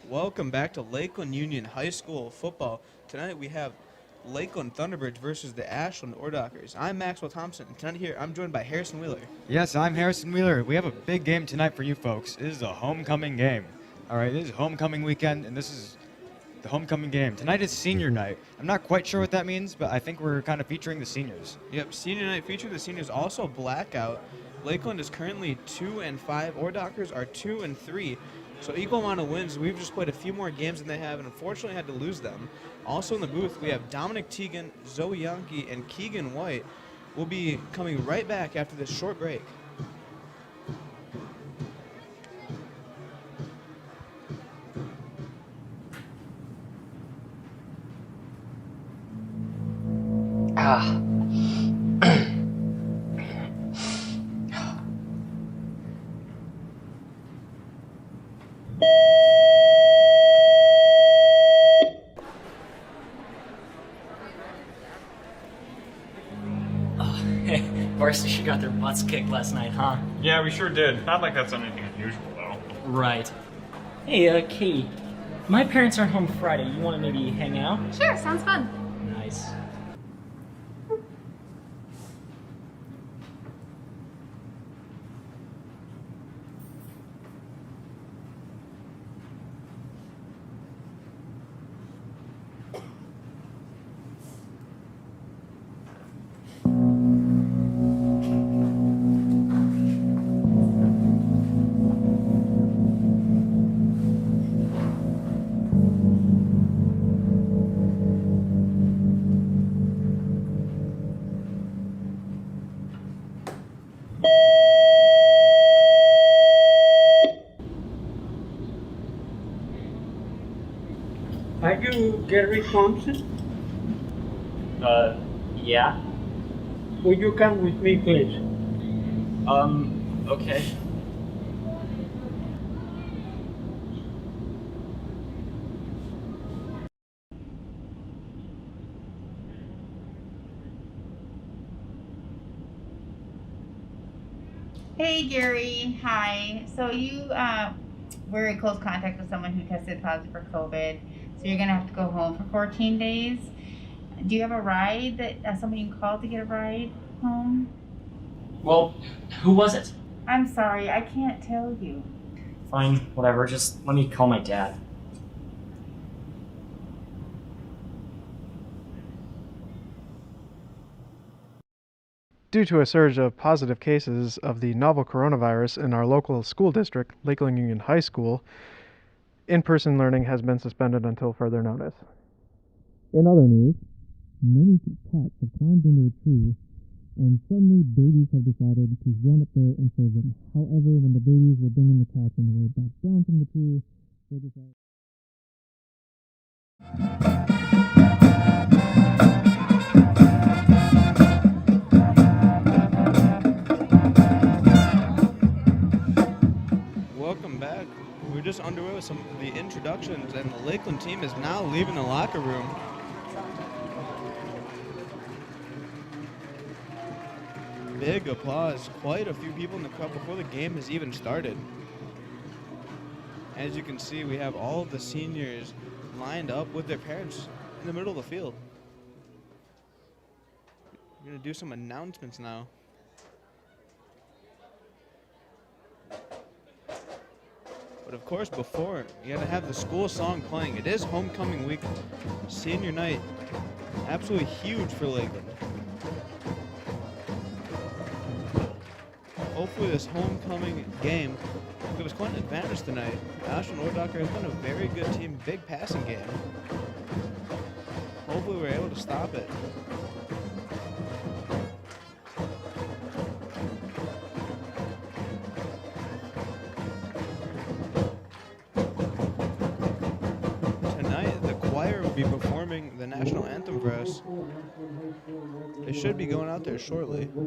Welcome back to Lakeland Union High School football. Tonight we have Lakeland Thunderbirds versus the Ashland Ordockers. I'm Maxwell Thompson, and tonight here I'm joined by Harrison Wheeler. Yes, I'm Harrison Wheeler. We have a big game tonight for you folks. This is a homecoming game. All right, this is homecoming weekend, and this is the homecoming game. Tonight is senior night. I'm not quite sure what that means, but I think we're kind of featuring the seniors. Yep, senior night featuring the seniors. Also blackout. Lakeland is currently 2-5. Ordockers are 2-3. So equal amount of wins. We've just played a few more games than they have, and unfortunately had to lose them. Also in the booth, we have Dominic Teagan, Zoe Yankee, and Keegan White. Will be coming right back after this short break. Varsity got their butts kicked last night, huh? Yeah, we sure did. Not like that's anything unusual, though. Right. Hey, Katie. My parents aren't home Friday. You want to maybe hang out? Sure, sounds fun. Nice. Are you Gary Thompson? Yeah? Will you come with me, please? Okay. Hey, Gary. Hi. So you were in close contact with someone who tested positive for COVID. So you're going to have to go home for 14 days. Do you have a ride that someone you can call to get a ride home? Well, who was it? I'm sorry, I can't tell you. Fine, whatever. Just let me call my dad. Due to a surge of positive cases of the novel coronavirus in our local school district, Lakeland Union High School, in-person learning has been suspended until further notice. In other news, many cats have climbed into a tree, and suddenly babies have decided to run up there and save them. However, when the babies were bringing the cats on the way back down from the tree, they decided... Welcome back. We're just underway with some of the introductions, and the Lakeland team is now leaving the locker room. Big applause. Quite a few people in the crowd before the game has even started. As you can see, we have all of the seniors lined up with their parents in the middle of the field. We're going to do some announcements now. But of course, before, you gotta have the school song playing. It is homecoming week, senior night. Absolutely huge for Lakeland. Hopefully this homecoming game gives us quite an advantage tonight. Ashland Ordocker has been a very good team, big passing game. Hopefully we're able to stop it. Be performing the national anthem for us. They should be going out there shortly. We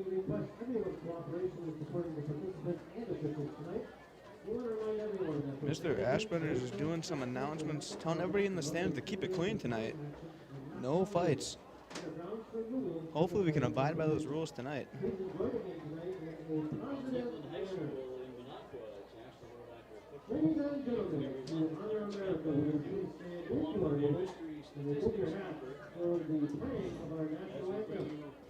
request everyone's cooperation in supporting the participants and officials tonight. We want to remind everyone that Mr. Ashburner is doing some announcements, telling everybody in the stands to keep it clean tonight. No fights. Hopefully we can abide by those rules tonight. Ladies and gentlemen, to honor America, we please stand indoors and remove your hats for the playing of our national anthem.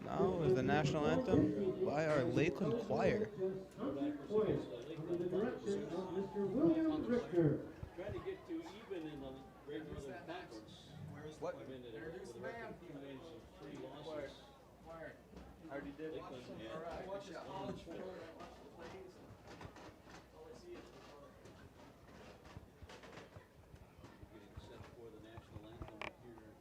Now is the national anthem by our Lakeland choir. Concert choir, under the direction of Mr. William Richter. Trying to get to even in the regular conference. What? Introduce the man. 2 wins and 3 losses. Already did. Lakeland had watch it. Getting set for the national anthem here.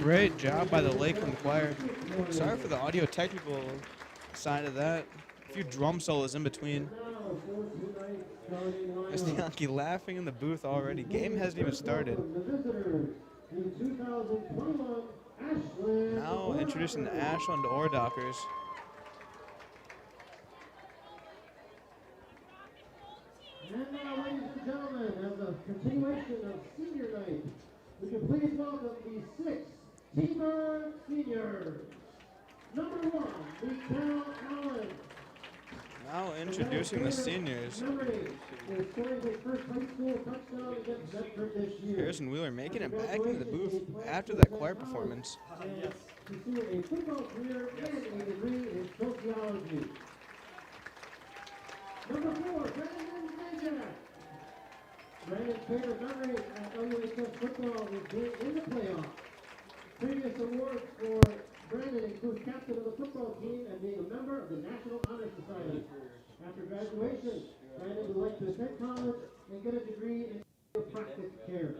Great job by the Lakeland choir. Sorry for the audio technical side of that. A few drum solos in between. Mr. Yankee laughing in the booth already. Game hasn't even started. Now introducing the Ashland Dockers. And now, ladies and gentlemen, as a continuation of senior night, would you please welcome the 6 T-Bird Seniors. Number 1, Mikel Allen. Now introducing the seniors. Number 8 is scoring his first high school touchdown against Bedford this year. Harrison Wheeler making it back into the booth after that choir performance. And pursuing a football career and a degree in sociology. Number 4, Brandon Zajac. Brandon's favorite memory at LUHS football is being in the playoffs. Previous awards for Brandon include captain of the football team and being a member of the National Honor Society. After graduation, Brandon would like to attend college and get a degree in practice care.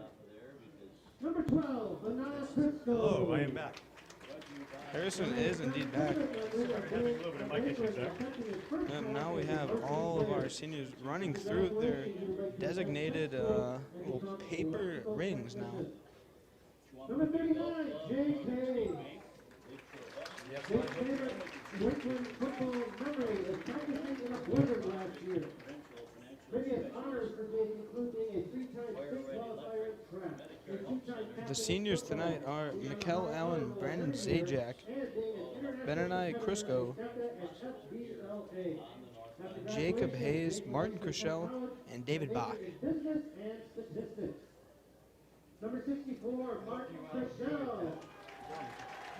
Number 12, Anaya Crisco. Hello, I am back. Harrison is indeed back. And now we have all of our seniors running through their designated little paper rings now. Number 39, J.K. His favorite Lakeland football memory is practicing in a blizzard last year. Previous honors for Jake include being a 3-time state qualifier in track, a 2-time The seniors tonight are Mikel Allen, Brandon Zajac, Benani Crisco, Jacob Hayes, Martin Crichel, and David Bach. Business and statistics. Number 64, Martin Crichel.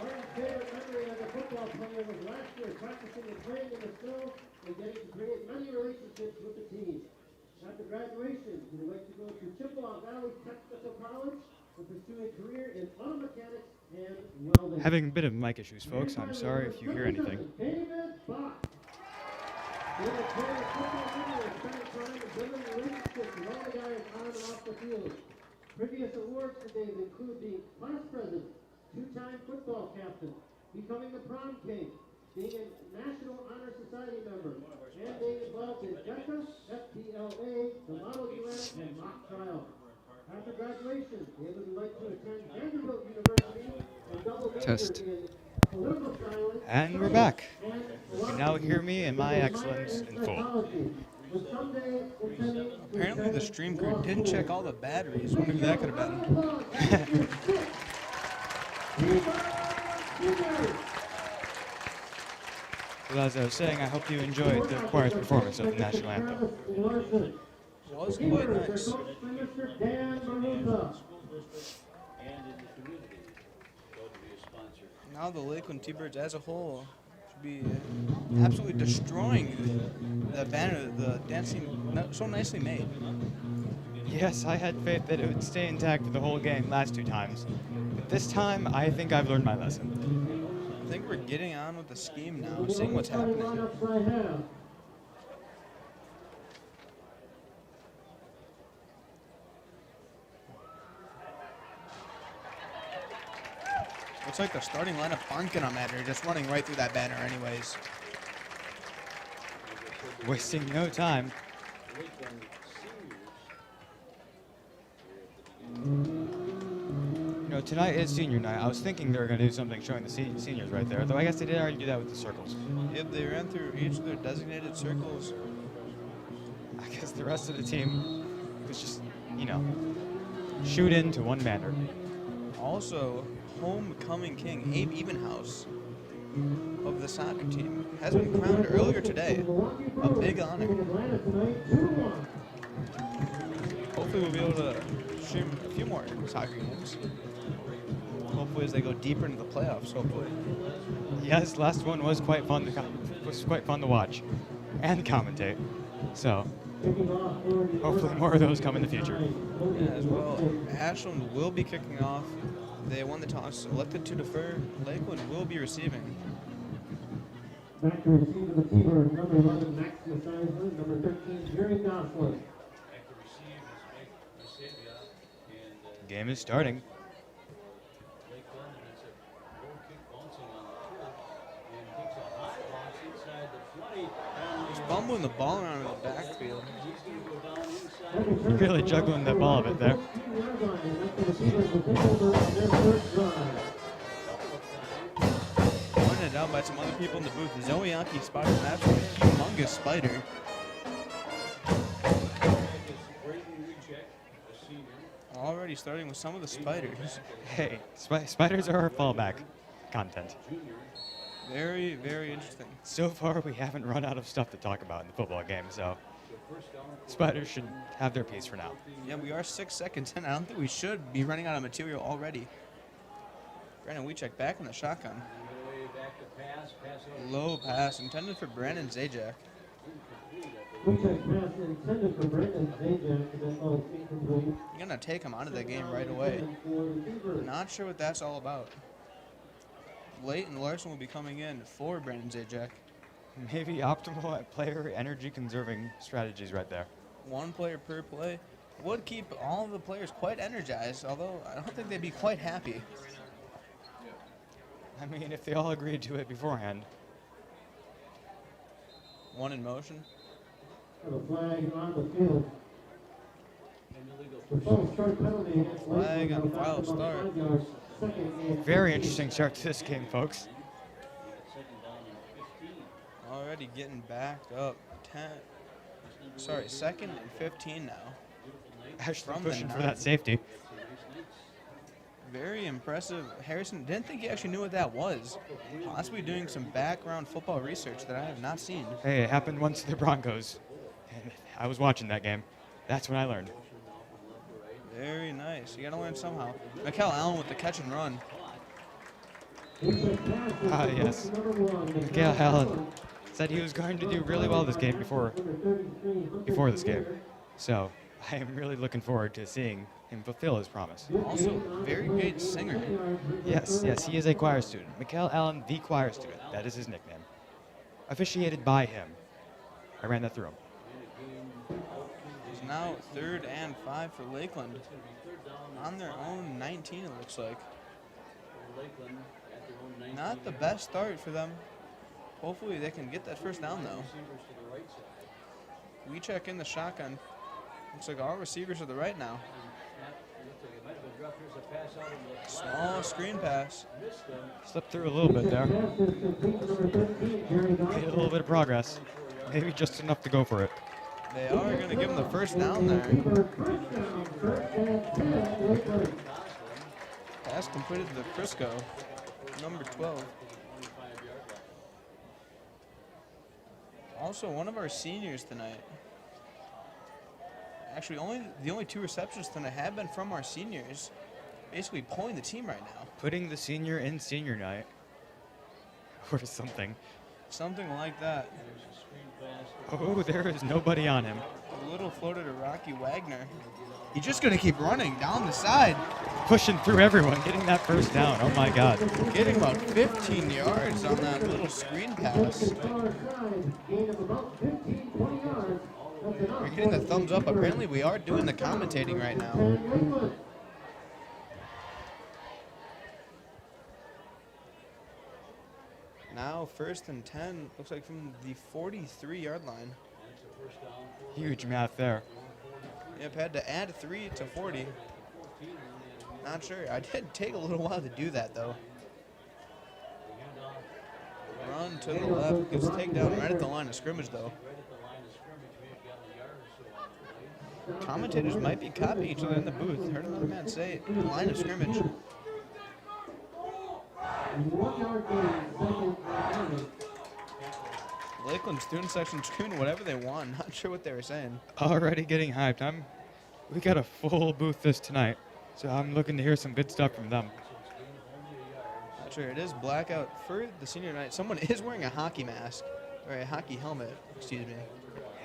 Martin's favorite memory as a football player was last year practicing and playing in the snow and getting to create many relationships with the team. After graduation, he would like to go to Chippewa Valley Technical College and pursue a career in auto mechanics and welding. Having a bit of mic issues, folks. I'm sorry if you hear anything. David Bach. David played a football memory and spent time in building relationships with all the guys on and off the field. Previous awards for Dave include being class president, 2-time football captain, becoming the prom king, being a National Honor Society member, and being involved in DECA, FPLA, the Model UN, and mock trial. After graduation, David would like to attend Vanderbilt University and double major Test. in political science. And we're back. And You can now hear me and my excellence in full. psychology, with someday intending to Apparently the stream crew didn't check all the batteries. Wonder who that could have been. Well, as I was saying, I hope you enjoyed the choir's performance of the national anthem. It was quite nice. Mr. Dan Maruta. And in the community, go to be a sponsor. Now the Lakeland T-Birds as a whole should be absolutely destroying the banner, the dancing, so nicely made. Yes, I had faith that it would stay intact for the whole game last 2 times. But this time, I think I've learned my lesson. I think we're getting on with the scheme now, seeing what's happening. Looks like the starting lineup aren't gonna matter, just running right through that banner anyways. Wasting no time. Lakeland seniors. You know, tonight is senior night. I was thinking they were going to do something showing the seniors right there, though I guess they did already do that with the circles. Yep, they ran through each of their designated circles. I guess the rest of the team was just, you know, shoot into one banner. Also, homecoming king Abe Ebenhouse of the soccer team has been crowned earlier today. A big honor. Hopefully we'll be able to stream a few more soccer games. Hopefully as they go deeper into the playoffs, hopefully. Yes, last one was quite fun to watch and commentate. So, hopefully more of those come in the future. Yeah, as well, Ashland will be kicking off. They won the toss, elected to defer. Lakeland will be receiving. Back to receive the receiver, number 11, Max Messiasman, number 13, Jerry Gosselin. Back to receive is Mike Masavia. And Game is starting. Lakeland, and it's a low kick bouncing on the turf. And takes a high bounce inside the 20. And He's bumbling the ball around in the backfield. he's going to go down inside. Really juggling that ball a bit there. Pointed out by some other people in the booth. Zoe Yaki spotted an absolutely humongous spider. Brayden Recheck, a senior. Already starting with some of the spiders. Hey, spiders are our fallback content. Very, very interesting. So far, we haven't run out of stuff to talk about in the football game, so spiders should have their piece for now. Yeah, we are 6 seconds in. I don't think we should be running out of material already. Brandon Weechek back in the shotgun. Back to pass over. Low pass intended for Brandon Zajac. You're gonna take him out of the game right away. Not sure what that's all about. Leighton Larson will be coming in for Brandon Zajac. Maybe optimal player energy conserving strategies right there. 1 player per play would keep all of the players quite energized, although I don't think they'd be quite happy. I mean, if they all agreed to it beforehand. 1 in motion. A flag on the field. The false start penalty against Flag on Lakeland. foul start. Very interesting start to this game, folks. Already getting backed up. 2nd and 15 now. Ashland From the pushing for 9. that safety. Very impressive. Harrison didn't think he actually knew what that was. Possibly doing some background football research that I have not seen. Hey, it happened once to the Broncos. And I was watching that game. That's when I learned. Very nice. You gotta learn somehow. Mikel Allen with the catch and run. Ah, yes. Mikael Allen said he was going to do really well this game before this game. So I am really looking forward to seeing him fulfill his promise. Also, very great singer. Yes, he is a choir student. Mikael Allen, the choir student. That is his nickname. Officiated by him. I ran that through him. It's now 3rd and 5 for Lakeland. On their own 19, it looks like. Not the best start for them. Hopefully they can get that first down, though. We check in the shotgun. Looks like all receivers are to the right now. Small screen pass. Slipped through a little bit there. Made a little bit of progress. Maybe just enough to go for it. They are going to give him the first down there. Pass completed to Frisco, number 12. Also, one of our seniors tonight. Actually, the only 2 receptions tonight have been from our seniors, basically pulling the team right now. Putting the senior in senior night. Or something. Something like that. Oh, there is nobody on him. A little floater to Rocky Wagner. He's just going to keep running down the side. Pushing through everyone, getting that first down. Oh my God. Getting about 15 yards on that little screen pass. We're getting the thumbs up. Apparently we are doing the commentating right now. Now 1st and 10, looks like from the 43-yard line. Huge math there. Yep, had to add 3 to 40. Not sure. I did take a little while to do that, though. Run to the left. Gets takedown right at the line of scrimmage, though. Commentators might be copying each other in the booth. Heard another man say it. Line of scrimmage. Lakeland student section screwing whatever they want. Not sure what they were saying. Already getting hyped. We got a full booth this tonight, so I'm looking to hear some good stuff from them. Not sure. It is blackout for the senior night. Someone is wearing a hockey mask, or a hockey helmet, excuse me.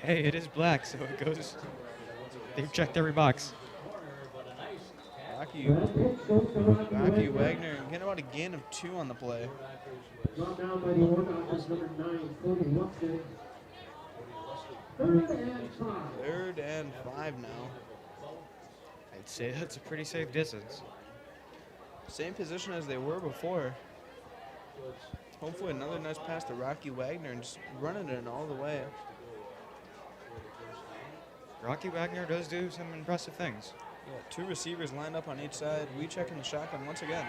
Hey, it is black, so it goes. They've checked every box. Rocky Wagner getting about a gain of 2 on the play. Third and 5 now. I'd say that's a pretty safe distance. Same position as they were before. Hopefully another nice pass to Rocky Wagner and just running it all the way. Rocky Wagner does do some impressive things. Yeah, 2 receivers lined up on each side. We check in the shotgun once again.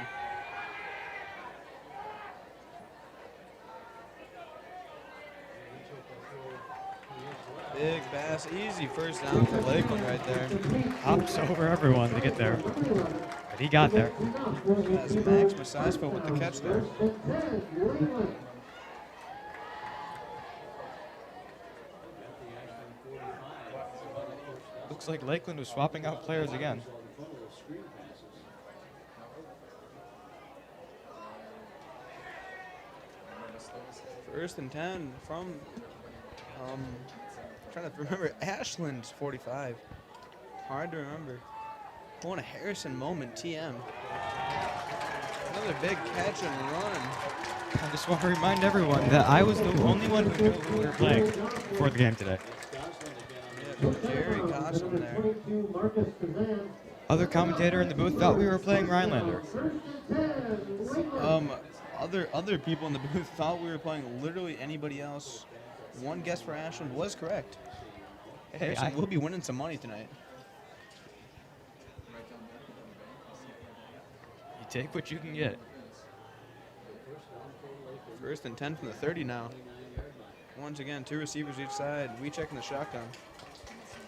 Big pass, easy first down for Lakeland right there. Hops over everyone to get there. But he got there. That's Max Masisco with the catch there. Looks like Lakeland was swapping out players again. First and 10 from, trying to remember, Ashland's 45. Hard to remember. Pulling a Harrison moment, TM. Another big catch and run. I just want to remind everyone that I was the only one who knew who we were playing before the game today. Yeah, Jerry Gossam there. Other commentator in the booth thought we were playing Rhinelander. Other people in the booth thought we were playing literally anybody else. One guess for Ashland was correct. Hey, We'll be winning some money tonight. You take what you can get. First and 10 from the 30 now. Once again, 2 receivers each side. We checking the shotgun.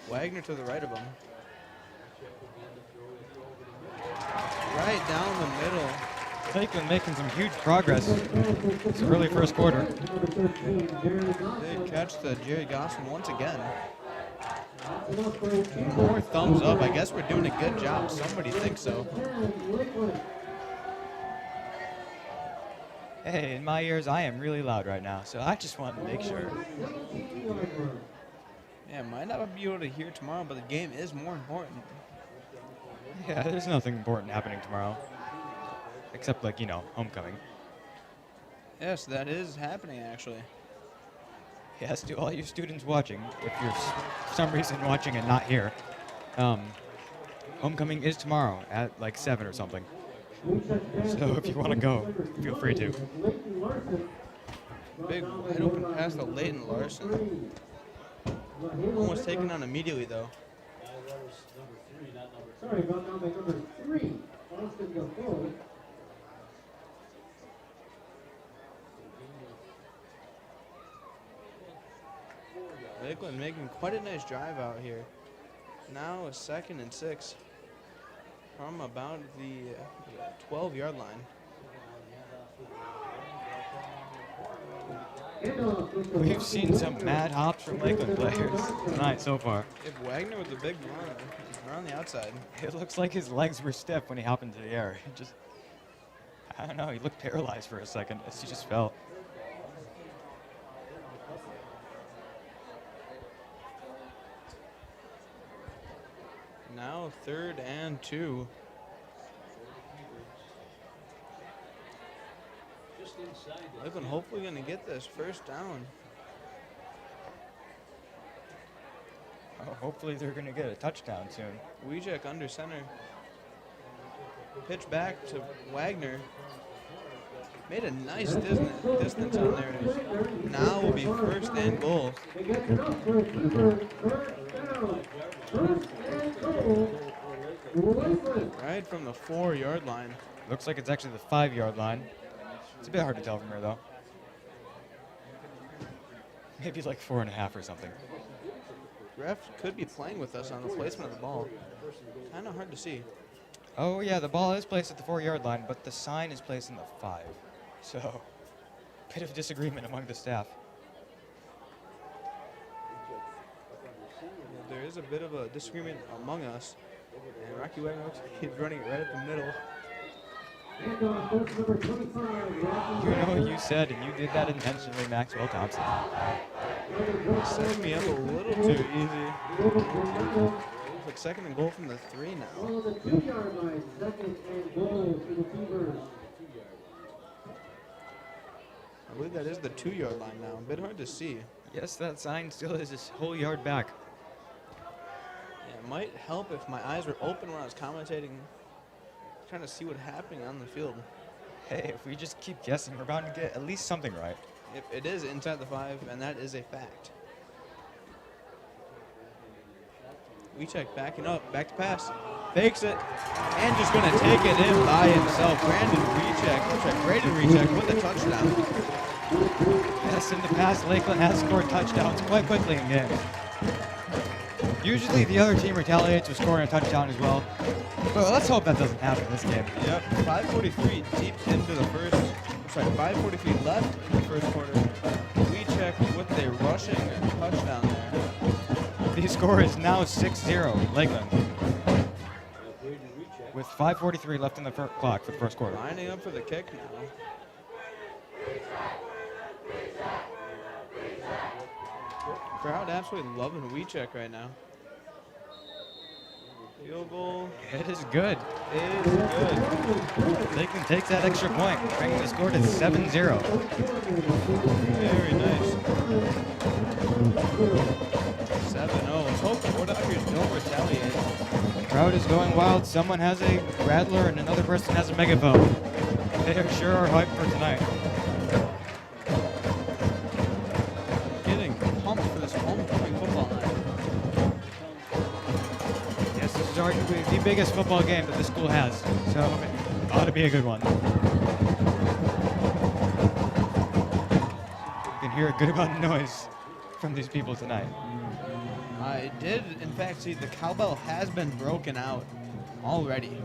Wagner to the right of him. Right down the middle. Lakeland making some huge progress. It's early first quarter. Big catch to Jerry Gossam once again. More thumbs up. I guess we're doing a good job. Somebody thinks so. Hey, in my ears, I am really loud right now, so I just want to make sure. Yeah, might not be able to hear tomorrow, but the game is more important. Yeah, there's nothing important happening tomorrow. Except, like, homecoming. Yes, that is happening, actually. Yes, to all you students watching, if you're for some reason watching and not here, homecoming is tomorrow at, like, 7 or something. So if you want to go, feel free to. Big wide open pass to Leighton Larson. Almost taken on immediately though. That was number 3, not number 2. Sorry, brought down by number 3, Austin Defoe. Lakeland making quite a nice drive out here. Now a 2nd and 6 from about the 12-yard line. We've seen some mad hops from Lakeland players tonight so far. If Wagner was a big runner, around the outside. It looks like his legs were stiff when he hopped into the air. I don't know, he looked paralyzed for a second as he just fell. Now 3rd and 2. Just inside that. Lakeland hopefully going to get this first down. Oh, hopefully they're going to get a touchdown soon. Wijek under center. Pitch back to Wagner. Made a nice distance on there. Now will be 1st and goal. They get enough for a keeper. First down. 1st and goal. Lakeland. Right from the 4-yard line. Looks like it's actually the 5-yard line. It's a bit hard to tell from here, though. Maybe like 4.5 or something. Ref could be playing with us on the placement of the ball. Kind of hard to see. Oh, yeah, the ball is placed at the 4-yard line, but the sign is placed in the 5. So, bit of disagreement among the staff. There is a bit of a disagreement among us. And Rocky Wagner looks like he's running it right at the middle. Handoff, that's number 25. You know, you said, and you did that intentionally, Maxwell Thompson. Setting me up a little too easy. Looks like 2nd and goal from the 3 now. On the 2-yard line, 2nd and goal to the Beavers. I believe that is the 2-yard line now. A bit hard to see. Yes, that sign still is a whole yard back. Yeah, it might help if my eyes were open when I was commentating, trying to see what's happening on the field. Hey, if we just keep guessing, we're bound to get at least something right. It is inside the 5, and that is a fact. Wijek backing up, back to pass. Fakes it, and just going to take it in by himself. Braden Wijek with a touchdown. Yes, in the past, Lakeland has scored touchdowns quite quickly in games. Usually the other team retaliates with scoring a touchdown as well. But let's hope that doesn't happen this game. Yep, 5:43 deep into the first, 5:43 left in the first quarter. Wijek with a rushing touchdown there. The score is now 6-0, Lakeland. With 5:43 left in the clock for the first quarter. Lining up for the kick now. Crowd absolutely loving Wijek right now. Field goal. It is good. It is good. Lakeland takes that extra point, bringing the score to 7-0. Very nice. 7-0. Let's hope the War Doctors don't retaliate. The crowd is going wild. Someone has a rattler and another person has a megaphone. They are sure are hyped for tonight. Getting pumped for this homecoming football night. Yes, this is arguably the biggest football game that the school has, so it ought to be a good one. You can hear a good amount of noise from these people tonight. I did, in fact, see the cowbell has been broken out already.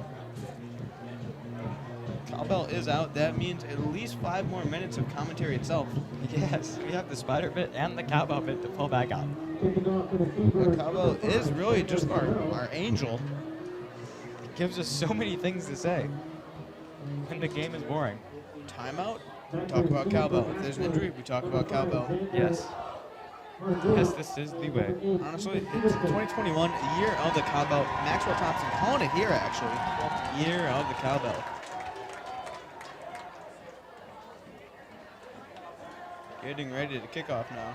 Cowbell is out. That means at least 5 more minutes of commentary itself. Yes, we have the spider bit and the cowbell bit to pull back on. The cowbell is really just our angel. It gives us so many things to say when the game is boring. Timeout, we talk about cowbell. If there's an injury, we talk about cowbell. Yes. Yes, this is the way. Honestly, it's 2021, year of the cowbell. Maxwell Thompson calling it here, actually. Year of the cowbell. Getting ready to kick off now.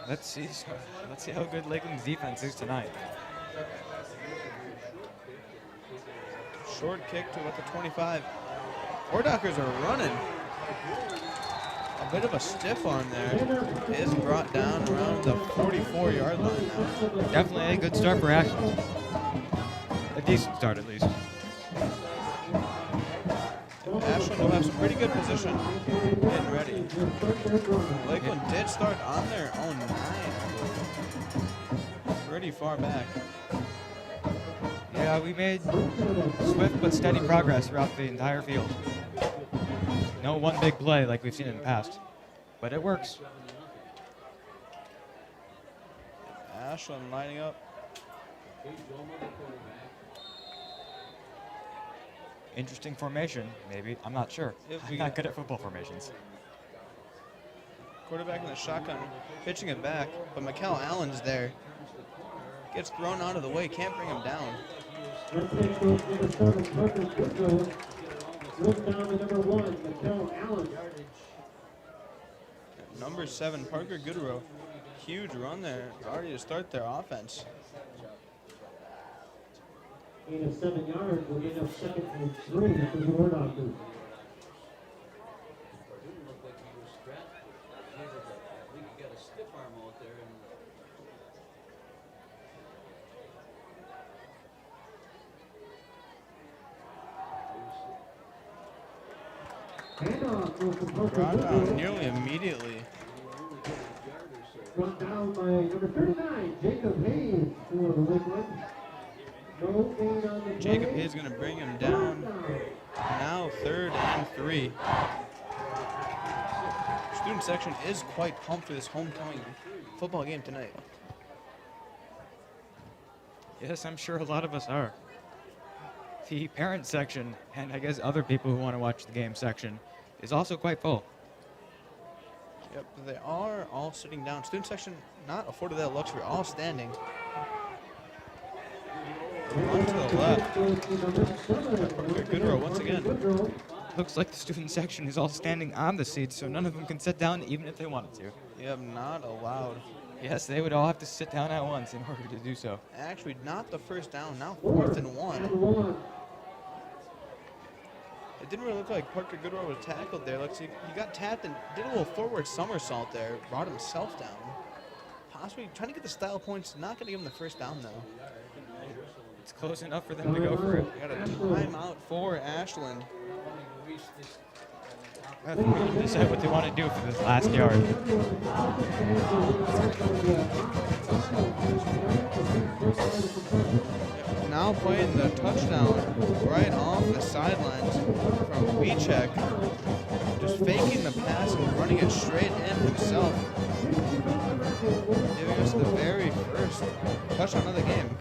Let's see how good Lakeland's defense is tonight. Short kick to about the 25. War Dockers are running. A bit of a stiff arm there. Is brought down around the 44-yard line now. Definitely a good start for Ashland. A decent start, at least. Ashland will have some pretty good position getting ready. Lakeland did start on their own 9, I believe. Pretty far back. Yeah, we made swift but steady progress throughout the entire field. No one big play like we've seen in the past, but it works. Ashland lining up. Interesting formation, maybe. I'm not sure. I'm not good at football formations. Quarterback in the shotgun, pitching it back, but Mikel Allen's there. Gets thrown out of the way, can't bring him down. Number 7, Parker Goodrow. Huge run there, already to start their offense. Gain of 7 yards will gain of 2nd and 3 for the War Doctors. Didn't look like he was strapped. I think he got a stiff arm out there. Handoff goes to Parker Brought down Goodrow. nearly immediately. Brought down by number 39, Jacob Hayes for the Lakeland. No gain on the Jacob play. Hayes going to bring him down. Now 3rd and 3. Student section is quite pumped for this homecoming football game tonight. Yes, I'm sure a lot of us are. The parent section, and I guess other people who want to watch the game section, is also quite full. Yep, they are all sitting down. Student section not afforded that luxury, all standing. One to the left. Parker Goodrow once again. Looks like the student section is all standing on the seats, so none of them can sit down even if they wanted to. Yep, not allowed. Yes, they would all have to sit down at once in order to do so. Actually, not the first down. Now 4th and 1. It didn't really look like Parker Goodrow was tackled there. Looks like he got tapped and did a little forward somersault there. Brought himself down. Possibly trying to get the style points. Not going to give him the first down, though. It's close enough for them to go for it. We got a timeout for Ashland. I think we can decide what they want to do for this last yard. Now playing the touchdown right off the sidelines from Wiechek. Just faking the pass and running it straight in himself. Giving us the very first touchdown of the game.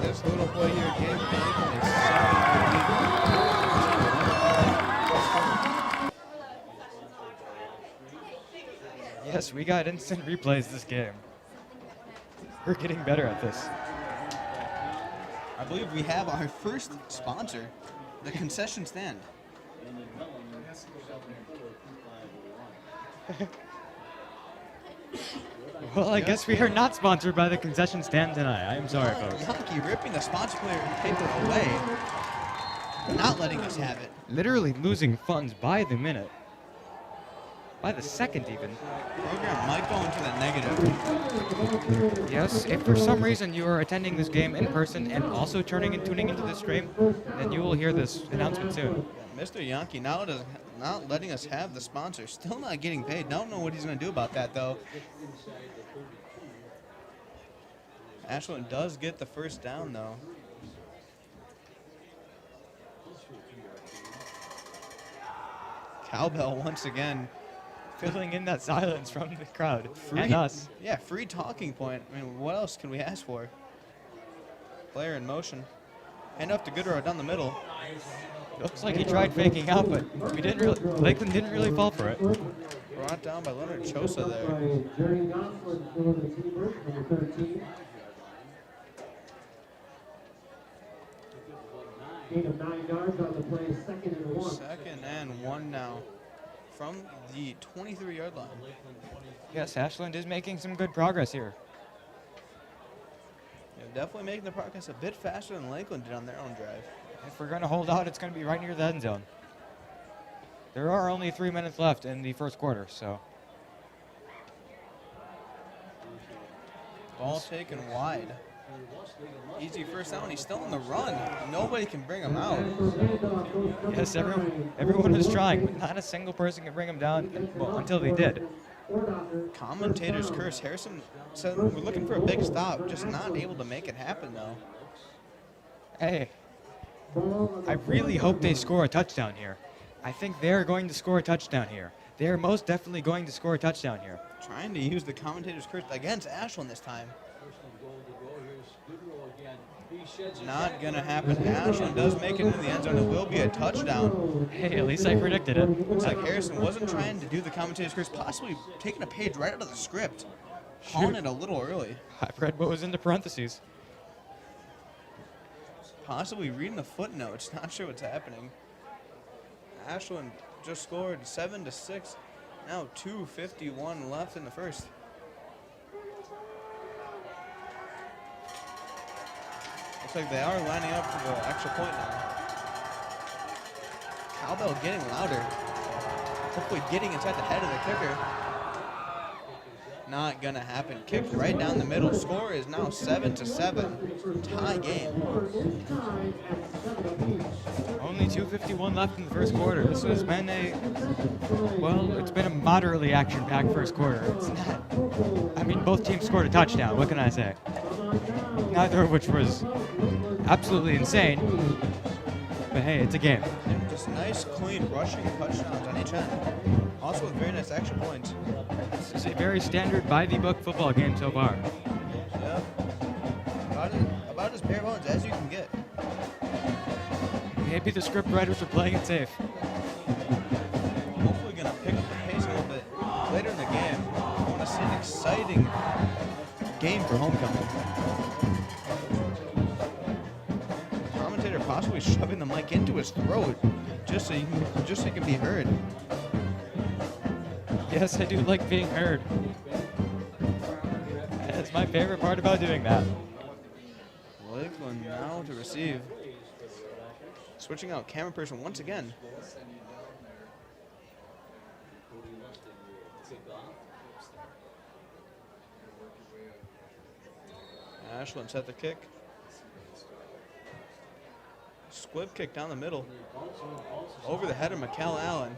This little play here gave Lakeland a 7-yard lead. Yes, we got instant replays this game. We're getting better at this. I believe we have our first sponsor, the concession stand. Well, I guess we are not sponsored by the concession stand tonight. I am sorry, folks. Yankee ripping the sponsor player paper away. Not letting us have it. Literally losing funds by the minute. By the second, even. Program might go into the negative. Yes, if for some reason you are attending this game in person and also tuning into the stream, then you will hear this announcement soon. Mr. Yankee not letting us have the sponsor. Still not getting paid. Don't know what he's going to do about that, though. Ashland does get the first down, though. Cowbell once again. Filling in that silence from the crowd Free, and us. Yeah, free talking point. I mean, what else can we ask for? Player in motion. Hand up to Goodrow down the middle. Looks like he tried faking out, but Lakeland didn't really fall for it. Brought down by Leonard Chosa there. Jerry Gosselin for the receiver, number 13. Gain of 9 yards on the play, 2nd and 1. 2nd and 1 now. From the 23-yard line. Yes, Ashland is making some good progress here. Yeah, definitely making the progress a bit faster than Lakeland did on their own drive. If we're going to hold out, it's going to be right near the end zone. There are only 3 minutes left in the first quarter, so. Ball taken wide. Easy first down. He's still on the run. Nobody can bring him out. Yes, everyone is trying, but not a single person can bring him down until they did. Commentators curse. Harrison said we're looking for a big stop, just not able to make it happen though. Hey, I really hope they score a touchdown here. I think they're going to score a touchdown here. They're most definitely going to score a touchdown here. Trying to use the commentators curse against Ashland this time. Not gonna happen. Ashland does make it into the end zone. It will be a touchdown. Hey, at least I predicted it. Looks like Harrison wasn't trying to do the commentator's curse, possibly taking a page right out of the script. Calling it a little early. I've read what was in the parentheses. Possibly reading the footnotes. Not sure what's happening. Ashland just scored 7-6. Now 2:51 left in the first. Looks like they are lining up for the extra point now. Cowbell getting louder. Hopefully getting inside the head of the kicker. Not gonna happen. Kicked right down the middle. Score is now 7-7. Tie game. Only 2:51 left in the first quarter. This has been it's been a moderately action-packed first quarter. It's not. I mean, both teams scored a touchdown. What can I say? Neither of which was absolutely insane. But hey, it's a game. Just nice, clean rushing touchdowns on each end. Also with very nice extra points. This is a very standard by-the-book football game so far. Yeah. About as bare bones as you can get. Maybe the script writers are playing it safe. Hopefully going to pick up the pace a little bit later in the game. I want to see an exciting game for homecoming. Commentator possibly shoving the mic into his throat just so he can be heard. Yes, I do like being heard. That's my favorite part about doing that. Lakeland now to receive. Switching out camera person once again. Ashland set the kick. Squib kick down the middle. Over the head of Mikel Allen.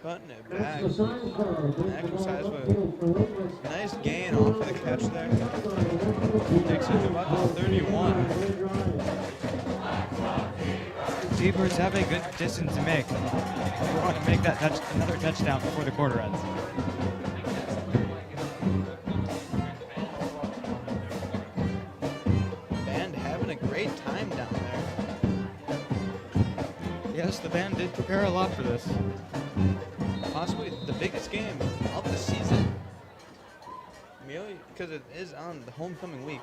Cutting it back. Exercise with nice gain off of the catch there. Takes it to about the 31. Zebras have a good distance to make. We want to make that another touchdown before the quarter ends. Band having a great time down there. Yes, the band did prepare a lot for this. Possibly the biggest game of the season. Merely because it is on the homecoming week.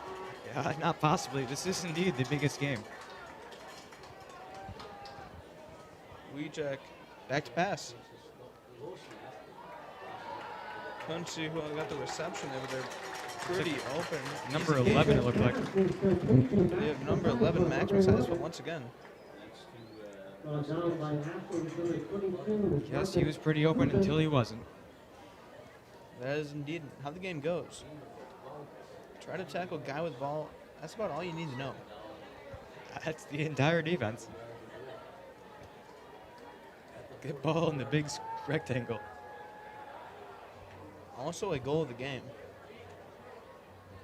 Yeah, not possibly. This is indeed the biggest game. Wejack back to pass. Couldn't see who got the reception there, but they're pretty open. Number 11, it looked like. They have number 11 Maximus Size, but once again. Yes, he was pretty open until he wasn't. That is indeed how the game goes. Try to tackle guy with ball. That's about all you need to know. That's the entire defense. Get ball in the big rectangle. Also a goal of the game.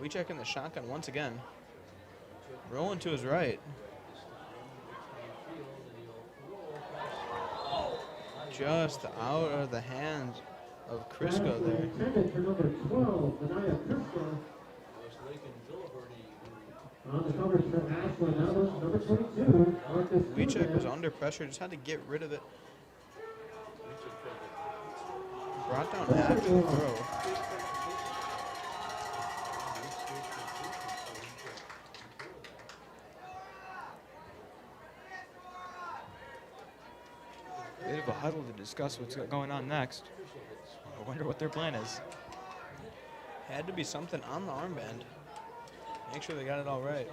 We check in the shotgun once again. Rolling to his right. Just out of the hands of Crisco there. Weechek was under pressure, just had to get rid of it. Brought down after the throw. Bit of a huddle to discuss what's going on next. I wonder what their plan is. Had to be something on the armband. Make sure they got it all right.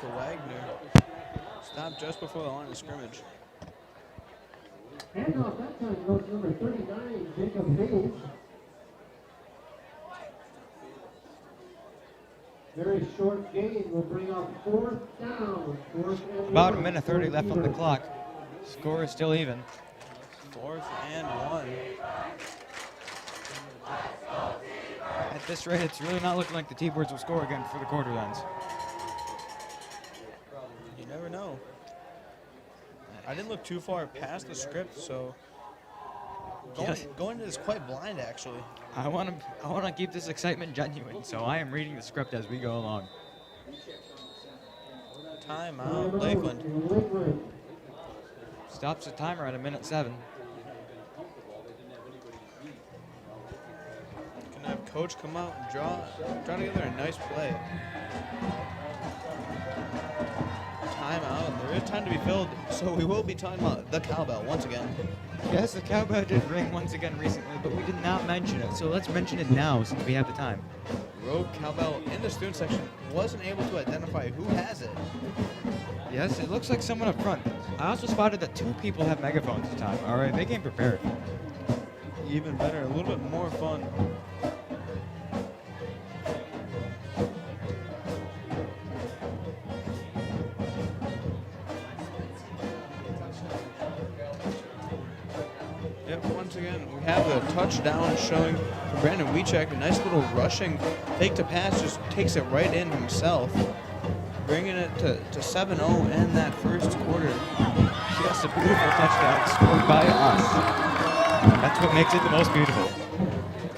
to Wagner. Stopped just before the line of scrimmage. Handoff that time goes to number 39, Jacob Hayes. Very short gain will bring up 4th down. About a minute 30 left on the clock. Score is still even. 4th and 1. At this rate, it's really not looking like the T-Birds will score again for the quarter ends. You never know. I didn't look too far past the script, so going into this quite blind, actually. I want to keep this excitement genuine, so I am reading the script as we go along. Timeout, Lakeland. Stops the timer at a minute 7. Gonna have coach come out and draw together a nice play. Timeout. There is time to be filled, so we will be talking about the cowbell once again. Yes, the cowbell did ring once again recently, but we did not mention it, so let's mention it now since we have the time. Rogue cowbell in the student section wasn't able to identify who has it. Yes, it looks like someone up front. I also spotted that 2 people have megaphones this time. All right, they came prepared. Even better, a little bit more fun. Yep, once again, we have the touchdown showing for Brandon Wiechek. A nice little rushing fake to pass, just takes it right in himself, bringing it to 7-0 in that first quarter. Yes, a beautiful touchdown scored by us. That's what makes it the most beautiful.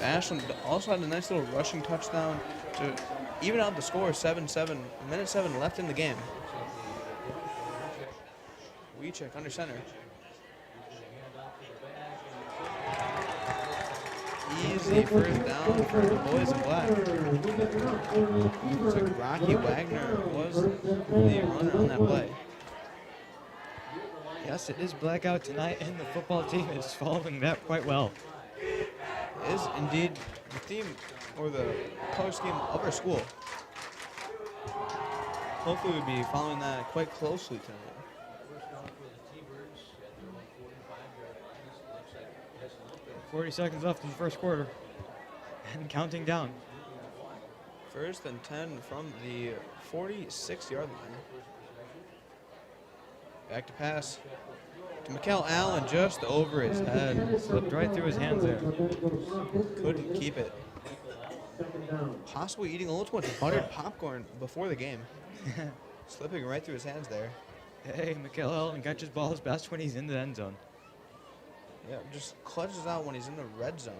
Ashland also had a nice little rushing touchdown to even out the score, 7-7. Minute 7 left in the game. Wiechek under center. Easy first down for the boys in black. Looks like Rocky Wagner was the runner on that play. Yes, it is blackout tonight, and the football team is following that quite well. Is indeed the theme or the color scheme of our school. Hopefully we'll be following that quite closely tonight. 40 seconds left in the first quarter, and counting down. 1st and 10 from the 46-yard line. Back to pass to Mikel Allen, just over his head. Slipped right through his hands there. Couldn't keep it. Possibly eating a little too much buttered popcorn before the game. Slipping right through his hands there. Hey, Mikel Allen catches balls best when he's in the end zone. Yeah, just clutches out when he's in the red zone.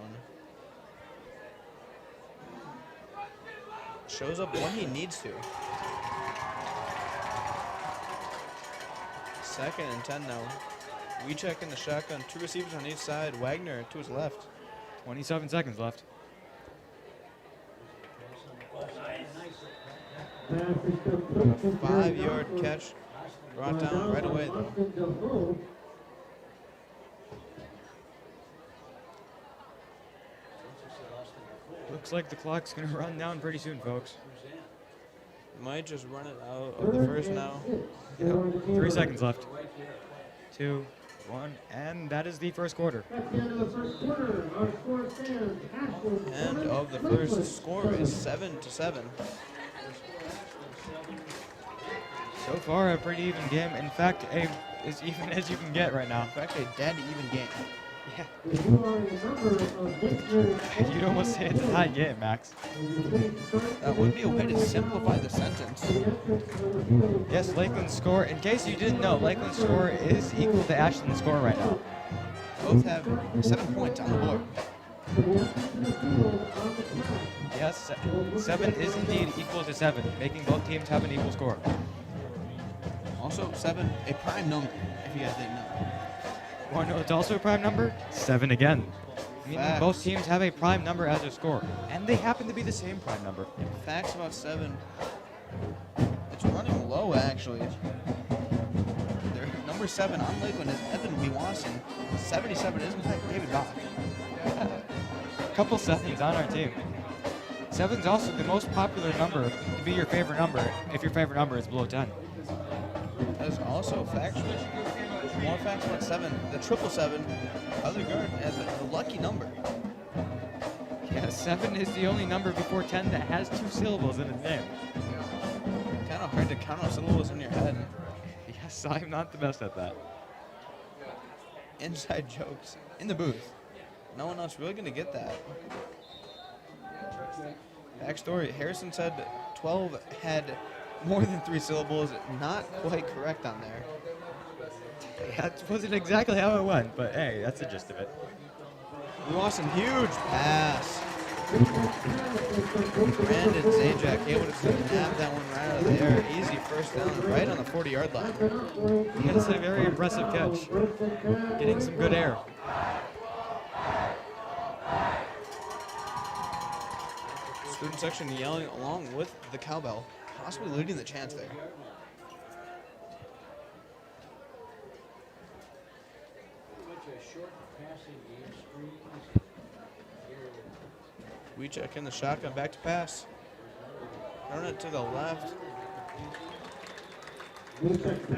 Shows up when he needs to. 2nd and 10 now. Wiechek in the shotgun. 2 receivers on each side. Wagner to his left. 27 seconds left. A 5-yard catch. Brought down right away, though. Looks like the clock's going to run down pretty soon, folks. Might just run it out of the first now. Yep. 3 seconds left. 2, 1, and that is the first quarter. End of the first. Score is 7-7. So far, a pretty even game. In fact, as even as you can get right now. In fact, a dead even game. Yeah. You'd almost say it's a tied game, Max. That would be a way to simplify the sentence. Yes, Lakeland's score, in case you didn't know, Lakeland's score is equal to Ashland's score right now. Both have 7 points on the board. Yes, 7 is indeed equal to 7, making both teams have an equal score. Also, 7, a prime number, if you guys didn't know. Want to know it's also a prime number? 7 again. Meaning Facts. both teams have a prime number as their score, and they happen to be the same prime number. Facts about 7. It's running low, actually. Their number 7 on Lakeland is Evan Weewasson. 77 is, in fact, David Bach. A couple sevens on our team. 7's also the most popular number to be your favorite number if your favorite number is below 10. That is also factual. More facts about 7. The 777, other guard, has a lucky number. Yeah, 7 is the only number before 10 that has 2 syllables in its name. Kind of hard to count out syllables in your head. Yes, I'm not the best at that. Inside jokes in the booth. No one else really going to get that. Backstory, Harrison said 12 had more than 3 syllables. Not quite correct on there. That wasn't exactly how it went, but hey, that's the gist of it. Lawson, huge pass. Brandon Zajac able to nab that one right out of the air. Easy first down right on the 40-yard line. That's a very impressive catch. Getting some good air. Student section yelling along with the cowbell, possibly leading the chance there. We check in the shotgun, back to pass. Turn it to the left.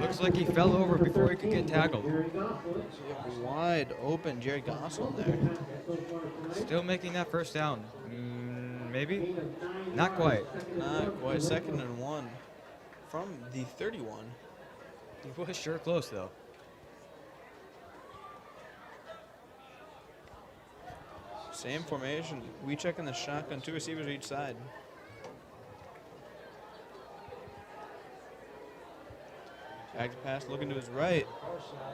Looks like he fell over before he could get tackled. Wide open Jerry Gossel there. Still making that first down. Maybe? Not quite. Not quite. 2nd and 1 from the 31. He was sure close, though. Same formation. We check in the shotgun, 2 receivers each side. Back to pass, looking to his right.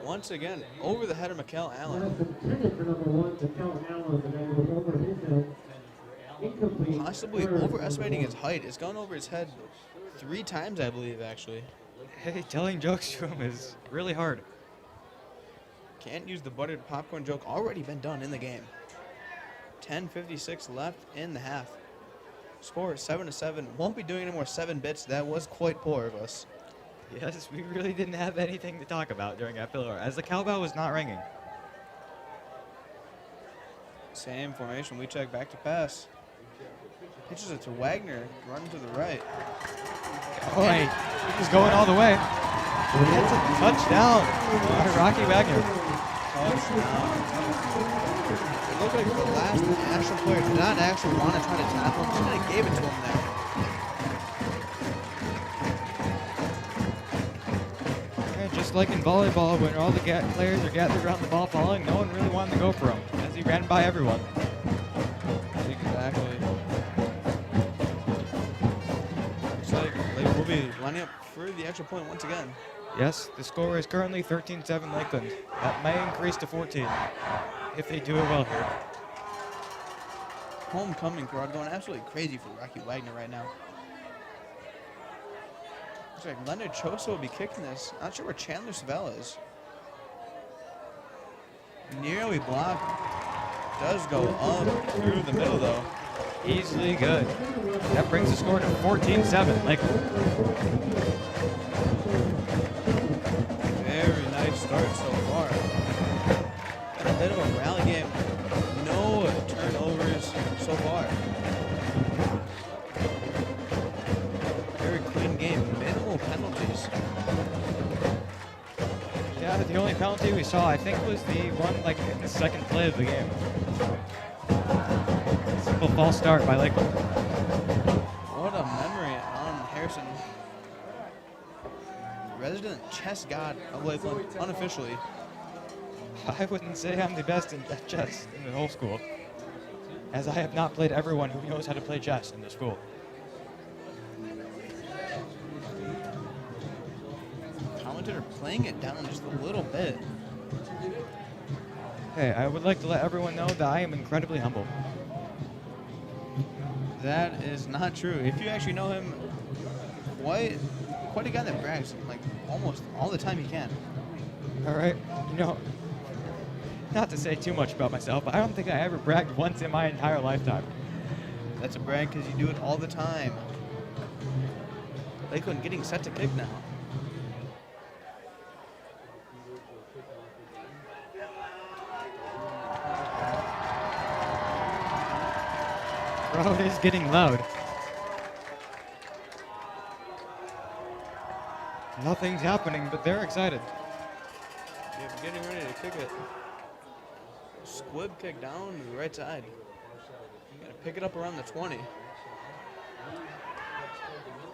Once again, over the head of Mikel Allen. Possibly overestimating his height. It's gone over his head 3 times, I believe, actually. Hey, telling jokes to him is really hard. Can't use the buttered popcorn joke. Already been done in the game. 10:56 left in the half. Score 7-7. Won't be doing any more 7 bits. That was quite poor of us. Yes, we really didn't have anything to talk about during that filler, as the cowbell was not ringing. Same formation. We check back to pass. Pitches it to Wagner. Running to the right. Boy, he's going all the way. That's a touchdown by Rocky Wagner. Touchdown. It looked like the last Ashland player did not actually want to try to tackle him. Just kind of gave it to him there. Yeah, just like in volleyball, when all the players are gathered around the ball falling, no one really wanted to go for him, as he ran by everyone. Exactly. Looks like we'll be lining up for the extra point once again. Yes, the score is currently 13-7 Lakeland. That may increase to 14 if they do it well here. Homecoming crowd going absolutely crazy for Rocky Wagner right now. Looks like Leonard Choso will be kicking this. Not sure where Chandler Savella is. Nearly blocked. Does go up through the middle though. Easily good. That brings the score to 14-7 Lakeland. Very nice start so far. Been a bit of a rally game. No turnovers so far. Very clean game. Minimal penalties. Yeah, the only penalty we saw, I think, was the one like in the second play of the game. Simple false start by Lakeland. What a memory on Harrison. Resident chess god of Lakeland, unofficially. I wouldn't say I'm the best in chess in the whole school, as I have not played everyone who knows how to play chess in the school. Commentator playing it down just a little bit. Hey, I would like to let everyone know that I am incredibly humble. That is not true. If you actually know him, quite a guy that brags like almost all the time he can. All right, you know, not to say too much about myself, but I don't think I ever bragged once in my entire lifetime. That's a brag because you do it all the time. Lakeland getting set to kick now. Crowd is getting loud. Nothing's happening, but they're excited. Yeah, we're getting ready to kick it. Squib kick down to the right side. Gotta pick it up around the 20.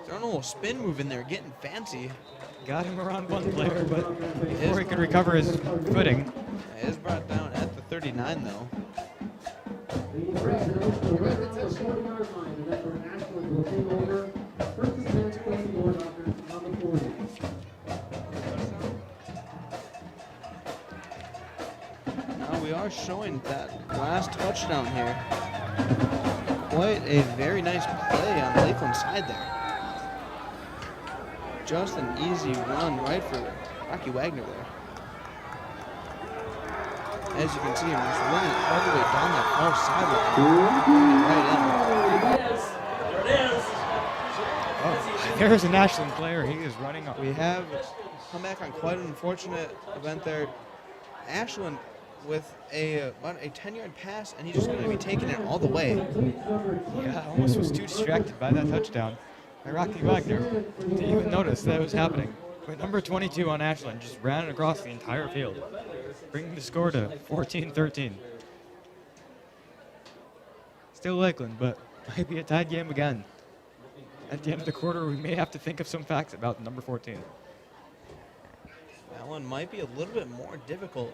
Throwing a little spin move in there, getting fancy. Got him around one player, but before he could recover his footing. It is brought down at the 39 though. The resident on the 40-yard line, and that's where Ashland will take over. First and 10, 24 Dockers on the 40. Now we are showing that last touchdown here. Quite a very nice play on Lakeland's side there. Just an easy run right for Rocky Wagner there. As you can see him just running all the way down that far sideline. Right in. There it is. There it is. Oh, there's an Ashland player. He is running up. We have come back on quite an unfortunate event there. Ashland with about a 10-yard pass, and he's just going to be taking it all the way. Yeah, almost was too distracted by that touchdown by Rocky Wagner to even notice that it was happening. But number 22 on Ashland just ran it across the entire field, bringing the score to 14-13. Still Lakeland, but might be a tied game again. At the end of the quarter, we may have to think of some facts about number 14. That one might be a little bit more difficult.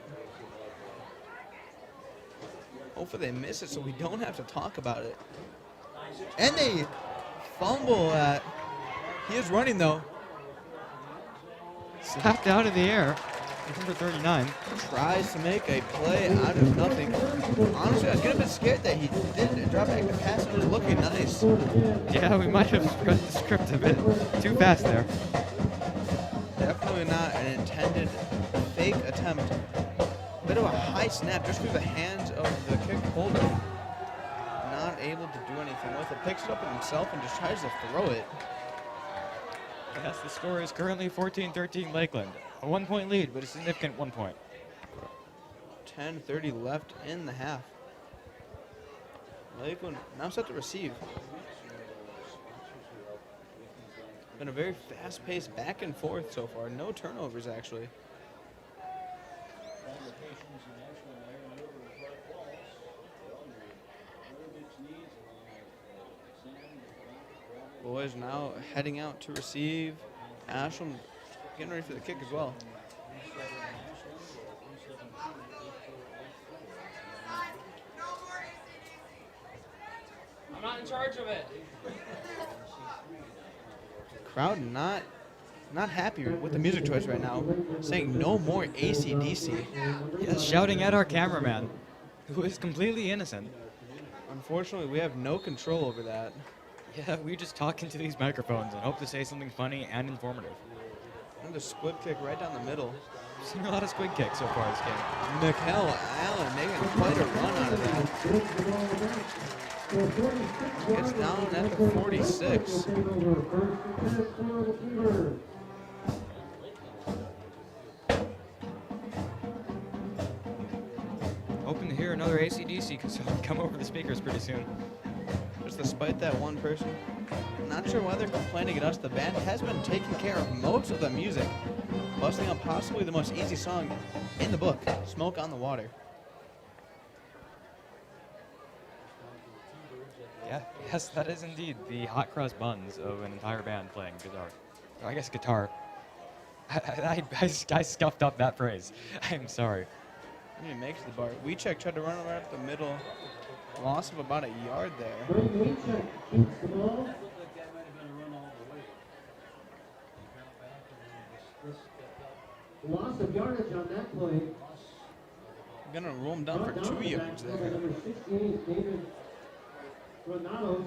Hopefully they miss it so we don't have to talk about it. And they fumble at. He is running though. Slapped out of the air. Number 39. Tries to make a play out of nothing. Honestly, I was getting a bit scared that he didn't drop back the pass. It was looking nice. Yeah, we might have read the script a bit too fast there. Definitely not an intended fake attempt. Bit of a high snap just through the hands of the kick holder. Not able to do anything with it. Picks it up himself and just tries to throw it. Yes, the score is currently 14-13 Lakeland. A 1-point lead, but a significant 1 point. 10:30 left in the half. Lakeland now set to receive. Been a very fast-paced back and forth so far. No turnovers, actually. Boys now heading out to receive. Ashland getting ready for the kick as well. I'm not in charge of it. Crowd not happy with the music choice right now, saying no more AC/DC. Yes, shouting at our cameraman, who is completely innocent. Unfortunately, we have no control over that. Yeah, we just talk into these microphones and hope to say something funny and informative. And the squib kick right down the middle. We've seen a lot of squid kicks so far this game. Mikkel Allen making quite a run out of that. Gets down at the 46. Hoping to hear another AC/DC because it'll come over the speakers pretty soon. Just despite that one person. Not sure why they're complaining at us. The band has been taking care of most of the music, busting out possibly the most easy song in the book, Smoke on the Water. Yeah, yes, that is indeed the hot cross buns of an entire band playing guitar. Or I guess guitar. I scuffed up that phrase. I'm sorry. And he makes the bar. Weechek tried to run right up the middle. Loss of about a yard there. Loss of yardage on that play. Gonna roll him down for 2 yards there.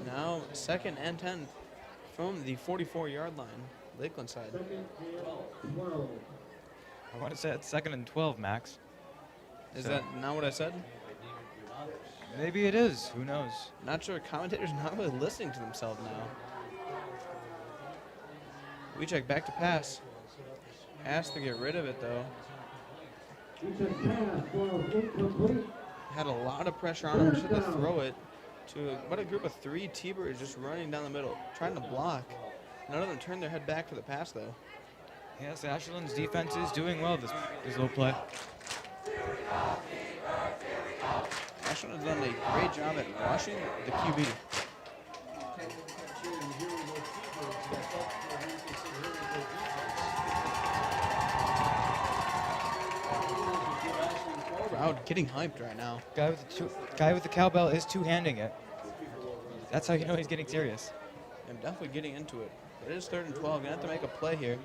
Now 2nd and 10 from the 44-yard line, Lakeland side. I want to say it's 2nd and 12, Max. Is that not what I said? Maybe it is. Who knows? Not sure. Commentators not really listening to themselves now. Weechek back to pass. Has to get rid of it though. Had a lot of pressure on him. Just had to throw it. to what a group of 3 T-Birds just running down the middle, trying to block. None of them turned their head back for the pass, though. Yes, Ashland's defense is doing well this little play. Ashland has done a great job at rushing the QB. Crowd getting hyped right now. Guy with the cowbell is two-handing it. That's how you know he's getting serious. I'm definitely getting into it. But it is 3rd and 12. Gonna have to make a play here.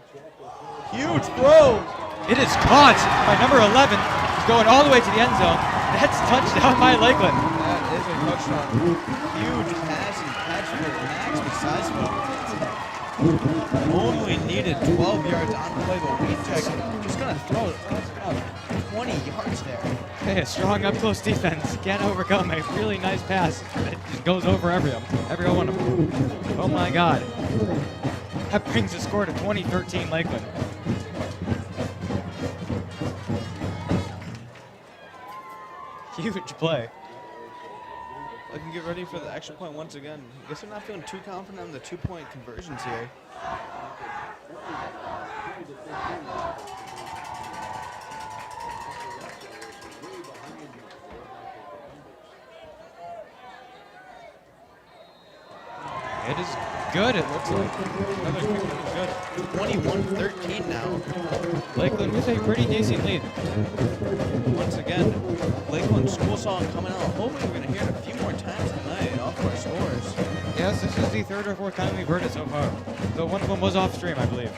Huge throw! It is caught by number 11. He's going all the way to the end zone. That's touchdown by Lakeland. That is a touchdown. Huge passing catch for Max Besides only needed 12 yards on the play, but Weetek just gonna throw it about 20 yards there. Hey, a strong up-close defense can't overcome a really nice pass that just goes over every one of them. Oh my God. That brings the score to 20-13 Lakeland. Huge play. I can get ready for the extra point once again. I guess I'm not feeling too confident on the 2-point conversions here. It is good, it looks like. Another quick one is good. 21-13 now. Lakeland with a pretty decent lead. Once again, Lakeland school song coming out. Hopefully we're going to hear it a few more times tonight off our scores. Yes, this is the 3rd or 4th time we've heard it so far. Though one of them was off stream, I believe.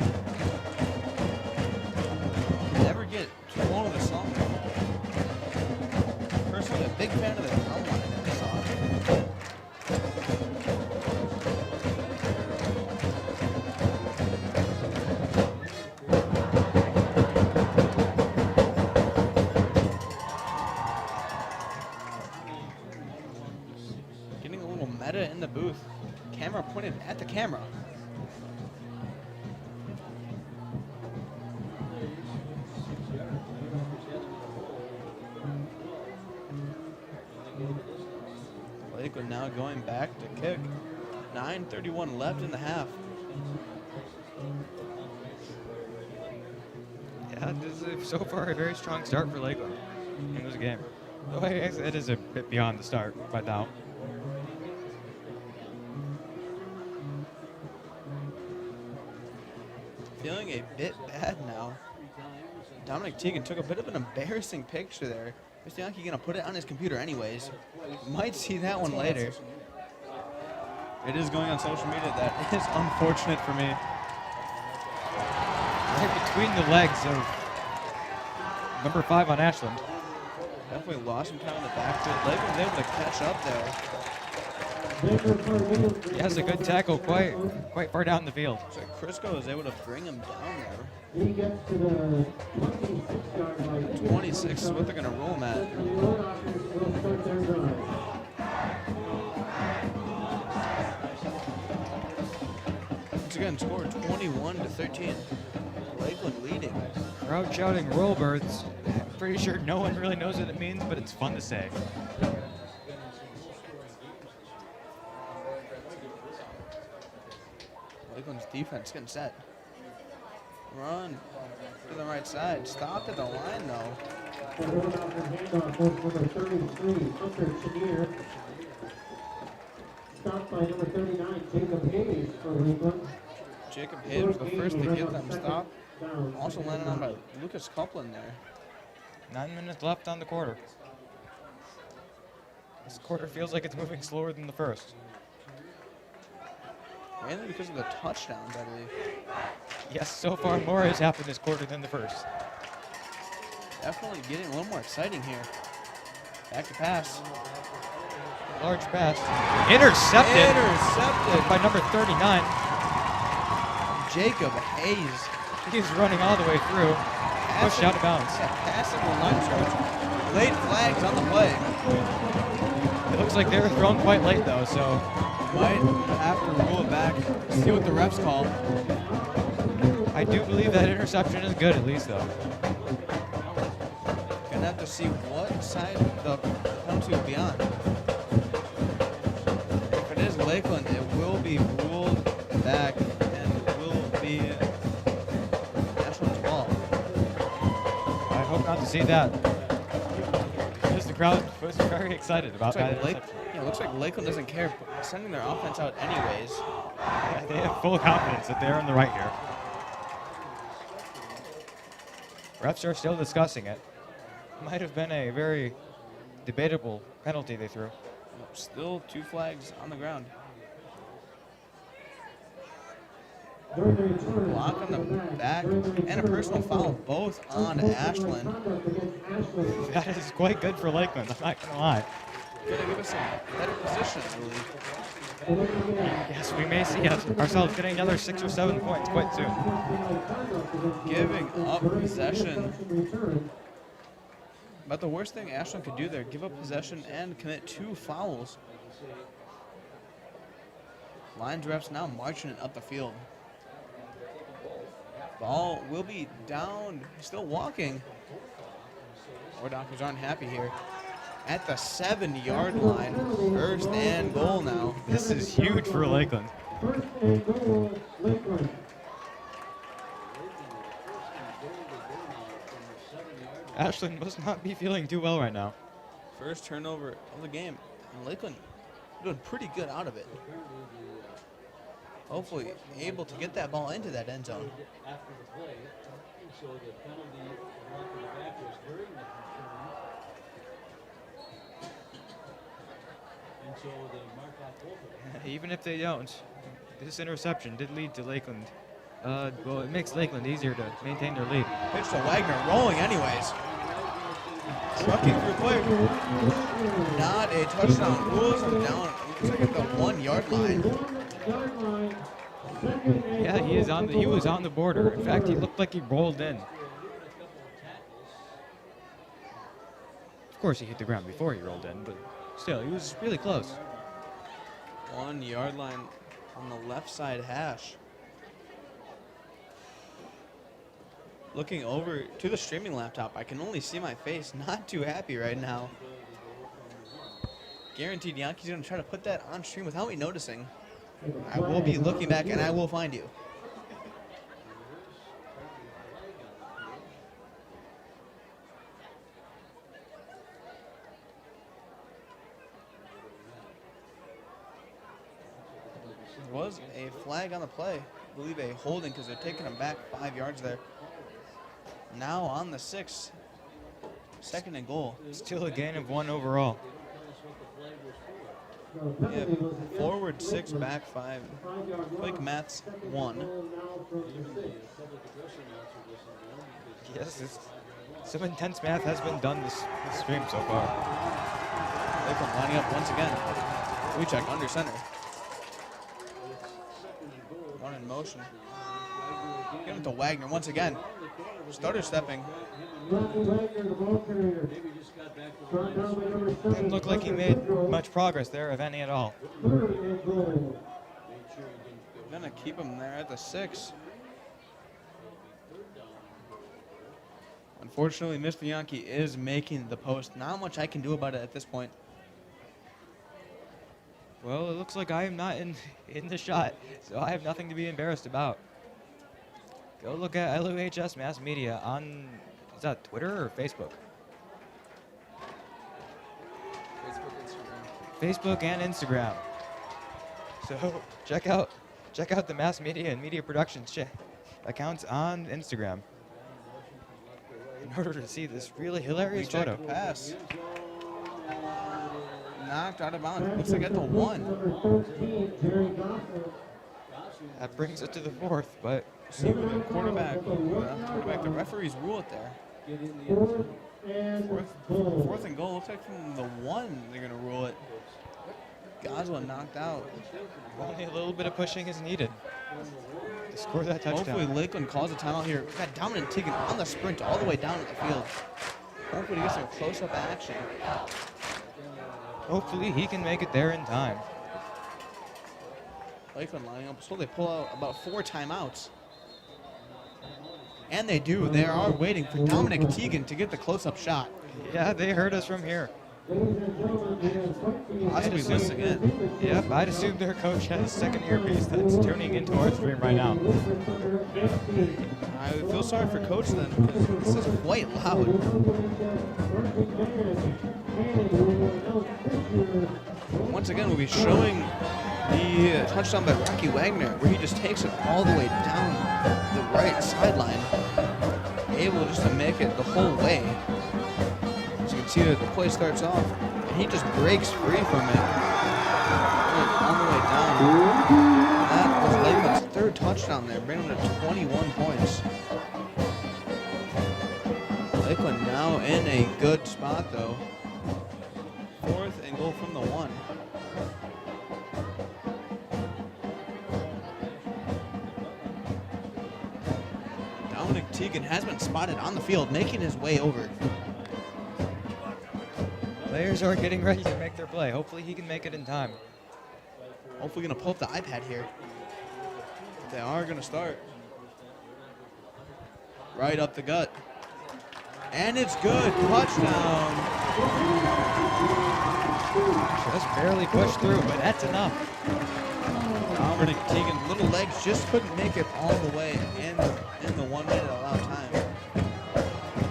Never get too long of the song. Personally, a big fan of the drum line in the song. Getting a little meta in the booth. Camera pointed at the camera. Lakeland now going back to kick. 9:31 left in the half. Yeah, this is so far a very strong start for Lakeland in this game. Though I guess it is a bit beyond the start by now. Feeling a bit bad now. Dominic Teagan took a bit of an embarrassing picture there. Mr. Yankee gonna put it on his computer anyways. Might see that one later. It is going on social media. That is unfortunate for me. Right between the legs of number 5 on Ashland. Definitely lost some time in the backfield. Lakeland was able to catch up there. He has a good tackle quite far down the field. So Crisco is able to bring him down there. He gets to the 26-yard line. 26 is what they're going to roll him at. And the Road offense will start their drive. Once again, scored 21-13. Lakeland leading. Crowd shouting roll birds. Pretty sure no one really knows what it means, but it's fun to say. Lakeland's defense getting set. Run to the right side. Stopped at the line though. The Road offense handoff goes number 33, Hunter Chenier. Stopped by number 39, Jacob Hayes for Lakeland. Jacob Hayes was the first to get them stopped. Also landed on by Lucas Copeland there. 9 minutes left on the quarter. This quarter feels like it's moving slower than the first. Mainly because of the touchdowns, I believe. Yes, so far more has happened this quarter than the first. Definitely getting a little more exciting here. Back to pass. Large pass. Intercepted. Intercepted By number 39. Jacob Hayes. He's running all the way through. Pushed out of bounds. Yeah, passing the line coach. Late flags on the play. It looks like they were thrown quite late though, so might have to roll it back. See what the refs call. I do believe that interception is good at least though. Gonna have to see what side the penalty will be on. it is Lakeland, it will be ruled back and will be Ashland's ball. I hope not to see that. Because the crowd was very excited about that. Looks like Lakeland doesn't care, sending their offense out anyways. Yeah, they have full confidence that they're in the right here. Refs are still discussing it. Might have been a very debatable penalty they threw. Still 2 flags on the ground. Block on the back and a personal foul, both on Ashland. That is quite good for Lakeland, I'm not going to lie. Gonna give us some better position, I believe. Yes, we may see ourselves getting another 6 or 7 points quite soon. Giving up possession. But the worst thing Ashland could do there, give up possession and commit 2 fouls. Lions refs now marching it up the field. Ball will be down, still walking. Our doctors aren't happy here. At the 7-yard line, 1st and goal now. This is huge for Lakeland. 1st and goal, Lakeland. Ashland must not be feeling too well right now. First turnover of the game. And Lakeland doing pretty good out of it. Hopefully able to get that ball into that end zone. After the play, so the penalty block of the back was during the return. And so they mark off both of them. Even if they don't, this interception did lead to Lakeland. Well, it makes Lakeland easier to maintain their lead. Pitch to Wagner, rolling anyways. Trucking through play. Not a touchdown. Rules him down. Looks like at the 1-yard line. Yeah, he was on the border. In fact, he looked like he rolled in. Of course, he hit the ground before he rolled in, but still, he was really close. 1-yard line on the left side hash. Looking over to the streaming laptop, I can only see my face. Not too happy right now. Guaranteed Yankees gonna try to put that on stream without me noticing. I will be looking back and I will find you. There was a flag on the play. I believe a holding because they're taking him back 5 yards there. Now on the 6. 2nd and goal. Still a gain of 1 overall. Yeah, forward 6, back 5. Quick maths 1. Yes, some intense math has been done this stream so far. Lakeland lining up once again. We check under center. One in motion. Give it to Wagner once again. Stutter stepping. Didn't look like he made much progress there, if any at all. Gonna keep him there at the 6. Unfortunately, Mr. Yankee is making the post. Not much I can do about it at this point. Well, it looks like I am not in the shot, so I have nothing to be embarrassed about. Go look at LUHS Mass Media on, is that Twitter or Facebook? Facebook and Instagram. So check out the Mass Media and Media Productions accounts on Instagram in order to see this really hilarious photo. A pass. Knocked out of bounds. Looks like at the 1. That brings it to the 4th, but see what the quarterback, the referees rule it there. 4th and goal. Looks like from the 1 they're gonna rule it. Goslin knocked out. Only a little bit of pushing is needed to score that touchdown. Hopefully Lakeland calls a timeout here. Got Dominic Teagan on the sprint all the way down to the field. Hopefully he gets some close-up action. Hopefully he can make it there in time. Lakeland lining up. So they pull out about 4 timeouts. And they do. They are waiting for Dominic Teagan to get the close-up shot. Yeah, they heard us from here. Possibly losing it. Yep, I'd assume their coach has a second earpiece that's tuning into our stream right now. I feel sorry for Coach then, because this is quite loud. Once again, we'll be showing the touchdown by Rocky Wagner, where he just takes it all the way down the right sideline, able just to make it the whole way. As you can see that the play starts off, and he just breaks free from it, all the way down. That was Lakeland's third touchdown there, bringing him to 21 points. Lakeland now in a good spot though. 4th and goal from the 1. Dominic Teagan has been spotted on the field, making his way over. Players are getting ready to make their play. Hopefully he can make it in time. Hopefully gonna pull up the iPad here. They are gonna start. Right up the gut. And it's good. Touchdown. Just barely pushed through, but that's enough. Dominic Teagan's little legs just couldn't make it all the way in the 1 minute allowed time.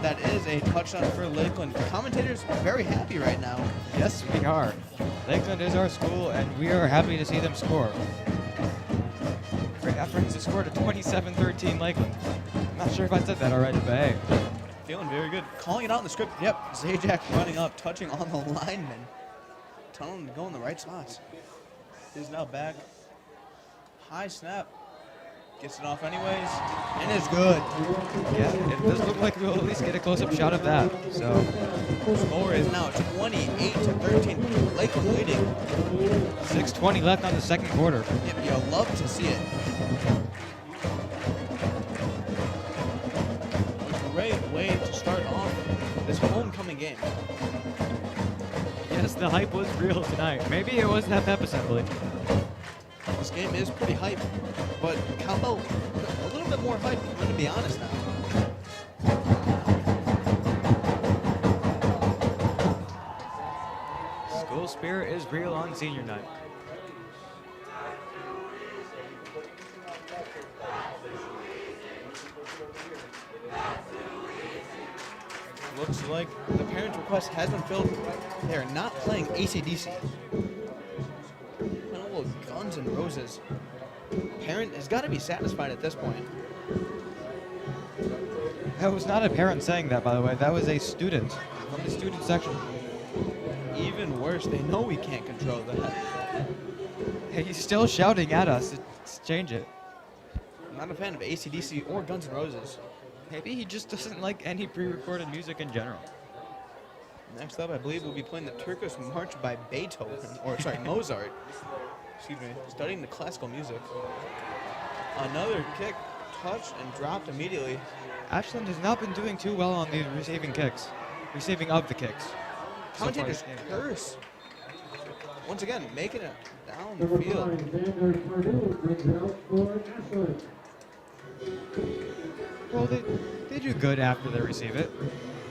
That is a touchdown for Lakeland. Commentators are very happy right now. Yes, we are. Lakeland is our school, and we are happy to see them score. Great efforts to score to 27-13 Lakeland. I'm not sure if I said that already, but hey. Feeling very good. Calling it out in the script. Yep, Zajac running up, touching on the lineman. Telling him to go in the right spots. He's now back. High snap. Gets it off anyways, and it's good. Yeah, it does look like we'll at least get a close-up shot of that. So, score is now 28-13. Lakeland leading. 6:20 left on the second quarter. Yep, you'll love to see it. Great way to start off this homecoming game. Yes, the hype was real tonight. Maybe it was that pep assembly. This game is pretty hype, but how about a little bit more hype? I'm going to be honest now. School spirit is real on senior night. Looks like the parents' request has been filled. They are not playing AC/DC. Guns N' Roses. Parent has got to be satisfied at this point. That was not a parent saying that, by the way. That was a student from the student section. Even worse, they know we can't control that. Hey, he's still shouting at us. Let's change it. I'm not a fan of AC/DC or Guns N' Roses. Maybe he just doesn't like any pre-recorded music in general. Next up, I believe we'll be playing the Turkish March by Beethoven, or sorry, Mozart. Excuse me, studying the classical music. Another kick, touched and dropped immediately. Ashland has not been doing too well on these receiving of the kicks. Commentators curse. Once again, making it down the field. Well, they do good after they receive it.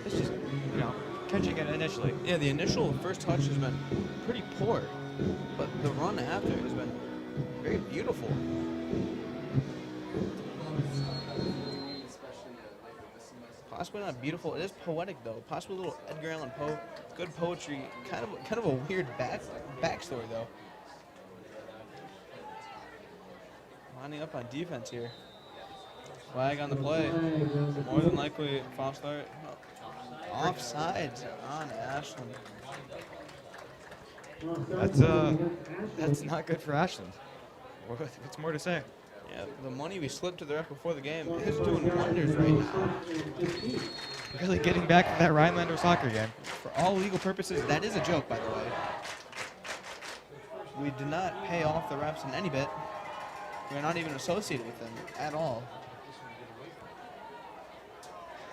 It's just, catching it initially. Yeah, the initial first touch has been pretty poor, but the run after has been very beautiful. Possibly not beautiful. It is poetic though. Possibly a little Edgar Allan Poe. Good poetry. Kind of a weird backstory though. Lining up on defense here. Flag on the play. More than likely false start. Offsides on Ashland. That's not good for Ashland. What's more to say? Yeah, the money we slipped to the ref before the game is doing wonders right now. Really getting back to that Rhinelander soccer game. For all legal purposes, that is a joke, by the way. We did not pay off the refs in any bit. We're not even associated with them at all.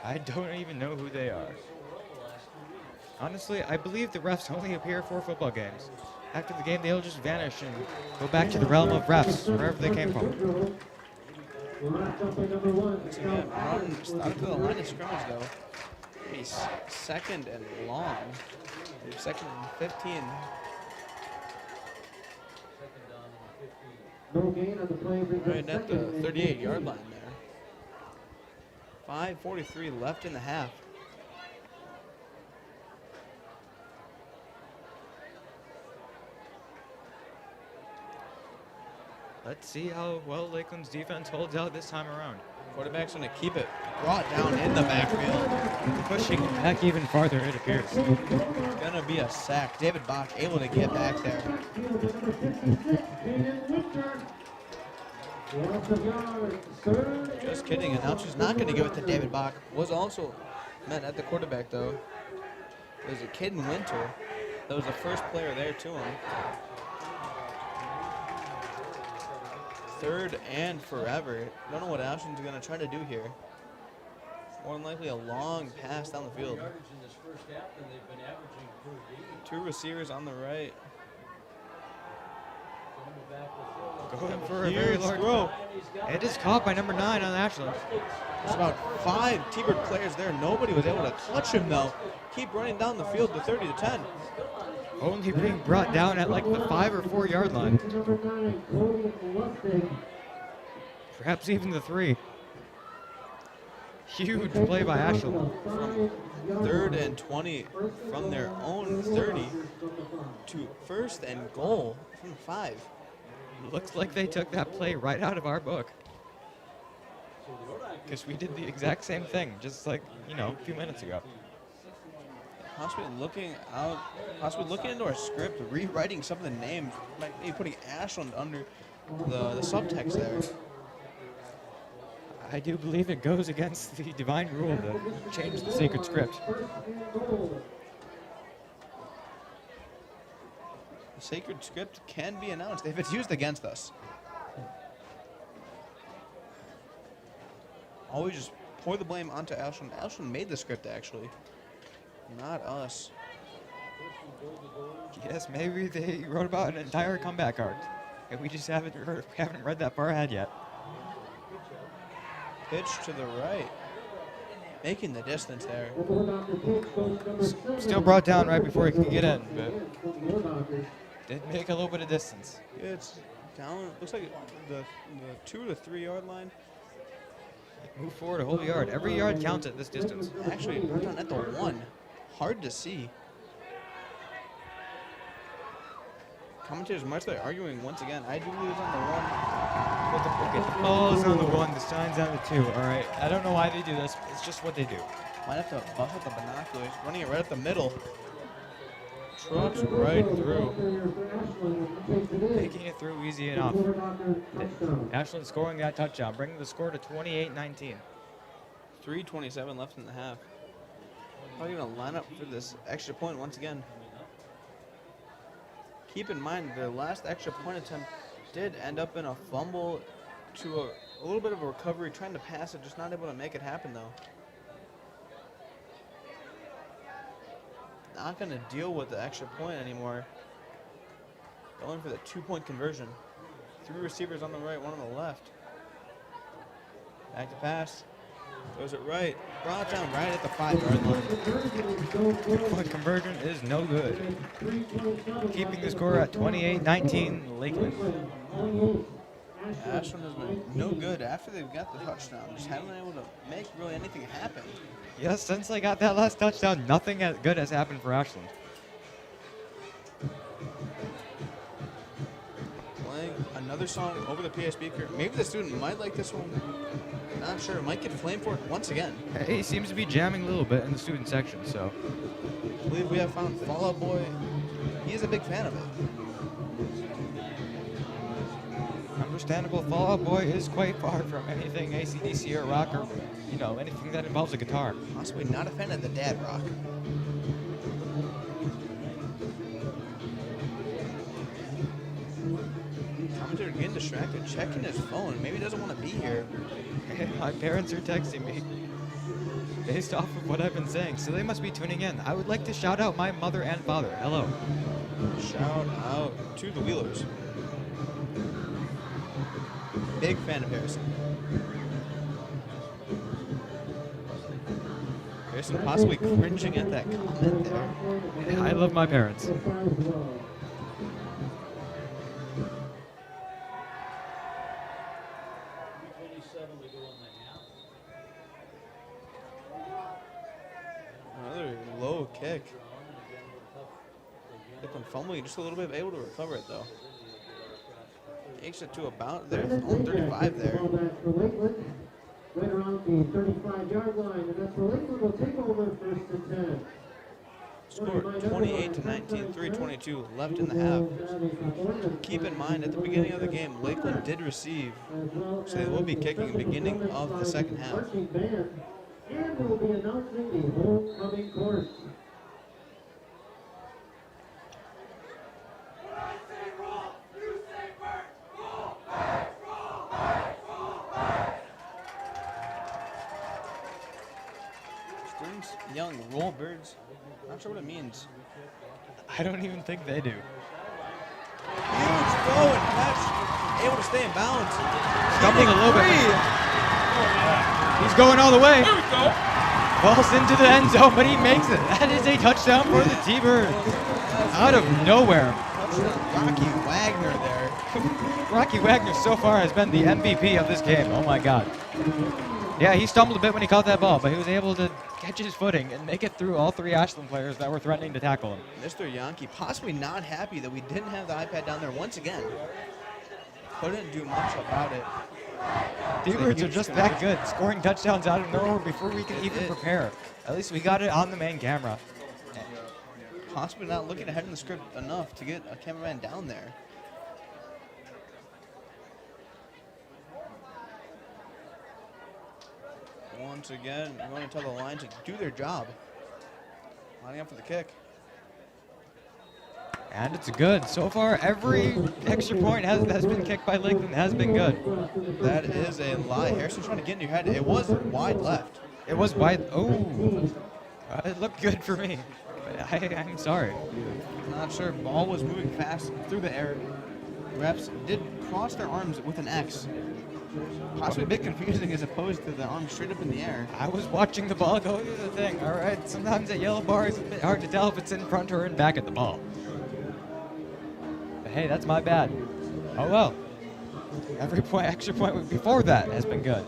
I don't even know who they are. Honestly, I believe the refs only appear for football games. After the game, they'll just vanish and go back to the realm of refs, wherever they came from. Once again, run started to the line of scrimmage, though. Be second and long. Second and 15. No gain on the play. Brings up Right at the second and 38-yard 15. line there. 5:43 left in the half. Let's see how well Lakeland's defense holds out this time around. Quarterback's going to keep it brought down in the backfield. Pushing it back even farther, it appears. Going to be a sack. David Bach able to get back there. Field to number 56, Jaden Winter. Loss of yards. Third Just and kidding. goal. Announcer's not going to give it to David Bach. Was also meant at the quarterback, though. There's a kid in Winter. That was the first player there to him. Third and forever. Don't know what Ashland's going to try to do here. More than likely a long pass down the field. Yardage in this first half than they've been averaging per game. Two receivers on the right. Going for a very Huge large throw. It is caught by number 9 on Ashland. There's about 5 T-Bird players there. Nobody was able to touch him, though. Keep running down the field to 30 to 10. Only being brought down at like the 5 or 4 yard line. Number 9, Cody Lustig. Perhaps even the 3. Huge play by Ashland. Third and 20 from their own 30 to first and goal from 5. Looks like they took that play right out of our book. Because we did the exact same thing, just like, a few minutes ago. Possibly looking into our script, rewriting some of the names, maybe putting Ashland under the subtext there. I do believe it goes against the divine rule to change the sacred script. The sacred script can be announced if it's used against us. Always just pour the blame onto Ashland. Ashland made the script, actually, not us. Yes, maybe they wrote about an entire comeback arc, and we just haven't read that far ahead yet. Pitch to the right, making the distance there. Still brought down right before he could get in, but did make a little bit of distance. It's down. Looks like the 2 to 3 yard line. Move forward a whole yard. Every yard counts at this distance. Actually, brought down at the 1. Hard to see. Commentators much like arguing once again. I do believe it's on the 1. But the ball is on the 1, the sign's on the 2. All right, I don't know why they do this. It's just what they do. Might have to bust with the binoculars. Running it right up the middle. Trucks right through. Making it through easy enough. Ashland scoring that touchdown, bringing the score to 28-19. 3:27 left in the half. Probably going to line up for this extra point once again. Keep in mind, their last extra point attempt did end up in a fumble to a little bit of a recovery, trying to pass it, just not able to make it happen, though. Not going to deal with the extra point anymore. Going for the 2-point conversion. 3 receivers on the right, 1 on the left. Back to pass. Goes it right. Brought down right at the 5-yard line. 2-point conversion is no good. Keeping the score at 28-19, Lakeland. Ashland has been no good after they've got the touchdown. Just haven't been able to make really anything happen. Yes, since they got that last touchdown, nothing as good has happened for Ashland. Playing another song over the PA speaker. Maybe the student might like this one. Not sure. Might get flamed for it once again. He seems to be jamming a little bit in the student section, so. I believe we have found Fall Out Boy. He is a big fan of it. Understandable. Fall Out Boy is quite far from anything AC/DC or rock or, anything that involves a guitar. Possibly not a fan of the dad rock. Commentator getting distracted, checking his phone. Maybe he doesn't want to be here. My parents are texting me based off of what I've been saying, so they must be tuning in. I would like to shout out my mother and father. Hello. Shout out to the Wheelers. Big fan of Harrison. Harrison possibly cringing at that comment there. I love my parents. The five low. Another low kick. Lakeland fumbling just a little bit, able to recover it though. Takes it to about there, on 35 there. Ball back for Lakeland, right around the 35-yard line, and that's where Lakeland will take over first and 10. Score 28 to 19, 3:22 left in the half. Keep in mind, at the beginning of the game, Lakeland did receive, so they will be kicking beginning of the second half. And we'll be announcing the homecoming course. Students yelling "Roll Birds." Not sure what it means. I don't even think they do. Huge throw and catch, able to stay in bounds. Stumbling a little bit. Free. He's going all the way. There we go. Falls into the end zone, but he makes it. That is a touchdown for the T-Birds. Out of nowhere. Touchdown, Rocky Wagner there. Rocky Wagner so far has been the MVP of this game. Oh my God. Yeah, he stumbled a bit when he caught that ball, but he was able to catch his footing and make it through all three Ashland players that were threatening to tackle him. Mr. Yankee possibly not happy that we didn't have the iPad down there once again. Couldn't do much about it. T-Birds are just that good, scoring touchdowns out of nowhere before we can even prepare. At least we got it on the main camera. Possibly not looking ahead in the script enough to get a cameraman down there. Once again, I'm going to tell the line to do their job. Lining up for the kick. And it's good. So far, every extra point has been kicked by Lakeland has been good. That is a lie. Harrison trying to get in your head. It was wide left. It was wide. Oh, it looked good for me. But I'm sorry. Not sure. Ball was moving fast through the air. Refs did cross their arms with an X. Possibly a bit confusing as opposed to the arm straight up in the air. I was watching the ball go through the thing. All right. Sometimes that yellow bar is a bit hard to tell if it's in front or in back at the ball. But hey, that's my bad. Oh well. Every extra point before that has been good.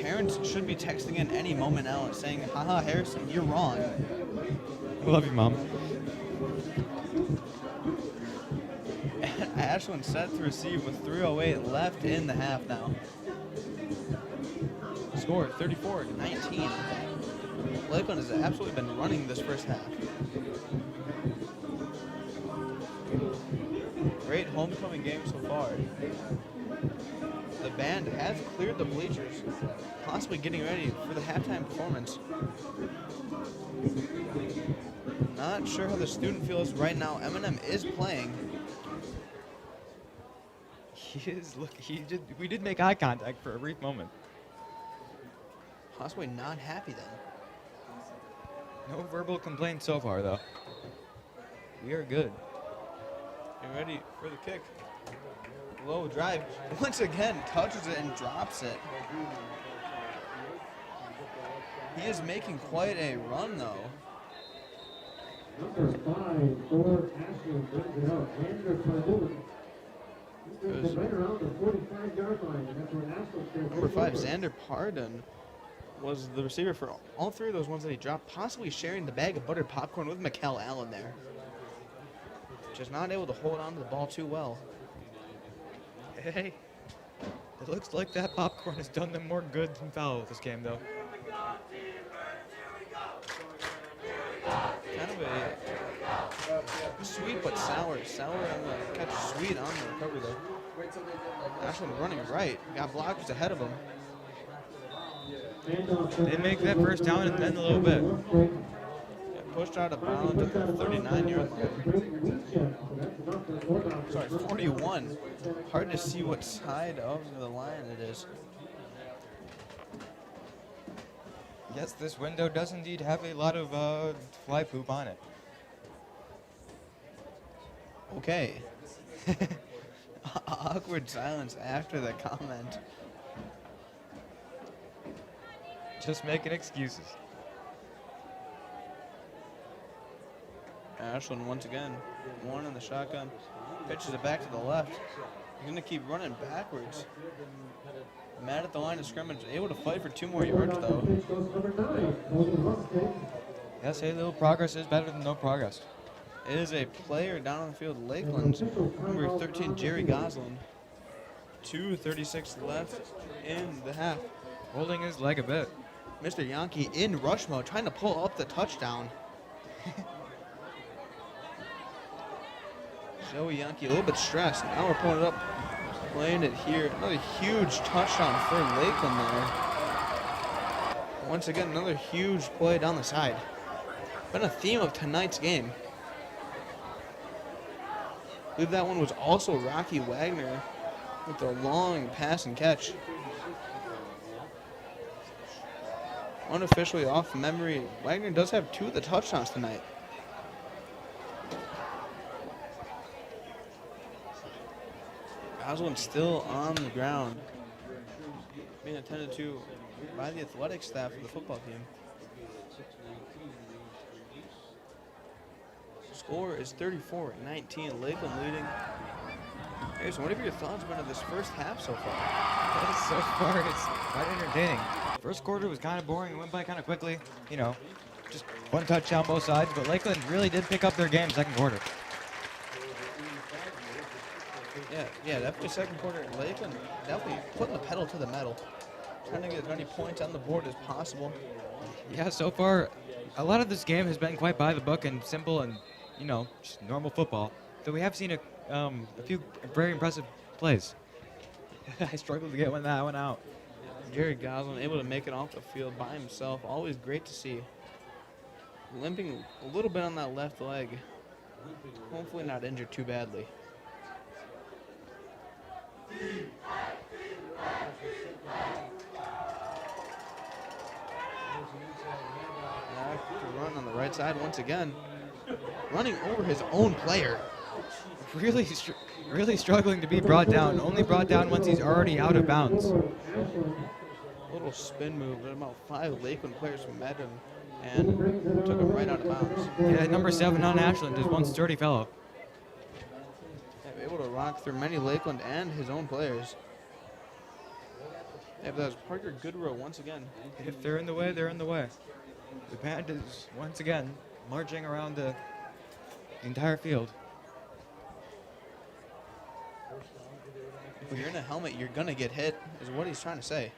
Parents should be texting in any moment now and saying, haha, Harrison, you're wrong. I love you, Mom. Ashland set to receive with 3:08 left in the half now. Score 34-19. Lakeland has absolutely been running this first half. Great homecoming game so far. The band has cleared the bleachers, possibly getting ready for the halftime performance. Not sure how the student feels right now. Eminem is playing. He is. Look, we did make eye contact for a brief moment. Possibly not happy then. No verbal complaints so far, though. We are good. Get ready for the kick. Low drive. Once again, touches it and drops it. He is making quite a run, though. Number 5 for Ashland brings it out. Andrew Pardue. He's going to right around the 45-yard line, and that's where Ashland. Number 5, Xander Pardon, was the receiver for all three of those ones that he dropped, possibly sharing the bag of buttered popcorn with Mikkel Allen there. Just not able to hold on to the ball too well. Hey, it looks like that popcorn has done them more good than foul this game, though. Kind of a sweet but sour. Sour on the catch, sweet on the recovery though. Ashland running right. Got blockers ahead of him. They make that first down and then a little bit. Got pushed out of bounds at the 39-yard line. Sorry, 41. Hard to see what side of the line it is. Yes, this window does indeed have a lot of fly poop on it. Okay. Awkward silence after the comment. Just making excuses. Ashland once again, one in the shotgun, pitches it back to the left. He's gonna keep running backwards. Matt at the line of scrimmage, able to fight for 2 more yards though. Yes, a little progress is better than no progress. It is a player down on the field, Lakeland, number 13, Jerry Goslin. 2:36 left in the half. Holding his leg a bit. Mr. Yankee in rush mode, trying to pull up the touchdown. Joey Yankee a little bit stressed. Now we're pulling it up, playing it here. Another huge touchdown for Lakeland there. Once again, another huge play down the side. Been a theme of tonight's game. I believe that one was also Rocky Wagner with a long pass and catch. Unofficially off memory, Wagner does have 2 of the touchdowns tonight. Goslin still on the ground, being attended to by the athletic staff of the football team. Score is 34-19, Lakeland leading. Harrison, what have your thoughts been of this first half so far? So far, it's quite entertaining. First quarter was kind of boring. It went by kind of quickly. You know, just one touchdown both sides. But Lakeland really did pick up their game second quarter. Yeah, definitely second quarter. Lakeland definitely putting the pedal to the metal, trying to get as many points on the board as possible. Yeah, so far, a lot of this game has been quite by the book and simple and, you know, just normal football. Though we have seen a few very impressive plays. I struggled to get that one out. Jerry Goslin able to make it off the field by himself. Always great to see. Limping a little bit on that left leg. Hopefully not injured too badly. Back to run on the right side once again. Running over his own player. Really struggling to be brought down. Only brought down once he's already out of bounds. Little spin move, but about 5 Lakeland players met him and took him right out of bounds. Yeah, number 7 on Ashland, his one sturdy fellow. Yeah, able to rock through many Lakeland and his own players. Yeah, but that was Parker Goodrow once again. If they're in the way, they're in the way. The band is once again marching around the entire field. If you're in a helmet, you're going to get hit, is what he's trying to say.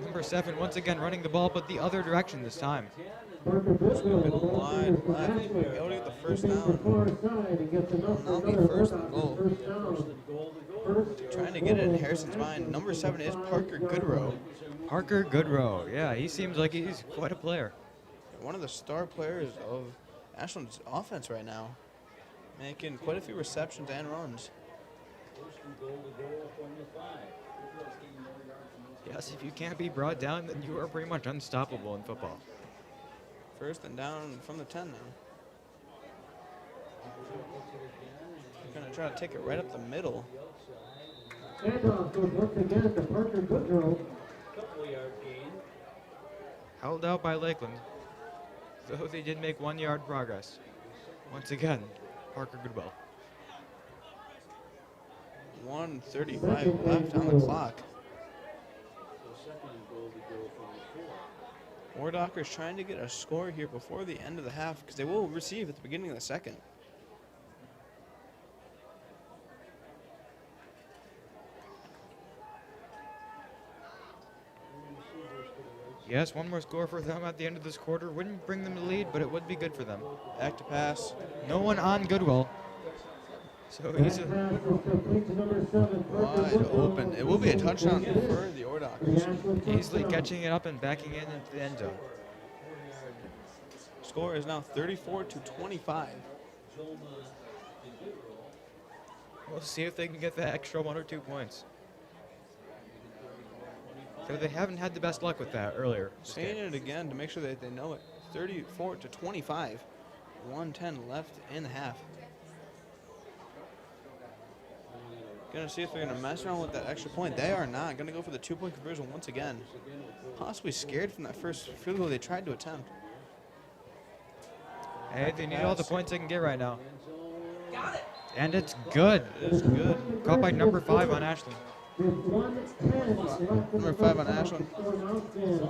Number 7 once again running the ball, but the other direction this time. Just a bit wide left. Able to get the first down. Now be first and goal. Trying to get it in Harrison's mind. Number 7 is Parker Goodrow. Parker Goodrow. Yeah, he seems like he's quite a player. One of the star players of Ashland's offense right now. Making quite a few receptions and runs. Yes, if you can't be brought down, then you are pretty much unstoppable in football. First and down from the 10 now. They're going to try to take it right up the middle. Handoff goes once again to Parker Goodrow. Held out by Lakeland, though they did make 1 yard progress. Once again, Parker Goodwell. 1:35 left on the clock. Wardockers trying to get a score here before the end of the half because they will receive at the beginning of the second. Yes, one more score for them at the end of this quarter. Wouldn't bring them the lead, but it would be good for them. Back to pass. No one on Goodwill. So he's wide open. It will be a touchdown for the Wardockers. Easily catching it up and backing in into the end zone. Score is now 34-25. We'll see if they can get that extra 1 or 2 points. So they haven't had the best luck with that earlier. Saying it again to make sure that they know it. 34-25. 1:10 left in the half. Gonna see if they're gonna mess around with that extra point. They are not. Gonna go for the 2-point conversion once again. Possibly scared from that first field goal they tried to attempt. Hey, they need all the points they can get right now. And it's good. It's good. Caught by number 5 on Ashland. Number 5 on Ashland.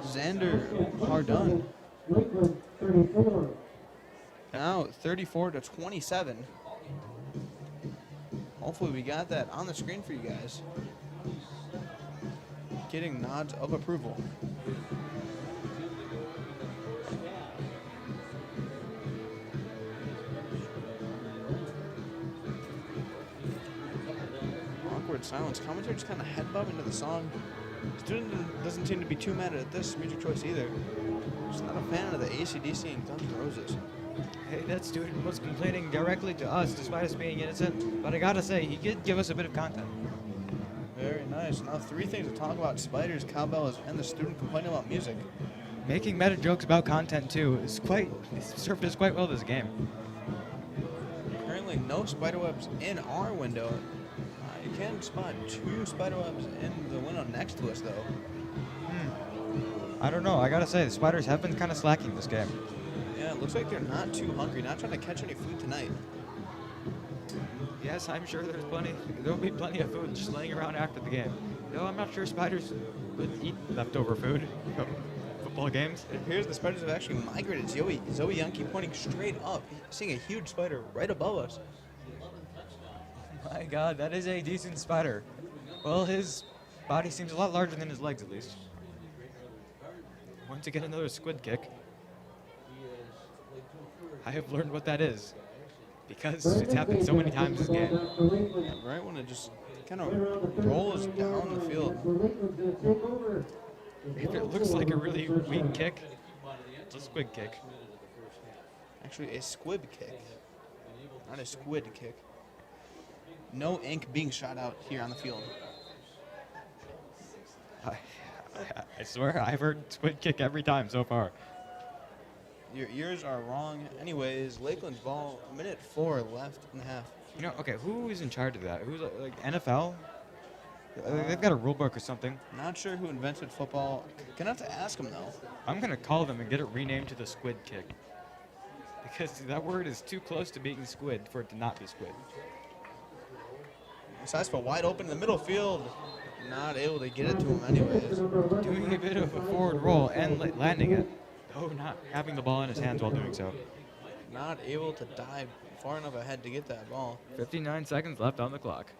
Xander Hardun. Lakeland 34. Now 34-27. Hopefully we got that on the screen for you guys. Getting nods of approval. Awkward silence. Commentary just kind of headbutt into the song. Student doesn't seem to be too mad at this music choice either. Just not a fan of the AC/DC and Guns N' Roses. Hey, that student was complaining directly to us despite us being innocent, but I gotta say, he did give us a bit of content. Very nice. Now 3 things to talk about: spiders, cowbells, and the student complaining about music. Making meta jokes about content too is served us quite well this game. Currently no spiderwebs in our window. You can spot 2 spiderwebs in the window next to us though. I don't know, I gotta say, the spiders have been kind of slacking this game. Yeah, it looks like they're not too hungry, not trying to catch any food tonight. Yes, I'm sure there'll be plenty of food just laying around after the game. Though I'm not sure spiders would eat leftover food from football games. It appears the spiders have actually migrated. Zoe Yankee pointing straight up, seeing a huge spider right above us. My god, that is a decent spider. Well, his body seems a lot larger than his legs, at least. Want to get another squid kick? I have learned what that is, because it's happened so many times this game. Yeah, right when it just kind of rolls down the field. If it looks like a really weak kick, it's a squid kick. Actually, a squib kick, not a squid kick. No ink being shot out here on the field. I swear, I've heard squid kick every time so far. Your ears are wrong. Anyways, Lakeland's ball, 1:04 left in the half. You know, okay, who is in charge of that? Who's like NFL? They've got a rule book or something. Not sure who invented football. Gonna have to ask him though. I'm gonna call them and get it renamed to the squid kick. Because that word is too close to being squid for it to not be squid. Sidespool wide open in the middle field. Not able to get it to him anyways. Doing a bit of a forward roll and landing it. Oh, not having the ball in his hands while doing so. Not able to dive far enough ahead to get that ball. 59 seconds left on the clock.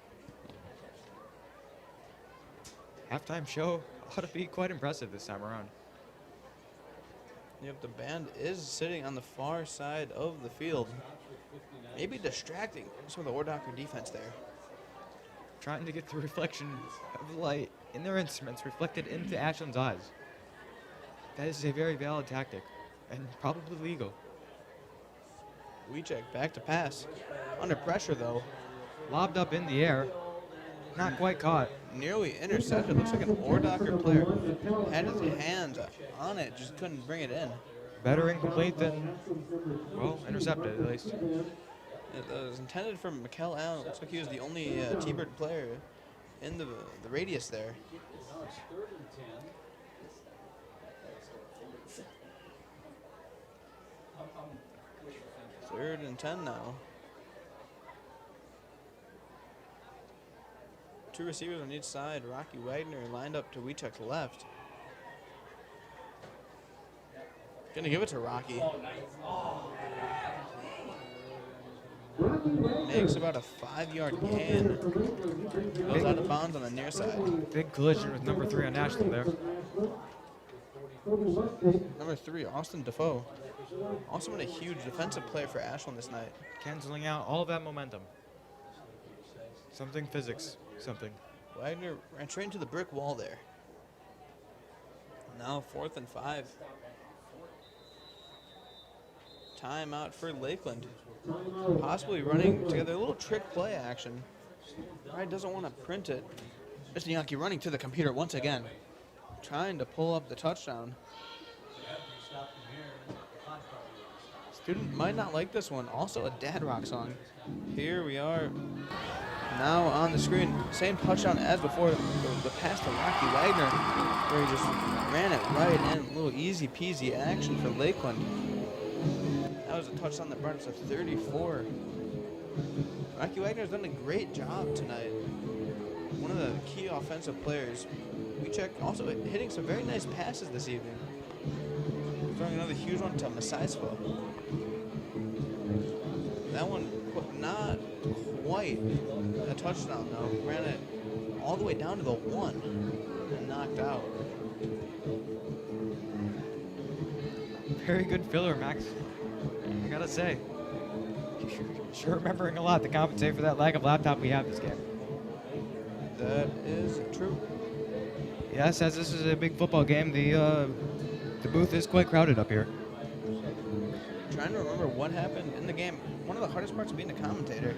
Halftime show ought to be quite impressive this time around. Yep, the band is sitting on the far side of the field. Maybe distracting some of the Ordocker defense there. Trying to get the reflection of light in their instruments reflected into Ashland's eyes. That is a very valid tactic, and probably legal. Weechek back to pass. Under pressure though. Lobbed up in the air. Not quite caught. Nearly intercepted. Looks like an Ordocker player had his hands on it, just couldn't bring it in. Better incomplete than, well, intercepted at least. It was intended for Mikel Allen. Looks like he was the only T-Bird player in the radius there. 3rd and 10 now. 2 receivers on each side. Rocky Wagner lined up to Weechek's left. Gonna give it to Rocky. Makes about a 5-yard gain. Goes out of bounds on the near side. Big collision with number 3 on Ashland there. Number 3, Austin Defoe. Also been a huge defensive play for Ashland this night. Canceling out all of that momentum. Something physics, something. Wagner ran straight into the brick wall there. Now 4th and 5. Timeout for Lakeland. Possibly running together a little trick play action. Right, doesn't want to print it. Mr. Yankee running to the computer once again. Trying to pull up the touchdown. Student might not like this one. Also a Dad Rock song. Here we are now on the screen. Same touchdown as before. The pass to Rocky Wagner, where he just ran it right in. A little easy peasy action for Lakeland. That That was a touchdown that brought us to 34. Rocky Wagner's done a great job tonight. One of the key offensive players. We check also hitting some very nice passes this evening. Throwing another huge one to Masaispo. That one not quite a touchdown though. Ran it all the way down to the 1 and knocked out. Very good filler, Max. I gotta say. Sure remembering a lot to compensate for that lack of laptop we have this game. That is true. Yes, as this is a big football game, the booth is quite crowded up here. Trying to remember what happened in the game. One of the hardest parts of being a commentator.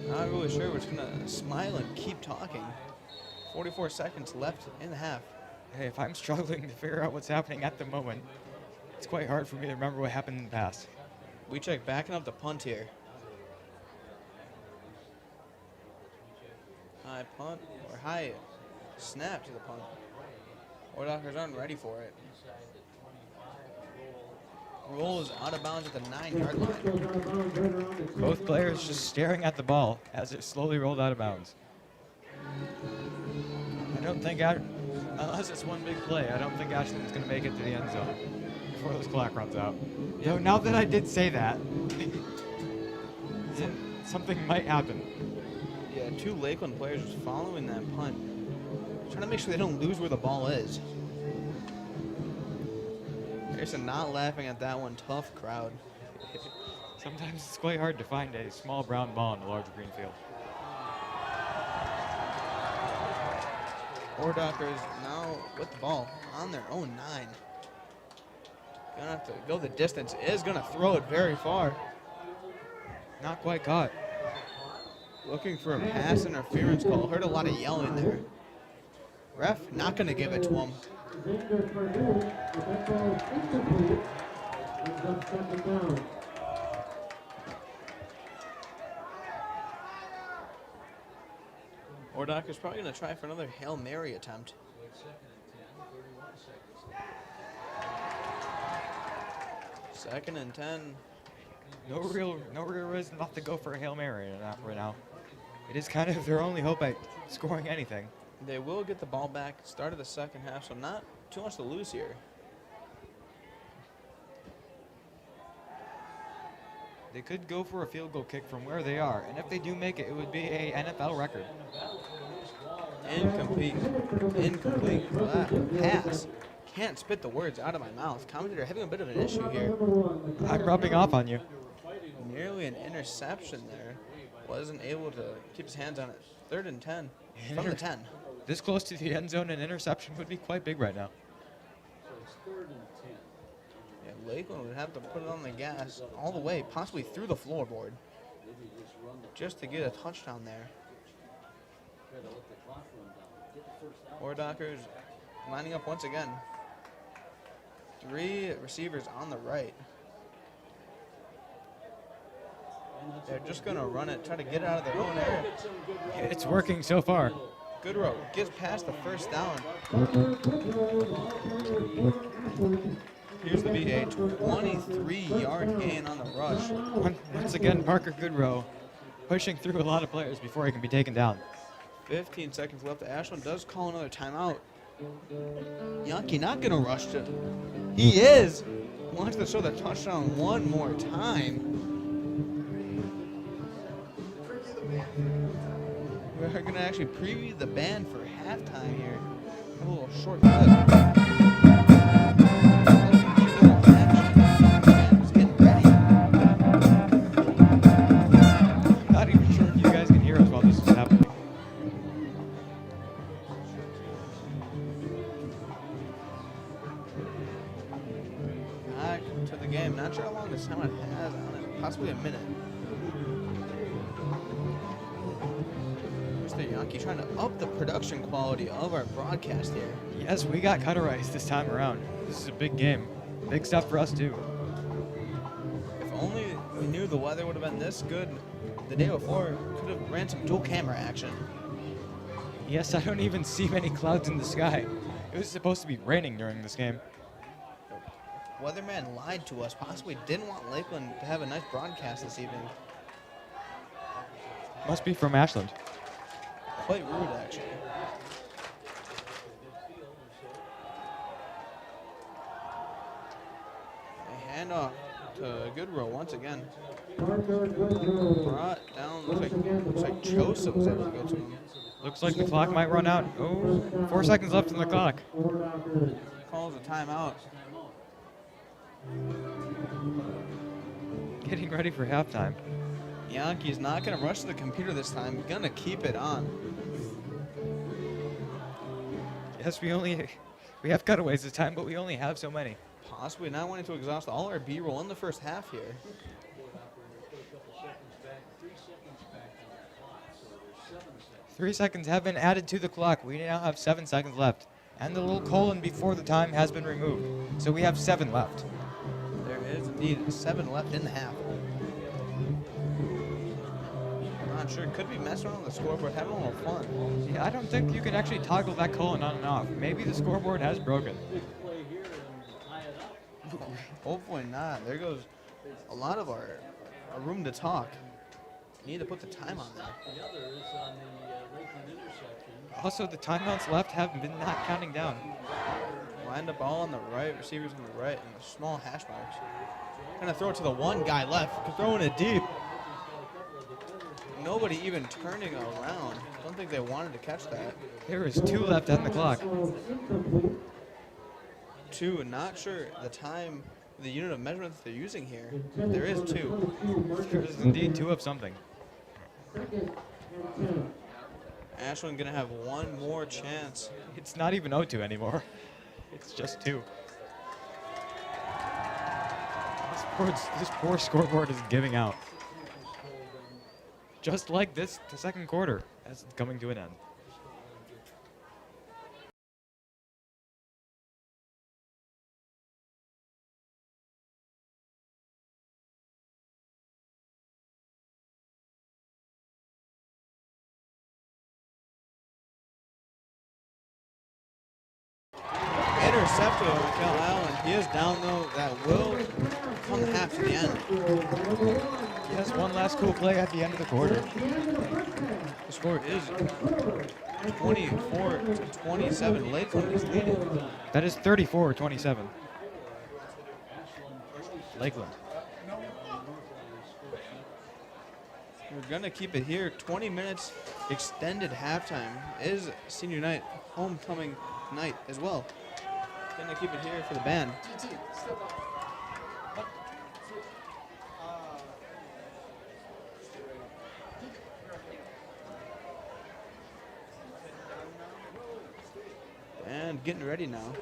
Not really sure. We're just gonna smile and keep talking. 44 seconds left in the half. Hey, if I'm struggling to figure out what's happening at the moment, it's quite hard for me to remember what happened in the past. We check backing up the punt here. High punt or high snap to the punt. Wardockers aren't ready for it. Roll is out of bounds at the 9-yard line. Both players just staring at the ball as it slowly rolled out of bounds. I don't think, unless it's one big play, I don't think Ashland's going to make it to the end zone before this clock runs out. Though now that I did say that, something might happen. Yeah, 2 Lakeland players just following that punt. Trying to make sure they don't lose where the ball is. Harrison not laughing at that one. Tough crowd. Sometimes it's quite hard to find a small brown ball in a large green field. Wardockers now with the ball on their own 9. Gonna have to go the distance. Is gonna throw it very far. Not quite caught. Looking for a pass interference call. Heard a lot of yelling there. Ref not gonna give it to him. Wardockers probably gonna try for another Hail Mary attempt. Second and 10. No real reason not to go for a Hail Mary right now. It is kind of their only hope at scoring anything. They will get the ball back. Start of the second half, so not too much to lose here. They could go for a field goal kick from where they are, and if they do make it, it would be a NFL record. Incomplete. Incomplete pass. Can't spit the words out of my mouth. Commentator having a bit of an issue here. I'm rubbing off on you. Nearly an interception there. Wasn't able to keep his hands on it. 3rd and 10 from the 10. This close to the end zone, an interception would be quite big right now. Yeah, Lakeland would have to put it on the gas all the way, possibly through the floorboard, just to get a touchdown there. Wardockers lining up once again. 3 receivers on the right. They're just going to run it, try to get it out of their own area. It's working so far. Goodrow gets past the first down. Here's the be a 23-yard gain on the rush. Once again, Parker Goodrow pushing through a lot of players before he can be taken down. 15 seconds left. Ashland does call another timeout. Yankee not going to rush to. He is. Wants to show the touchdown one more time. We're going to actually preview the band for halftime here. A little short clip. Not even sure if you guys can hear us while this is happening. Back to the game. Not sure how long this timeout has on it. Possibly a minute. Mr. Yankee trying to up the production quality of our broadcast here. Yes, we got cutter ice this time around. This is a big game. Big stuff for us, too. If only we knew the weather would have been this good the day before, could have ran some dual camera action. Yes, I don't even see many clouds in the sky. It was supposed to be raining during this game. weatherman lied to us, possibly didn't want Lakeland to have a nice broadcast this evening. Must be from Ashland. Quite rude, actually. A handoff to Goodrow once again. Brought down, looks like Chosa was able to go to him. Looks like the clock might run out. Oh, 4 seconds left on the clock. Calls a timeout. Getting ready for halftime. Yankees not going to rush to the computer this time. Going to keep it on. Yes, we have cutaways this time, but we only have so many. Possibly not wanting to exhaust all our B-roll in the first half here. 3 seconds have been added to the clock. We now have 7 seconds left. And the little colon before the time has been removed. So we have 7 left. There is indeed 7 left in the half. Not sure. Could be messing around with the scoreboard, having a little fun. Yeah, I don't think you can actually toggle that colon on and off. Maybe the scoreboard has broken. Hopefully not. There goes a lot of our room to talk. Need to put the time on there. The other is on the Lakeland intersection. Also, the timeouts left have been not counting down. Lined up all on the right, receivers on the right, and the small hash marks. Gonna throw it to the one guy left, throwing it deep. Nobody even turning around. Don't think they wanted to catch that. There is 2 left on the clock. 2, not sure the time, the unit of measurement that they're using here. There is 2. There is indeed 2 of something. Ashland gonna have one more chance. It's not even 0-2 anymore. It's just 2. This poor scoreboard is giving out. Just like this, the second quarter, as it's coming to an end. Intercepted over Cal Allen. He is down though. That will come half to the end. Yes, one last cool play at the end of the quarter. The score is 24-27. Lakeland is leading. That is 34-27. Lakeland. We're gonna keep it here. 20 minutes extended halftime. Is senior night, homecoming night as well. Gonna keep it here for the band. And getting ready now.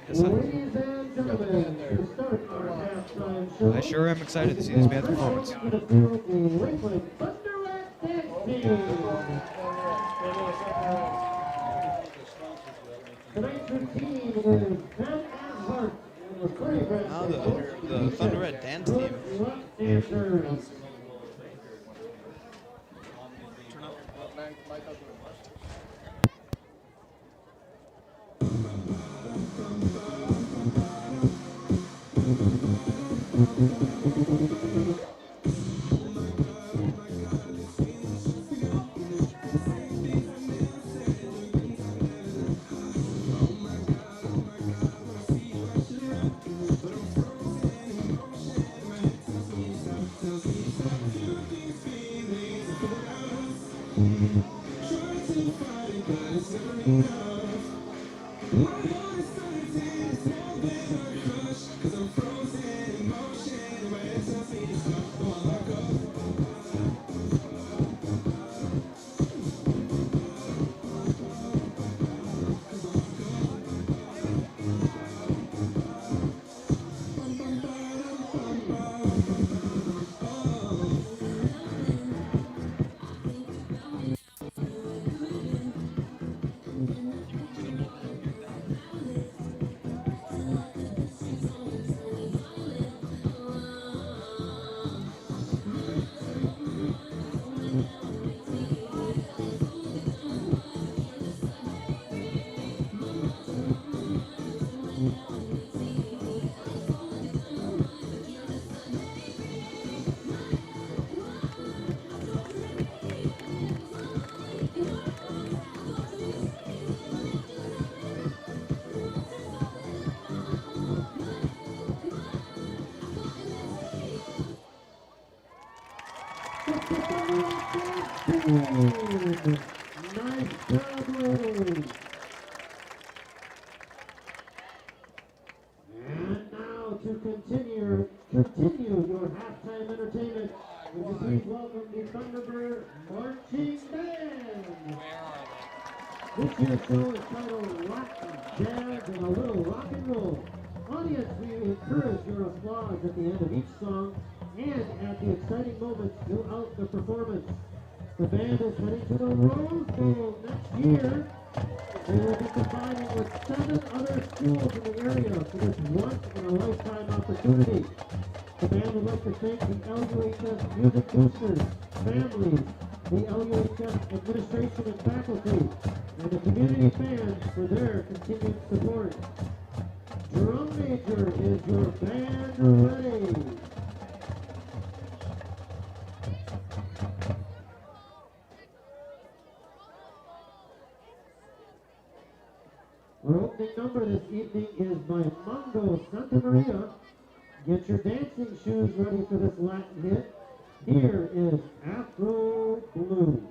Yes, I sure am excited to see this band's performance. Now the Thunder Red dance team. Nice job, ladies. And now to continue your halftime entertainment, would you please welcome the Thunderbird Marching Band. This year's show is titled Rock, Jazz, and a Little Rock and Roll. Audience, we encourage your applause at the end of each song and at the exciting moments throughout the performance. The band is heading to the Rose Bowl next year. They will be combining with 7 other schools in the area for this once-in-a-lifetime opportunity. The band would like to thank the LUHS music boosters, families, the LUHS administration and faculty, and the community fans for their continued support. Drum major, is your band ready? Our opening number this evening is by Mongo Santa Maria. Get your dancing shoes ready for this Latin hit. Here is Afro Blue.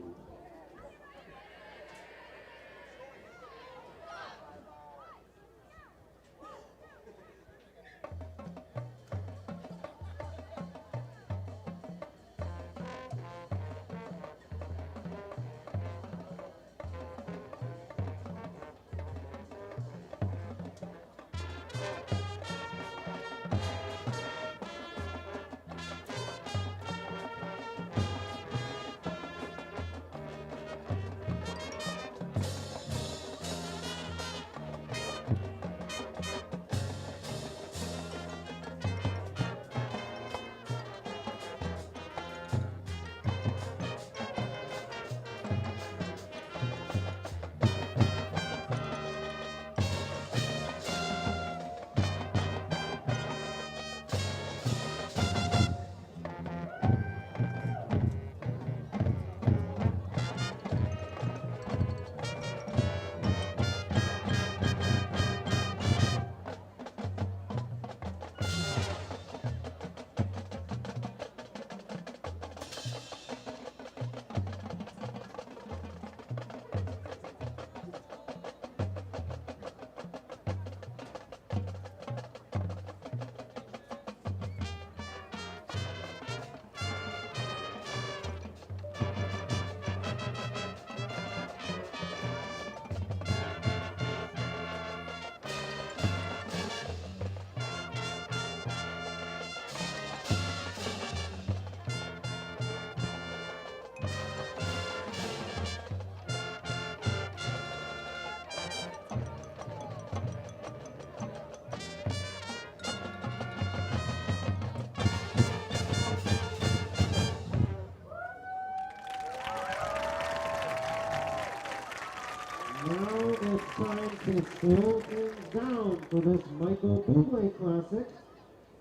Now it's time to slow things down for this Michael Bublé classic.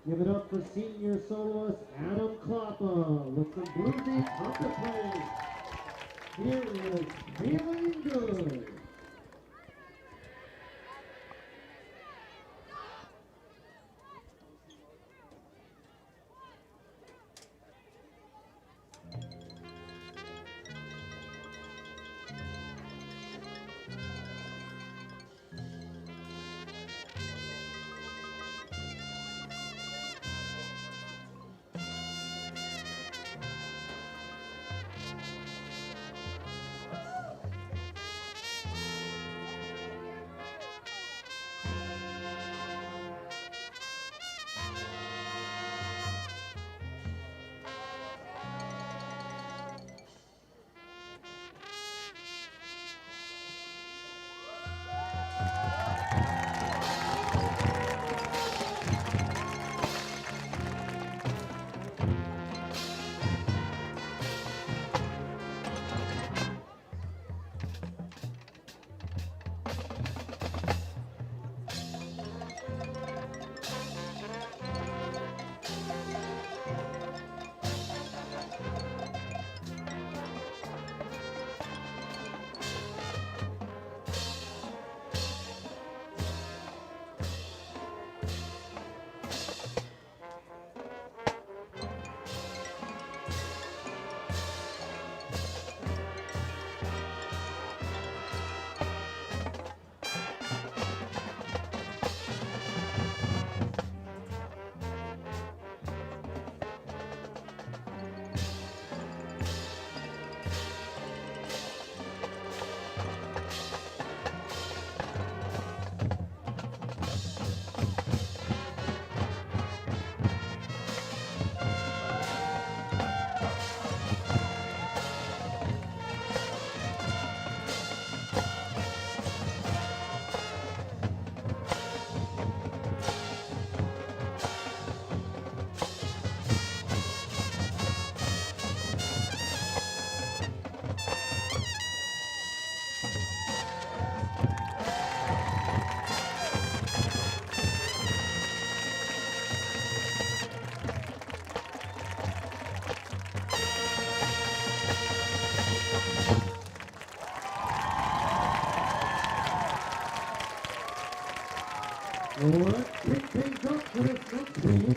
Give it up for senior soloist Adam Klappa with some bluesy trumpet playing. Here is Feeling Good. Let's pick things up for this next piece,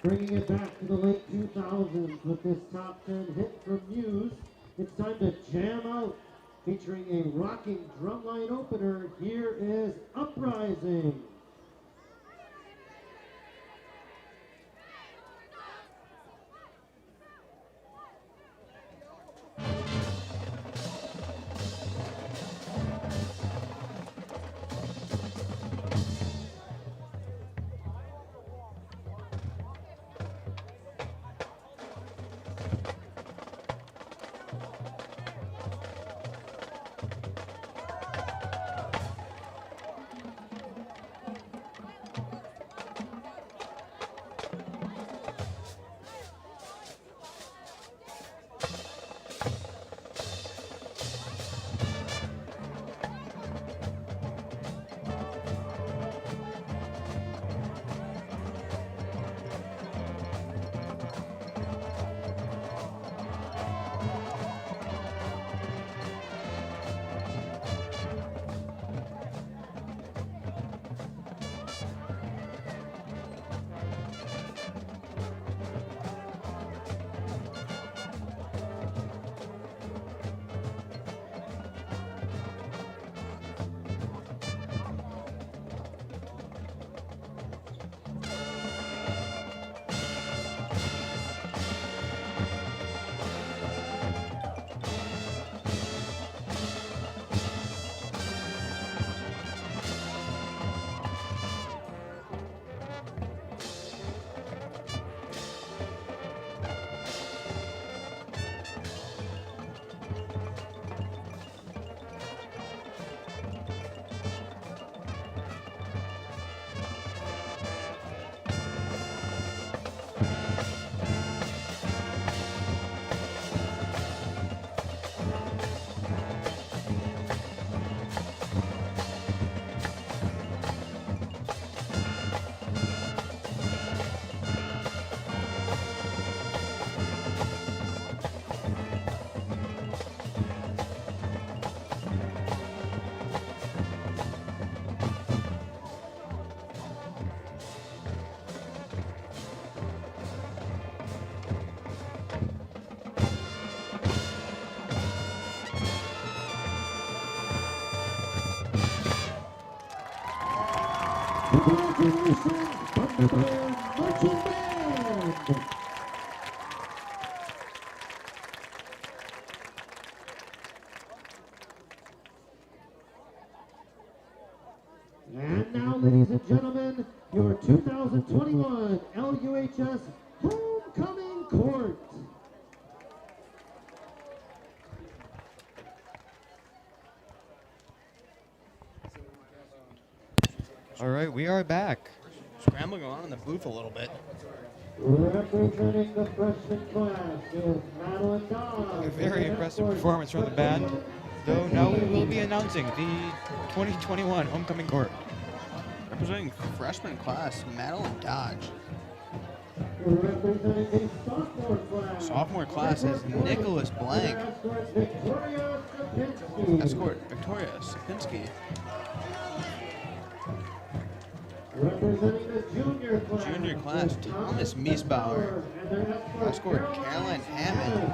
bringing it back to the late 2000s with this top 10 hit from Muse. It's time to jam out, featuring a rocking drumline opener. Here is Uprising. Congratulations, Thunderbird Marching Band! And now, ladies and gentlemen, your 2021 LUHS Homecoming Court. All right, we are back. Scrambling around in the booth a little bit. Representing the freshman class is Madeline Dodge. A very impressive performance from the band. Though now we will be announcing the 2021 Homecoming Court. Representing freshman class, Madeline Dodge. Representing the sophomore class. Sophomore class is Nicholas Blank. Victoria Sapinski. Escort Victoria Sapinski. Representing the junior class. Junior class, Thomas Miesbauer. Escort Caroline Hammond.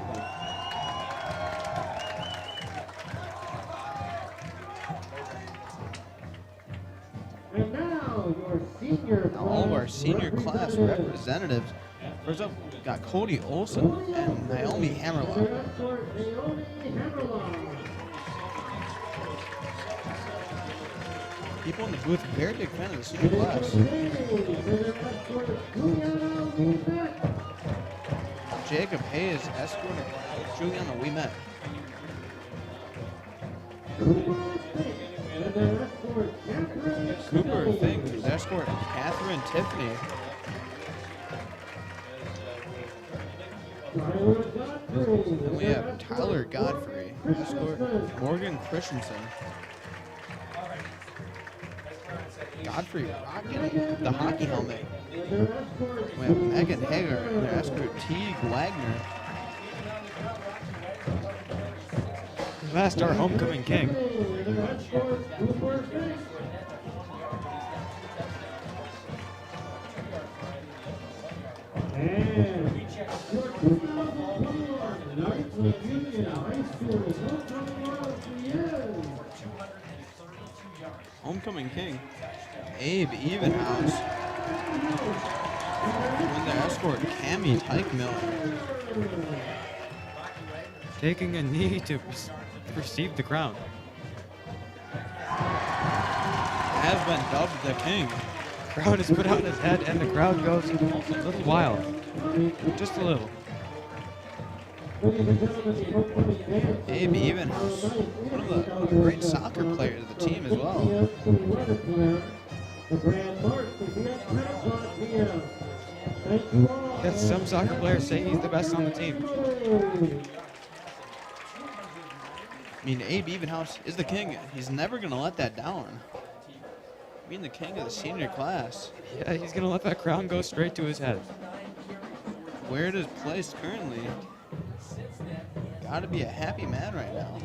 And now your senior Now all of our senior class representatives. First up, we got Cody Olson and Naomi Hammerlock. Escort Naomi Hammerlock. People in the booth, very big fan of the senior class. Jacob Hayes, escort Juliana We Met. Cooper Fink is escort Catherine Tiffany. Then we have Tyler Godfrey. Christensen. Morgan Christensen. Godfrey rocking the hockey helmet. Their escort, We have Megan Hager and their escort Teague Wagner. Last, our homecoming king. their escort, Cooper Fink. And your 2021 Lakeland Union High School homecoming royalty is Homecoming king, Abe Evenhouse. And their escort Cammie Teichmiller. Taking a knee to receive the crown. Has been dubbed the king. Crown is put on his head and the crowd goes a little wild. Just a little. Abe Evenhouse, one of the great soccer players of the team as well. Yes, some soccer players say he's the best on the team. I mean, Abe Evenhouse is the king. He's never going to let that down. Being the king of the senior class. Yeah, he's gonna let that crown go straight to his head. Where it is placed currently, gotta be a happy man right now.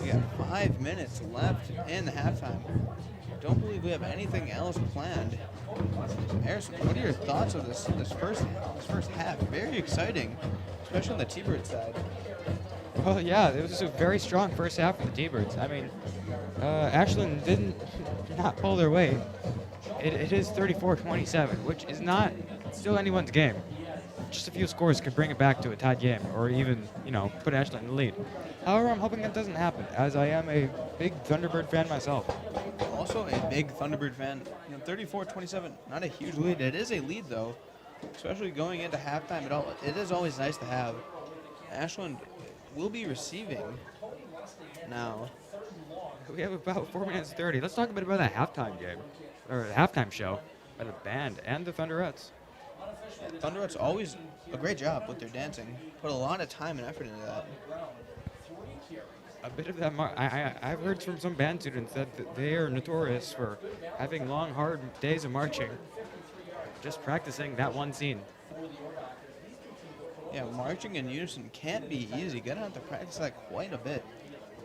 We got 5 minutes left in the halftime. Don't believe we have anything else planned. Harrison, what are your thoughts of this first half? Very exciting, especially on the T-Bird side. Well, yeah, it was a very strong first half for the T-Birds. I mean, Ashland did not pull their weight. It is 34-27, which is not still anyone's game. Just a few scores could bring it back to a tied game, or even, put Ashland in the lead. However, I'm hoping that doesn't happen, as I am a big Thunderbird fan myself. Also a big Thunderbird fan. 34-27, not a huge lead. It is a lead, though, especially going into halftime. It is always nice to have. Ashland will be receiving now. We have about 4 minutes 30. Let's talk a bit about the halftime game, or the halftime show by the band and the Thunderettes. Thunderettes always a great job with their dancing. Put a lot of time and effort into that. A bit of that. I've heard from some band students that they are notorious for having long, hard days of marching, just practicing that one scene. Yeah, marching in unison can't be easy. Gonna have to practice that quite a bit.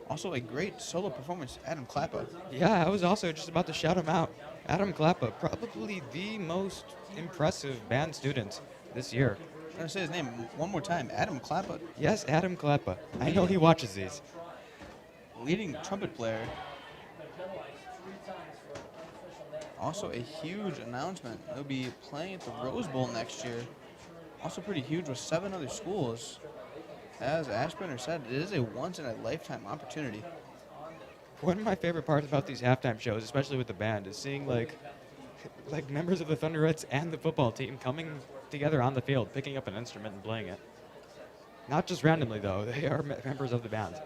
Also, a great solo performance, Adam Klappa. Yeah, I was also just about to shout him out. Adam Klappa, probably the most impressive band student this year. I'm gonna say his name one more time, Adam Klappa. Yes, Adam Klappa. I know he watches these. Leading trumpet player. Also a huge announcement. They'll be playing at the Rose Bowl next year. Also pretty huge with 7 other schools. As Ashburner said, it is a once-in-a-lifetime opportunity. One of my favorite parts about these halftime shows, especially with the band, is seeing like members of the Thunderettes and the football team coming together on the field, picking up an instrument and playing it. Not just randomly, though. They are members of the band.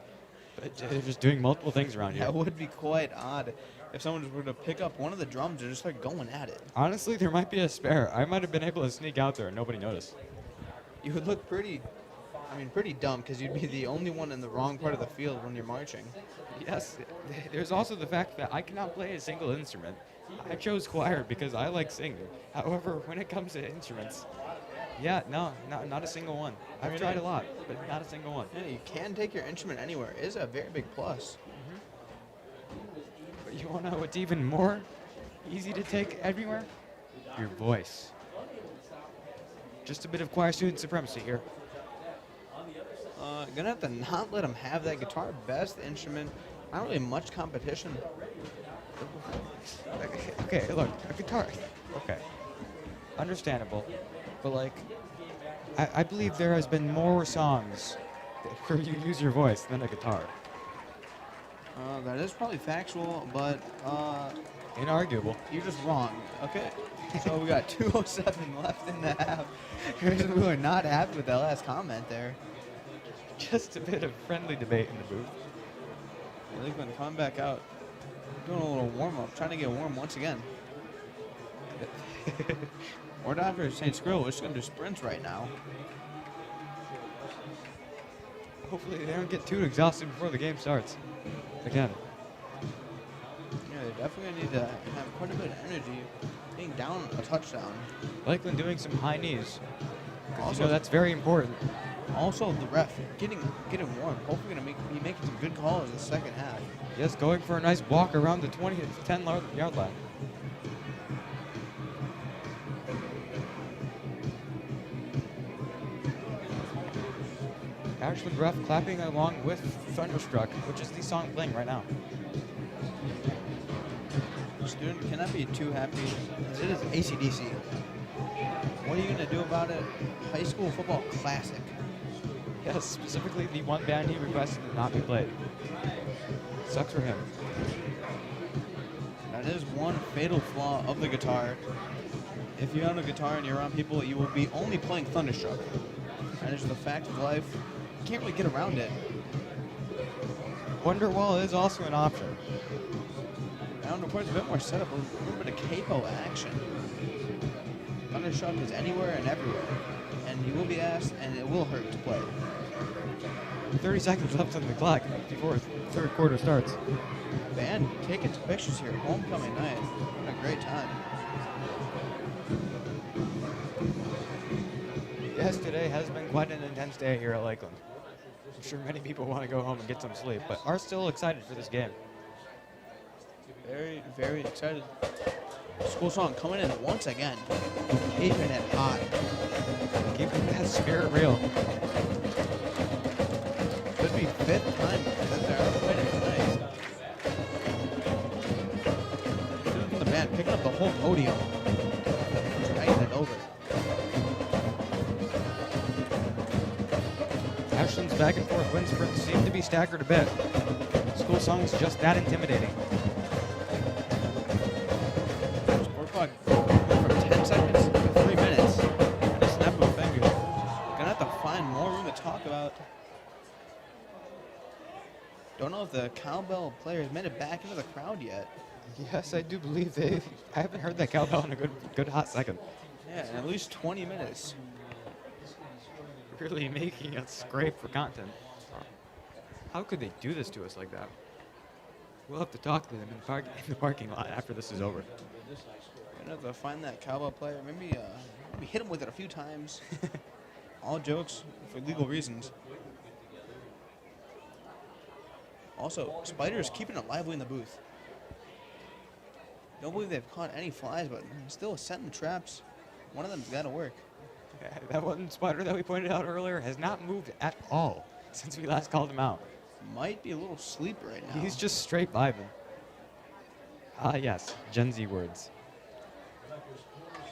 But they're just doing multiple things around here. That would be quite odd if someone were to pick up one of the drums and just start going at it. Honestly, there might be a spare. I might have been able to sneak out there and nobody noticed. You would look pretty dumb because you'd be the only one in the wrong part of the field when you're marching. Yes, there's also the fact that I cannot play a single instrument. I chose choir because I like singing. However, when it comes to instruments, not a single one. I've tried a lot, but not a single one. Yeah, you can take your instrument anywhere. It is a very big plus. But you want to know what's even more easy to take everywhere? Your voice. Just a bit of choir student supremacy here. Gonna have to not let him have that guitar. Best instrument. Not really much competition. Okay, look, a guitar. Okay. Understandable. But, I believe there has been more songs where you use your voice than a guitar. That is probably factual, but Inarguable. you're just wrong. Okay. So we got 2:07 left in the half. Harrison Wheeler not happy with that last comment there. Just a bit of friendly debate in the booth. Lakeland coming back out. Doing a little warm-up, trying to get warm once again. Or Dr. St. Skrill, we're just going to do sprints right now. Hopefully they don't get too exhausted before the game starts. Again. Yeah, they're definitely going to need to have quite a bit of energy being down a touchdown. Lakeland doing some high knees. Also, That's very important. Also, the ref getting warm. Hopefully, going to be making some good calls in the second half. Yes, going for a nice walk around the 10-yard line. Ashland ref clapping along with Thunderstruck, which is the song playing right now. Student cannot be too happy as it is AC/DC. What are you going to do about it? High school football classic. Yes, specifically the one band he requested to not be played. Sucks for him. That is one fatal flaw of the guitar. If you own a guitar and you're around people, you will be only playing Thunderstruck. That is the fact of life. You can't really get around it. Wonderwall is also an option. Now requires a bit more setup, a little bit of capo action. Thunderstruck is anywhere and everywhere, and you will be asked, and it will hurt to play. 30 seconds left on the clock before third quarter starts. Band taking pictures here, homecoming night. What a great time. Yes, today has been quite an intense day here at Lakeland. I'm sure many people want to go home and get some sleep, but are still excited for this game. Very, very excited. School song coming in once again. Keeping it hot. Keeping that spirit real. Could be fifth time that they're winning tonight. Students from the band picking up the whole podium. Dragging it over. Ashland's back and forth wind sprints seem to be staggered a bit. School song's just that intimidating. Score clock from 10 seconds to 3 minutes. And a snap of a finger. Gonna have to find more room to talk about. Don't know if the cowbell players made it back into the crowd yet. Yes, I do believe they. I haven't heard that cowbell in a good hot second. Yeah, in at least 20 minutes. Really making us scrape for content. How could they do this to us like that? We'll have to talk to them in the parking lot after this is over. Gonna have to find that cowbell player. Maybe hit him with it a few times. All jokes for legal reasons. Also, spiders keeping it lively in the booth. Don't believe they've caught any flies, but still setting traps. One of them's got to work. That one spider that we pointed out earlier has not moved at all since we last called him out. Might be a little asleep right now. He's just straight vibing. Ah, yes, Gen Z words.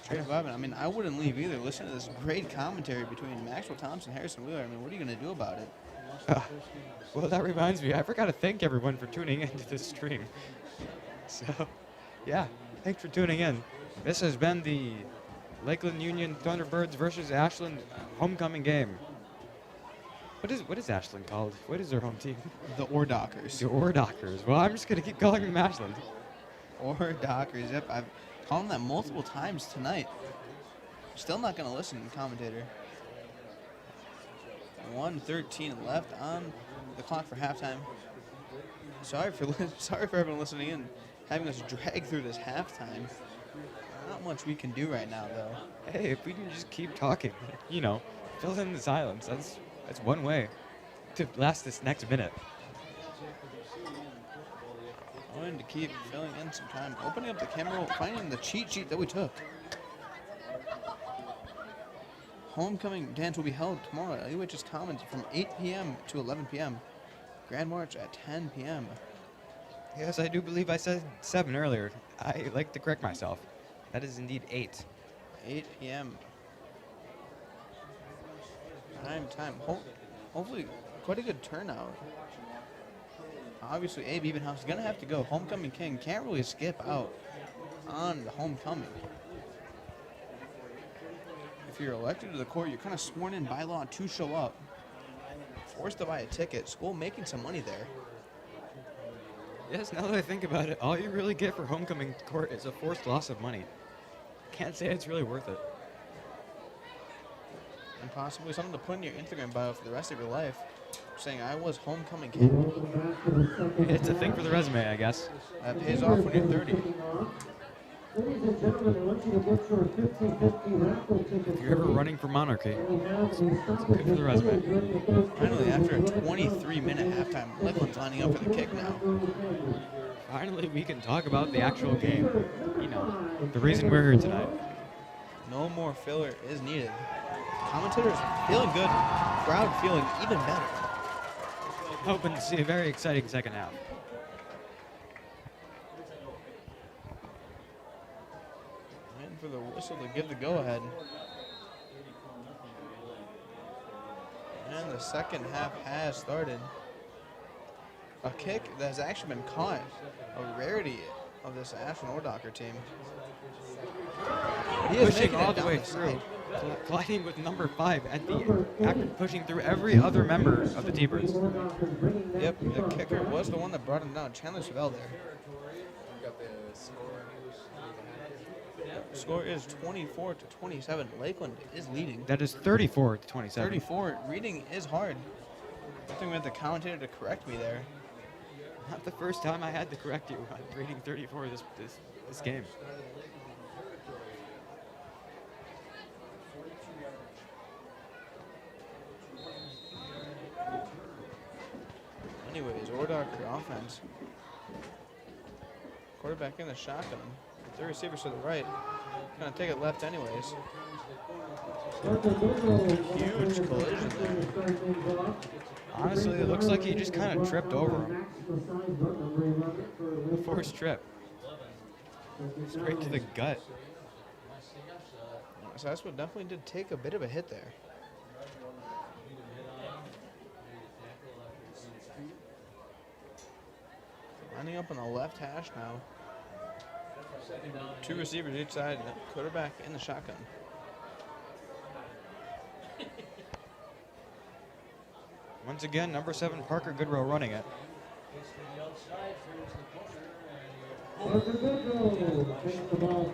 Straight vibing. I mean, I wouldn't leave either. Listen to this great commentary between Maxwell Thompson and Harrison Wheeler. I mean, what are you going to do about it? Well, that reminds me, I forgot to thank everyone for tuning into this stream. So, yeah, thanks for tuning in. This has been the Lakeland Union Thunderbirds versus Ashland homecoming game. What is Ashland called? What is their home team? The Dockers. The Dockers. Well, I'm just going to keep calling them Ashland. Dockers. Yep, I've called them that multiple times tonight. Still not going to listen, commentator. 1:13 left on the clock for halftime. Sorry for everyone listening in, having us drag through this halftime. Not much we can do right now, though. Hey, if we can just keep talking, fill in the silence. That's one way to last this next minute. Going to keep filling in some time, opening up the camera, finding the cheat sheet that we took. Homecoming dance will be held tomorrow at UHS Commons from 8 p.m. to 11 p.m. Grand March at 10 p.m. Yes, I do believe I said 7 earlier. I like to correct myself. That is indeed 8. 8 p.m. Time. Hopefully, quite a good turnout. Obviously, Abe Ebenhouse is going to have to go. Homecoming King can't really skip out on the homecoming. If you're elected to the court, you're kind of sworn in by law to show up. Forced to buy a ticket. School making some money there. Yes, now that I think about it, all you really get for homecoming court is a forced loss of money. Can't say it's really worth it. And possibly something to put in your Instagram bio for the rest of your life. saying Iowa's homecoming game. It's a thing for the resume, I guess. That pays off when you're 30. Ladies and gentlemen, I want you to get your 50-50 raffle tickets. If you're ever running for monarchy, It's good for the resume. Finally, after a 23-minute halftime, Lakeland's lining up for the kick now. Finally, we can talk about the actual game. You know, the reason we're here tonight. No more filler is needed. Commentators feeling good, crowd feeling even better. Hoping to see a very exciting second half. Waiting for the whistle to give the go-ahead. And the second half has started. A kick that has actually been caught. A rarity of this Ashland Ordocker team. He is Pushing making all it the down way the through. side. Colliding with number 5 at the after pushing through every other member of the T-Birds. Yep, the kicker was the one that brought him down. Chandler Savell there. The score is 24-27. Lakeland is leading. That is 34-27. 34. Reading is hard. I think we have the commentator to correct me there. Not the first time I had to correct you on reading 34 this game. Anyways, Ordocker offense. Quarterback in the shotgun. The receivers to the right. Gonna take it left anyways. Huge collision there. Honestly, it looks like he just kind of tripped over him. The forced trip. Straight to the gut. So that's what definitely did take a bit of a hit there. Lining up on the left hash now. Two receivers each side, and the quarterback in the shotgun. Once again, number 7 Parker Goodrow running it.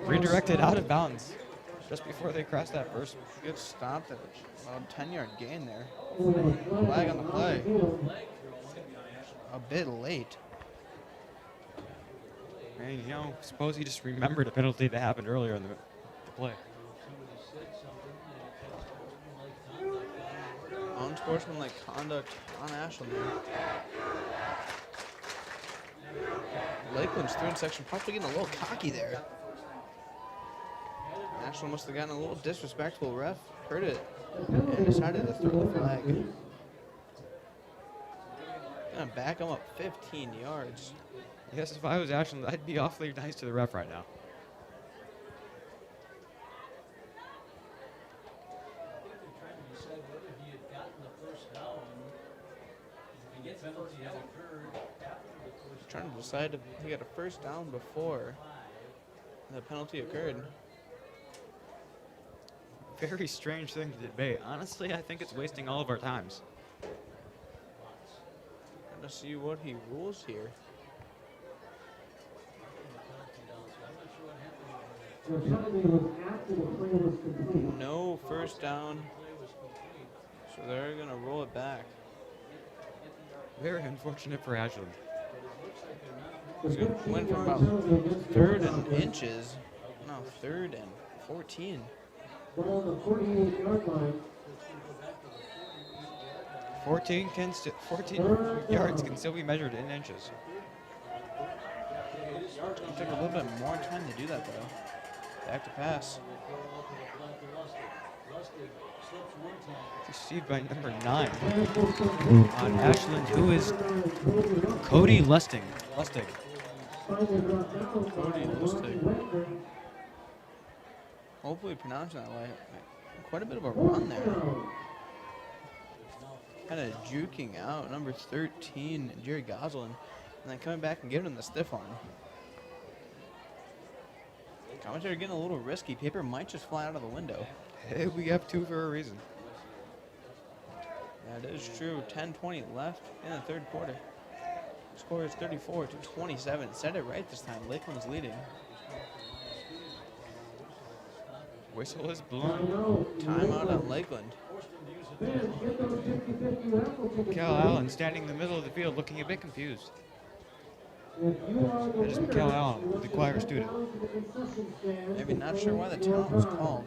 Redirected out of bounds just before they crossed that first. Good stop at about 10-yard gain there. Flag on the play. A bit late. And, you know, suppose he just remembered a penalty that happened earlier in the play. Unsportsmanlike conduct on Ashland there. Lakeland's third section probably getting a little cocky there. Ashland must have gotten a little disrespectful. Ref heard it and decided to throw the flag. Gonna back him up 15 yards. Yes, if I was Ashland, I'd be awfully nice to the ref right now. Trying to decide if he got a first down before the penalty occurred. Very strange thing to debate. Honestly, I think it's wasting all of our times. Trying to see what he rules here. No first down, so they're going to roll it back. Very unfortunate for Ashland. He's going to win from about 3rd and inches. No, 3rd and 14. On the 48-yard line. 14 yards can still be measured in inches. It'll take a little bit more time to do that, though. Back to pass. Received by number 9 on Ashland, who is Cody Lustig. Cody Lustig. Hopefully pronouncing that way. Quite a bit of a run there. Kind of juking out number 13, Jerry Goslin, and then coming back and giving him the stiff arm. Commentator getting a little risky. Paper might just fly out of the window. Hey, we have 2 for a reason. That is true. 10:20 left in the third quarter. Score is 34-27. Said it right this time. Lakeland's leading. Whistle is blown. Timeout on Lakeland. Fans, get those 50-50 raffle tickets. Cal Allen standing in the middle of the field looking a bit confused. If you are the That is winner, Cal Allen, you want the to choir head student. down to the concession stand Maybe to not sure why the claim your talent was prize. called.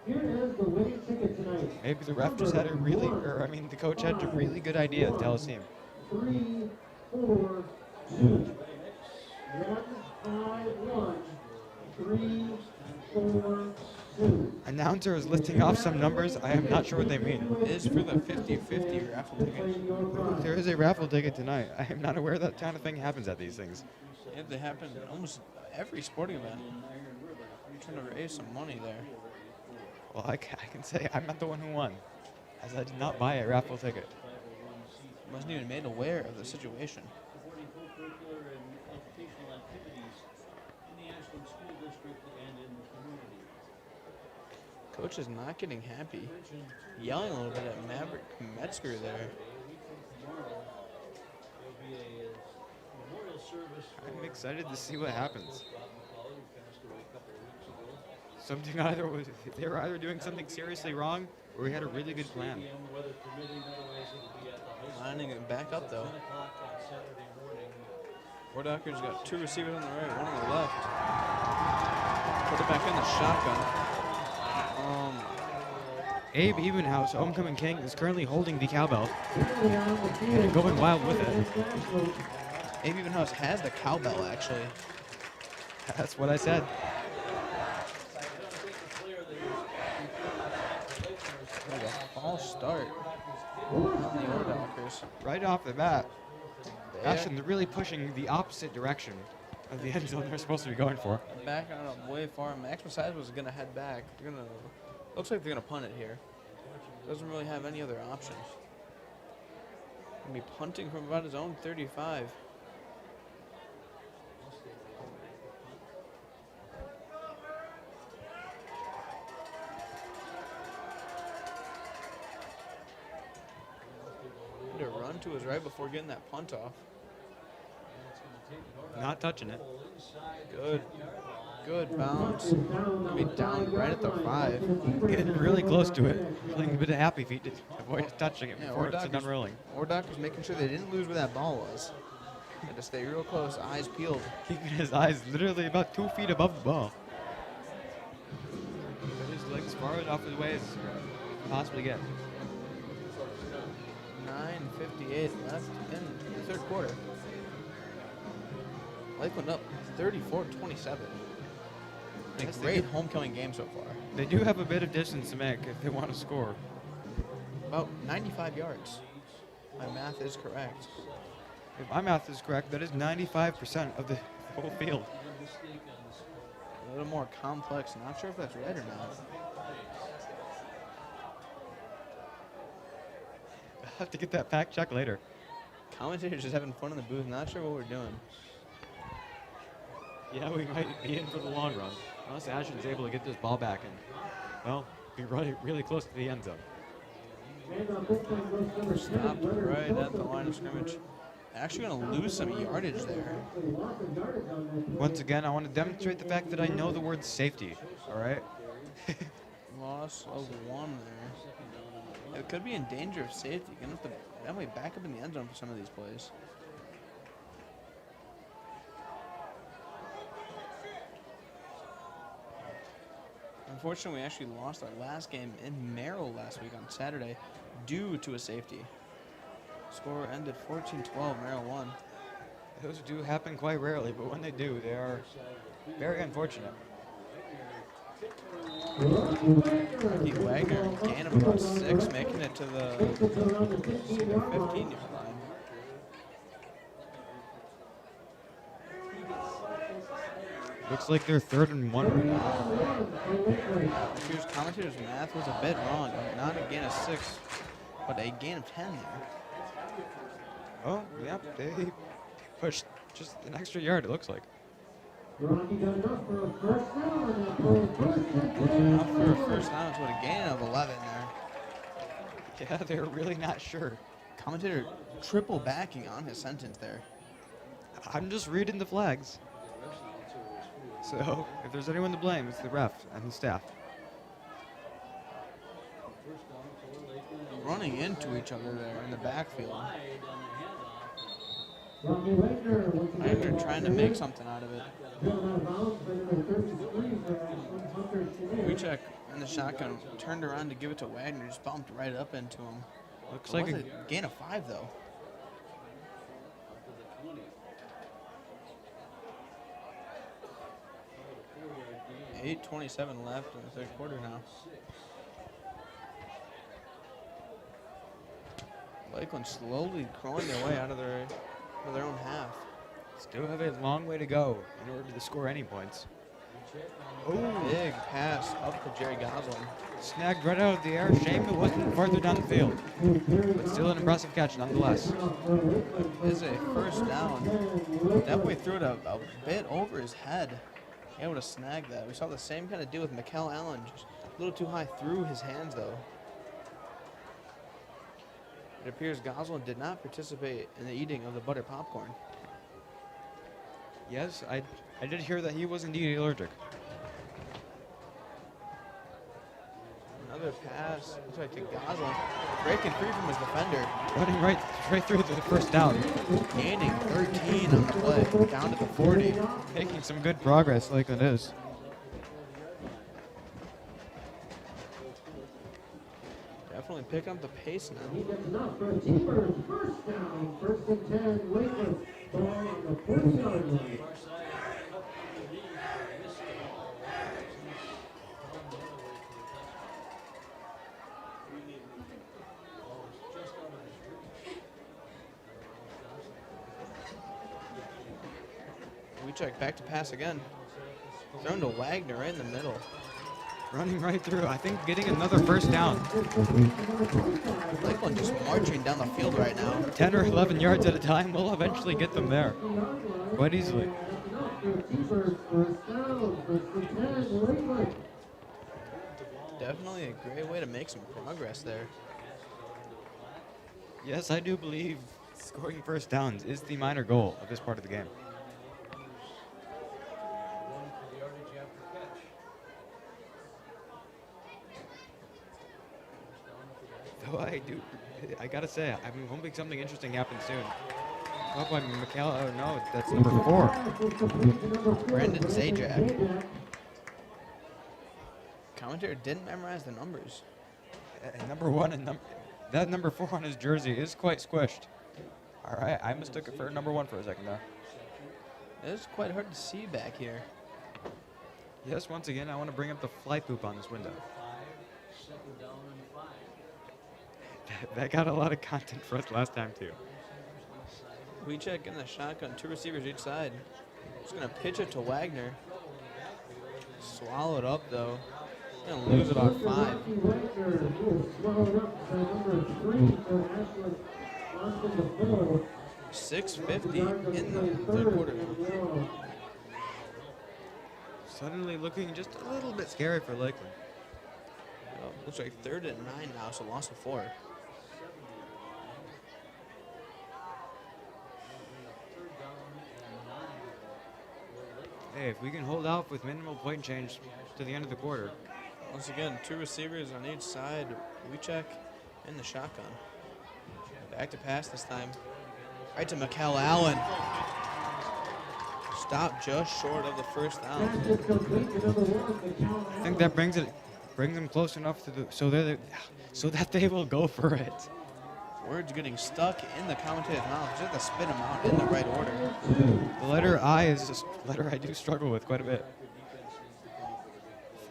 Here is the winning ticket tonight. Maybe the ref just had a really, or I mean, the coach had a really good idea to tell his team. 3, 4, 2. 1, 5, 1. 3, 4, 2. Announcer is listing off some numbers. I am not sure what they mean. It is for the 50-50 raffle ticket. There is a raffle ticket tonight. I am not aware that kind of thing happens at these things. Yeah, they happen at almost every sporting event. You're trying to raise some money there. Well, I can say I'm not the one who won, as I did not buy a raffle ticket. Wasn't even made aware of the situation. Supporting co-curricular and educational activities in the Ashland School District and in the community. Coach is not getting happy. Yelling a little bit at Maverick Metzger there. Tomorrow, there'll be a memorial service for I'm excited to see what happens. Bob McCauley, who passed away a couple of weeks ago. Something either was they were either doing something seriously wrong, or we had a really good plan. Weather permitting, otherwise it'll be at the high school. Lining it back up though. 10 o'clock on Saturday morning. Wardockers got two receivers on the right, one on the left. Put it back in the shotgun. Abe Ebenhouse, homecoming king, is currently holding the cowbell and going wild with it. Abe Ebenhouse has the cowbell actually. That's what I said. Like a false start on the Wardockers. Right off the bat, There. Ashland really pushing the opposite direction of the end zone they're supposed to be going for. Back on up way far. Max Messiah was gonna head back. They're gonna. Looks like they're gonna punt it here. Doesn't really have any other options. Gonna be punting from about his own 35. Need to run to his right before getting that punt off. Not touching it. Good. Good bounce. Gonna be down right at the 5. Getting really close to it. Playing a bit of happy feet to avoid touching it Yeah, before it's done rolling. Wardockers making sure they didn't lose where that ball was. Had to stay real close, eyes peeled. Keeping his eyes literally about 2 feet above the ball. Put his legs far enough his way as possibly get. 9:58 left in the third quarter. Lakeland up 34-27. A Yes, they great do. homecoming game so far. They do have a bit of distance to make if they want to score. About 95 yards. My math is correct. If my math is correct, that is 95% of the whole field. A little more complex. Not sure if that's right or not. I'll have to get that fact check later. Commentators just having fun in the booth. Not sure what we're doing. Yeah, we might be in for the long run. Unless Ashland's able to get this ball back and, well, be really close to the end zone. Stopped right at the line of scrimmage. Actually going to lose some yardage there. Once again, I want to demonstrate the fact that I know the word safety, all right? Loss of 1 there. It could be in danger of safety. Gonna have to that way back up in the end zone for some of these plays. Unfortunately, we actually lost our last game in Merrill last week on Saturday due to a safety. Score ended 14-12, Merrill won. Those do happen quite rarely, but when they do, they are very unfortunate. Ricky Wagner, gain of about 6, making it to the 15-yard line. Looks like they're 3rd and 1 right now. Here's commentator's math was a bit wrong. Not a gain of 6, but a gain of 10 there. Oh, yep, they pushed just an extra yard, it looks like. Rocky got enough for a first down. Enough for a first down, so a gain of 11 there. Yeah, they're really not sure. Commentator triple backing on his sentence there. I'm just reading the flags. So, if there's anyone to blame, it's the ref and the staff. running into each other there in the backfield. Rodney Wagner, once I think again, they're trying to make something out of it. driven out of bounds by number 33 for Ashland, Hunter Chenier. Weechek in the shotgun turned around to give it to Wagner, just bumped right up into him. Looks It like was a a gain of 5 though. 8:27 left in the third quarter now. Lakeland slowly crawling their way out of their own half. still have a long way to go in order to score any points. Big pass up to Jerry Goslin. Snagged right out of the air. Shame it wasn't farther down the field. But still an impressive catch nonetheless. Is a first down. Definitely threw it a bit over his head. Able to snag that. We saw the same kind of deal with Mikel Allen. Just a little too high through his hands though. It appears Goslin did not participate in the eating of the butter popcorn. Yes, I did hear that he was indeed allergic. Another pass, looks like to Goslin, breaking free from his defender. Running right through the first down. Gaining 13 on the play, down to the 40. Making some good progress, Lakeland is. Definitely picking up the pace now. He gets enough for a teamer's first down. First and 10, Lakeland. Ball on the 40-yard line. Weechek back to pass again. Thrown to Wagner right in the middle. Running right through. I think getting another first down. Lakeland just marching down the field right now. 10 or 11 yards at a time. We'll eventually get them there. Quite easily. Definitely a great way to make some progress there. Yes, I do believe scoring first downs is the minor goal of this part of the game. Though I gotta say, I'm hoping something interesting happens soon. Up by Mikel, oh no, that's number 4. Brandon Zajac. Commentator didn't memorize the numbers. Number 1 and that number 4 on his jersey is quite squished. All right, I mistook it for number 1 for a second there. It is quite hard to see back here. Yes, once again, I want to bring up the fly poop on this window. That got a lot of content for us last time too. Weechek in the shotgun, 2 receivers each side. Just gonna pitch it to Wagner. Swallowed up though. Gonna lose about 5. 6:50 in the third quarter. Suddenly looking just a little bit scary for Lakeland. Oh, looks like 3rd and 9 now, so loss of 4. Hey, if we can hold out with minimal point change to the end of the quarter. Once again, 2 receivers on each side. Weechek in the shotgun. Back to pass this time. Right to Mikel Allen. Stop just short of the first down. I think that brings them close enough to so that they will go for it. Words getting stuck in the commentator's mouth. Just have to spit them out in the right order. The letter I is just a letter I do struggle with quite a bit.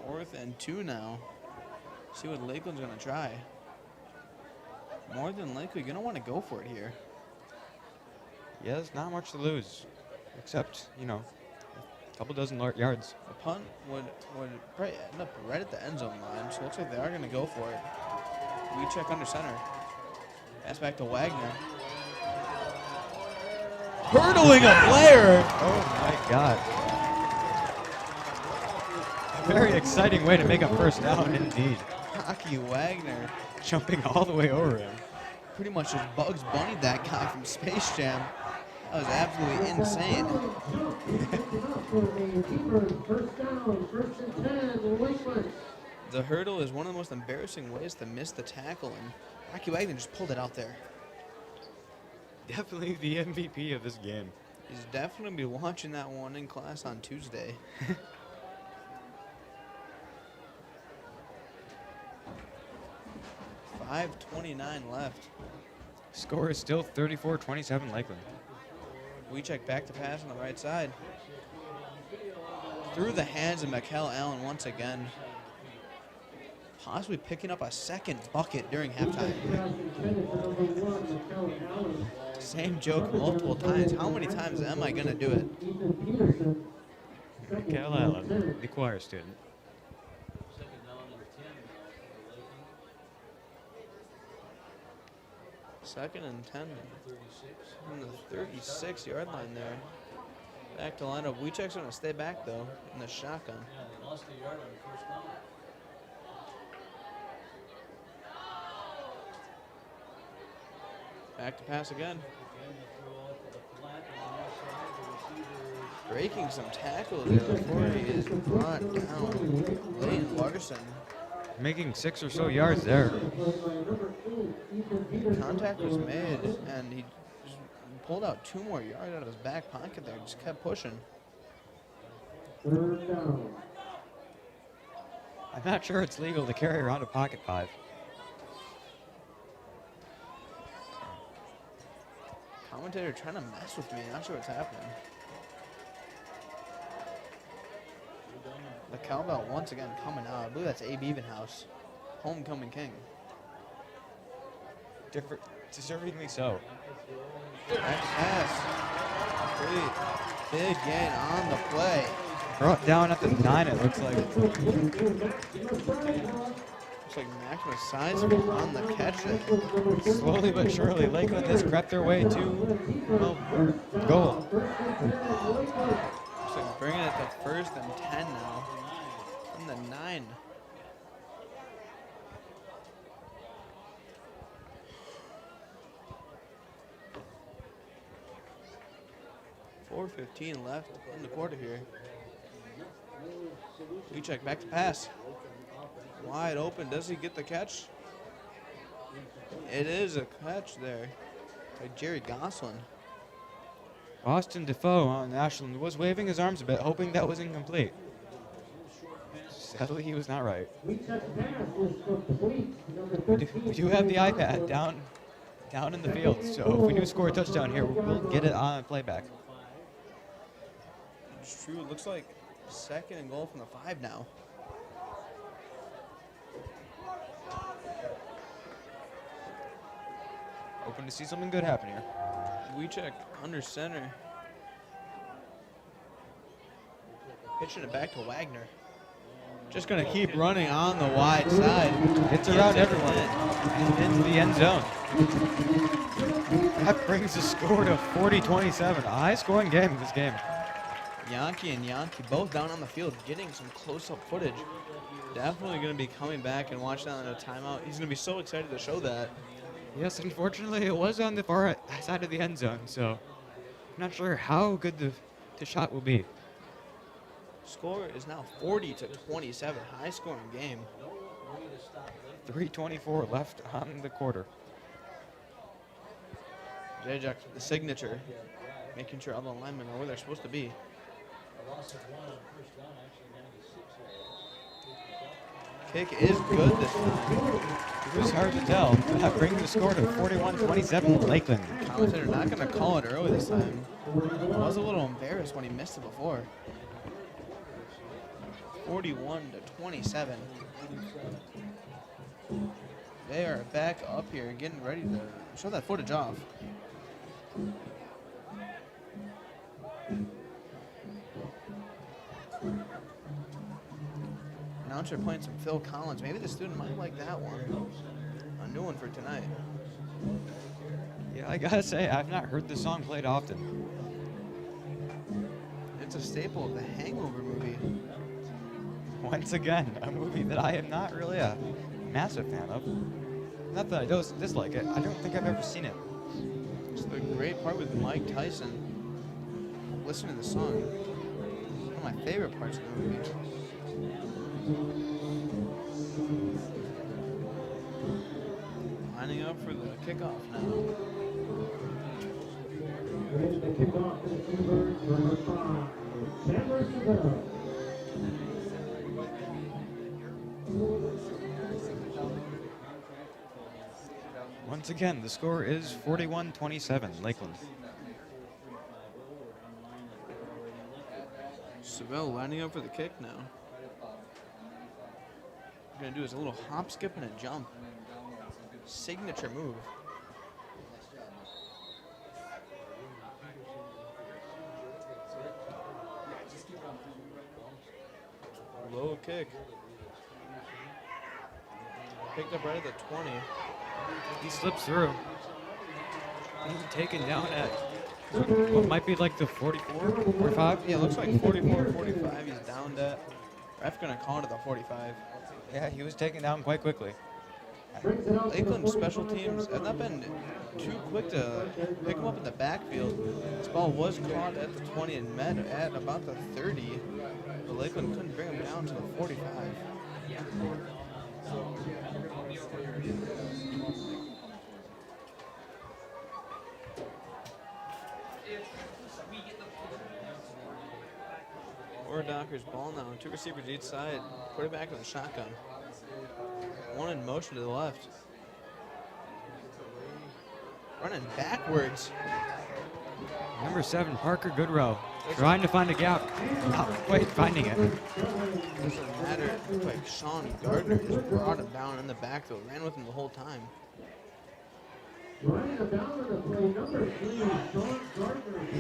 4th and 2 now. See what Lakeland's gonna try. More than likely, gonna want to go for it here. Yeah, there's not much to lose, except a couple dozen yards. The punt would probably end up right at the end zone line, so it looks like they are gonna go for it. Weechek under center. Pass back to Wagner. Hurdling a player! Oh my God. A very exciting way to make a first down indeed. Hockey Wagner Jumping all the way over him. pretty much just Bugs Bunnied that guy from Space Jam. That was absolutely insane. First down, 1st and 10, Lakeland. The hurdle is one of the most embarrassing ways to miss the tackle, and Rocky Wagner just pulled it out there. Definitely the MVP of this game. He's definitely going to be watching that one in class on Tuesday. .5:29 left. Score is still 34-27 Lakeland. We check back to pass on the right side. Through the hands of Mikel Allen once again. Possibly picking up a second bucket during halftime. Same joke multiple times. How many times am I going to do it? Mikel Allen, the choir student. Second down, number 10 for Lakeland. Second and 10 36. on the 36-yard line there. Back to lineup. Weechek's going to stay back, though, in the shotgun. Yeah, they lost a yard on the first down. Back to pass again. Again, they throw off with a flat on the left side. The receiver Breaking some tackles there before he is brought down. Leighton Larson. Making 6 or so yards there. Contact was made, and he just pulled out 2 more yards out of his back pocket there. Just kept pushing. Third down. I'm not sure it's legal to carry around a pocket 5. Commentator trying to mess with me. Not sure what's happening. The cowbell once again coming out. I believe that's Abe Evenhouse. Homecoming king. Deservingly so. Back pass. Big gain on the play. Brought down at the 9, it looks like. Looks like Maximus Seisman on the catch there. Slowly but surely, Lakeland has crept their way to, well, goal. Looks like bringing it to 1st and 10 now. From the 9. .4:15 left in the quarter here. We check back to pass. Wide open. Does he get the catch? It is a catch there by Jerry Goslin. Austin Defoe on Ashland was waving his arms a bit, hoping that was incomplete. Sadly, he was not right. We do have the iPad down in the field, so if we do score a touchdown here, we'll get it on playback. It's true. It looks like 2nd and goal from the 5 now. Hoping to see something good happen here. We check under center. Pitching it back to Wagner. Just going to keep running on the wide side. Gets around everyone and into the end zone. That brings the score to 40-27. A high-scoring game in this game. Yankee and Yankee both down on the field getting some close-up footage. Definitely going to be coming back and watching that on a timeout. He's going to be so excited to show that. Yes, unfortunately, it was on the far side of the end zone, so I'm not sure how good the shot will be. Score is now 40-27. High-scoring game. 3:24 left on the quarter. Jajak, the signature, making sure all the linemen are where they're supposed to be. Kick is good this time. It was hard to tell. That brings the score to 41-27 Lakeland. Commentator not going to call it early this time. I was a little embarrassed when he missed it before. 41-27. They are back up here getting ready to show that footage off. Announcer playing some Phil Collins. Maybe the student might like that one. A new one for tonight. Yeah, I gotta say, I've not heard this song played often. It's a staple of the Hangover movie. Once again, a movie that I am not really a massive fan of. Not that I don't dislike it. I don't think I've ever seen it. It's the great part with Mike Tyson. Listening to the song. One of my favorite parts of the movie. Lining up for the kickoff now. Ready to kick off for the Seabirds, number 5, Chandler Seville. Once again, the score is 41-27, Lakeland. Seville lining up for the kick now. What gonna do is a little hop, skip, and a jump. Signature move. Low kick. Picked up right at the 20. He slips through. He's taken down at what might be like the 44, 45. Yeah, looks like 44, 45. He's downed at. Ref gonna call it at the 45. Yeah, he was taken down quite quickly. Lakeland special teams have not been too quick to pick him up in the backfield. This ball was caught at the 20 and met at about the 30, but Lakeland couldn't bring him down to the 45. Dockers ball now. Two receivers each side. Put it back in the shotgun. One in motion to the left. Running backwards. Number 7, Parker Goodrow, trying to find a gap. Not quite finding it. Doesn't matter. Looks like Sean Gardner just brought him down in the backfield. Ran with him the whole time. We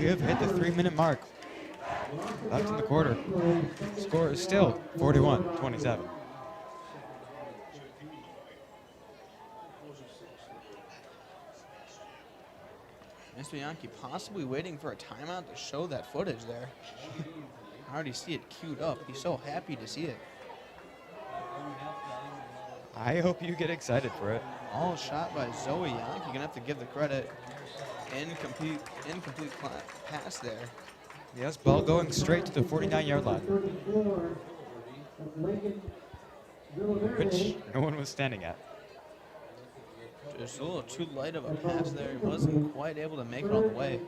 have hit the 3-minute mark. Left in the quarter. Score is still 41-27. Mr. Yankee possibly waiting for a timeout to show that footage there. I already see it queued up. He's so happy to see it. I hope you get excited for it. All shot by Zoe Yankee. Gonna have to give the credit. Incomplete pass there. Yes, ball going straight to the 49-yard line, which no one was standing at. Just a little too light of a pass there. He wasn't quite able to make it all the way.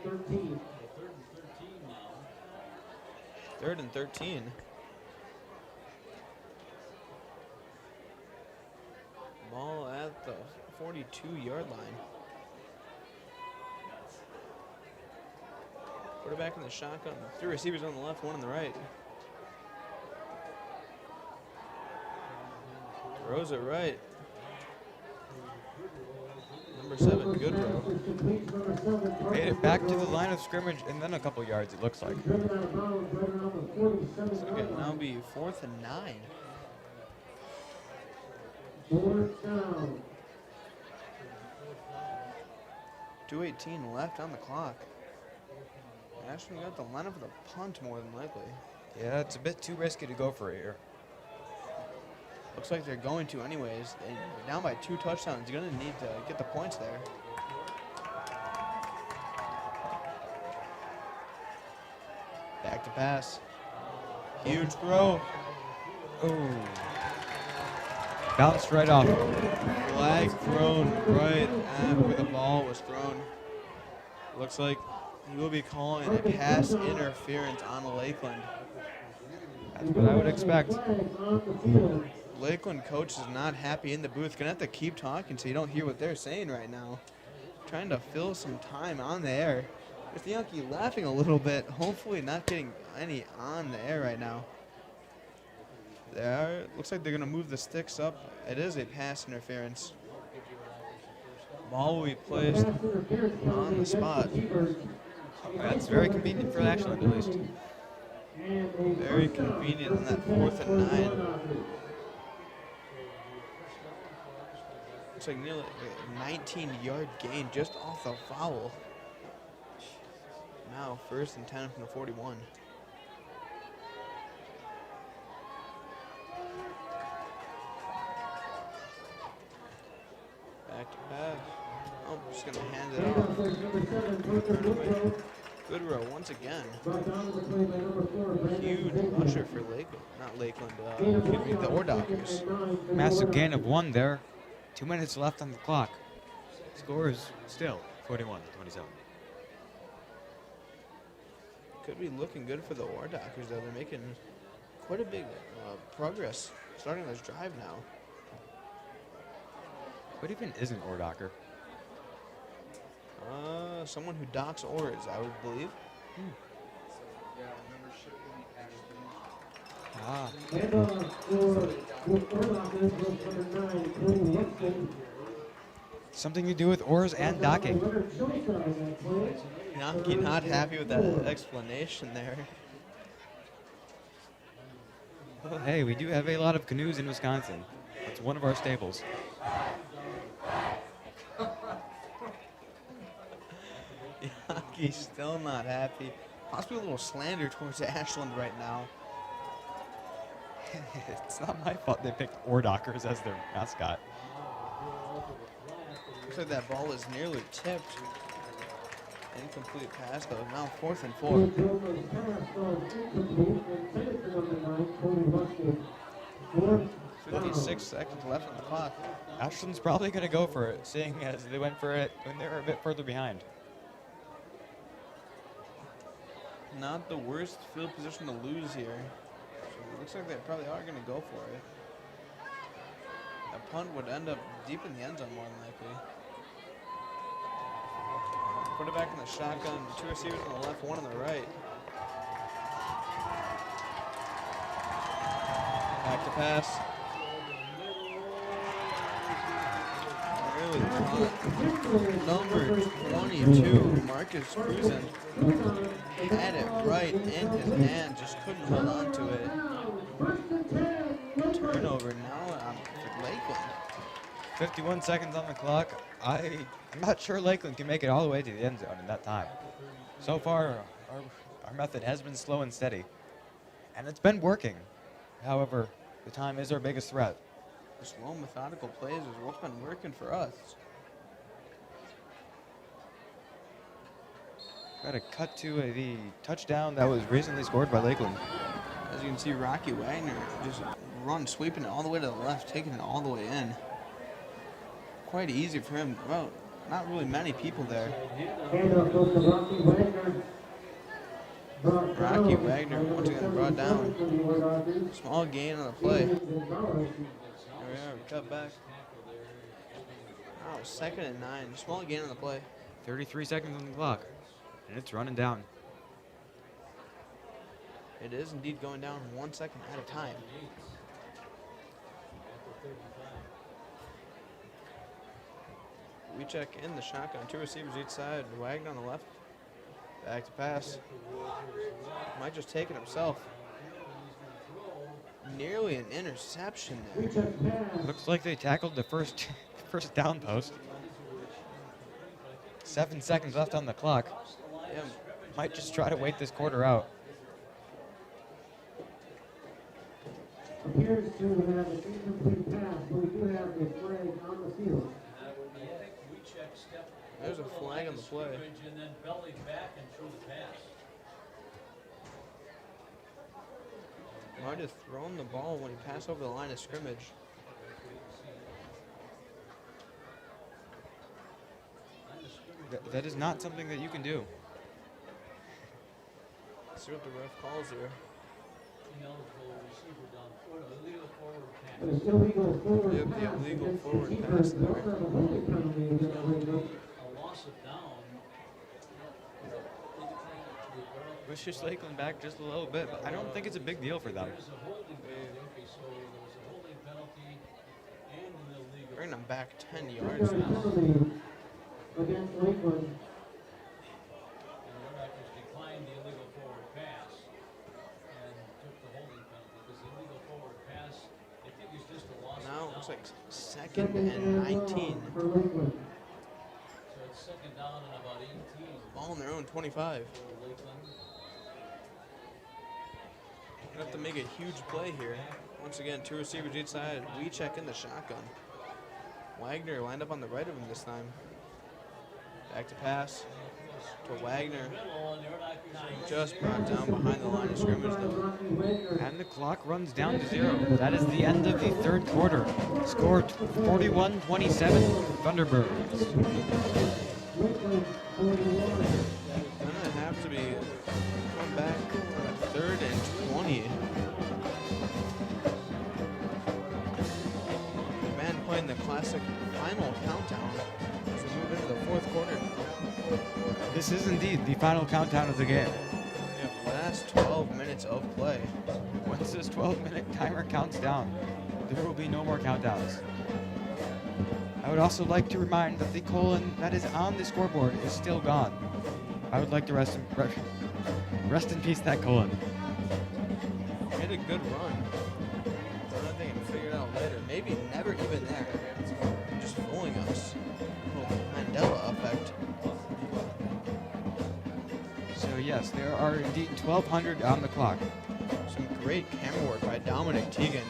3rd and 13. Ball at the 42-yard line. Quarterback in the shotgun. 3 receivers on the left, 1 on the right. Throws it right. Number 7, Goodrow. Made it back to the line of scrimmage and then a couple yards, it looks like. So it'll now be 4th and 9. 2:18 left on the clock. Ashland got the lineup for the punt more than likely. Yeah, it's a bit too risky to go for it here. Looks like they're going to anyways. They're down by 2 touchdowns. You're going to need to get the points there. Back to pass. Huge throw. Oh. Bounced right off. Flag thrown right at where the ball was thrown. Looks like he will be calling a pass interference on Lakeland. That's what I would expect. Lakeland coach is not happy in the booth. Gonna have to keep talking so you don't hear what they're saying right now. Trying to fill some time on the air. Mr. Yankee laughing a little bit. Hopefully not getting any on the air right now. There, looks like they're gonna move the sticks up. It is a pass interference. Ball will be placed on the spot. That's very convenient for Ashland, at least. Very convenient on that 4th and 9. Looks like nearly a 19-yard gain just off the foul. Now 1st and 10 from the 41. Back to pass. Oh, just gonna hand it off. Goodrow but once again, Brought down to the play by number 4, Brandon huge Hickman. rusher for Lakeland. Not Lakeland, Gain of excuse me, one the on Ore second Dockers. and 9 for the Massive gain Warriors. of 1 there. 2 minutes left on the clock. Score is still 41-27. Could be looking good for the Ore Dockers, though. They're making quite a big progress starting this drive now. What even is an ore docker? Someone who docks ores, I would believe. Ah, And for the Warlockers was number 9, Cody Luxton. something to do with ores and docking. Leonard Schultz on that play. Yankee not happy with that explanation there. Well, hey, we do have a lot of canoes in Wisconsin. It's one of our staples. Yankee's still not happy. Possibly a little slander towards Ashland right now. It's not my fault they picked ore dockers as their mascot. Looks like that ball is nearly tipped. Incomplete pass though. Now 4th and 4. Good Gilman's pass was incomplete and sent to number 9, Cody Luxton. 56 seconds left on the clock. Ashland's probably going to go for it, seeing as they went for it when they were a bit further behind. Not the worst field position to lose here. So it looks like they probably are going to go for it. A punt would end up deep in the end zone more than likely. Quarterback in the shotgun, 2 receivers on the left, 1 on the right. Back to pass. Early punt. Number 22, Marcus Cruzen, had it right in his hand, just couldn't hold on to it. Turnover now for Lakeland. 51 seconds on the clock. I'm not sure Lakeland can make it all the way to the end zone in that time. So far, our method has been slow and steady, and it's been working. However, the time is our biggest threat. The slow, methodical plays is what's been working for us. Got to cut to the touchdown that was recently scored by Lakeland. As you can see, Rocky Wagner just sweeping it all the way to the left, taking it all the way in. Quite easy for him. Well, not really many people there. Handoff goes to Rocky Wagner. Rocky Wagner once again brought down. Small gain on the play. There we are, we cut back. Oh, 2nd and 9. Small gain on the play. 33 seconds on the clock, and it's running down. It is indeed going down 1 second at a time. We check in the shotgun. 2 receivers each side. Wagner on the left. Back to pass. Might just take it himself. Nearly an interception there. Looks like they tackled the first down post. 7 seconds left on the clock. Yeah, Might just try to wait this quarter out. Appears to have an incomplete pass, but we do have a flag on the field. there's a flag on the play. And then belly back and threw the pass. Might have thrown the ball when he passed over the line of scrimmage. That is not something that you can do. Let's see what the ref calls here. Ineligible receiver down, or illegal forward pass. But it's illegal forward Yep, the pass. illegal against forward receiver. pass We there. also have a holding penalty against Lakeland. A loss of down. Let's just Lakeland back just a little bit, but I don't think it's a big deal for them. There's a holding penalty, okay, so there was a holding penalty and an illegal. Bringing them back 10 Three yards yard now. penalty against Lakeland. And the Rockets declined the illegal forward pass and took the holding penalty because the illegal forward pass, I think is just a loss of Now it looks down. like 2nd and 19. For Lakeland. So it's second down and about 18 Ball on their own 25. for Lakeland. Gonna have to make a huge play here. Once again, 2 receivers each side. We check in the shotgun. Wagner lined up on the right of him this time. Back to pass. to Wagner. Just brought down behind the line of scrimmage though. And the clock runs down to 0. That is the end of the third quarter. Score 41-27, Thunderbirds. Gonna have to be going back 3rd and 20. Man playing the classic final countdown as we move into the 4th quarter. This is indeed the final countdown of the game. Last 12 minutes of play. Once this 12-minute timer counts down, there will be no more countdowns. I would also like to remind that the colon that is on the scoreboard is still gone. I would like to rest in peace that colon. Made a good run. But I think I figured out later. Maybe never even there. Just fooling us. Little Mandela effect. So yes, there are indeed 1,200 on the clock. Some great camera work by Dominic Teagan.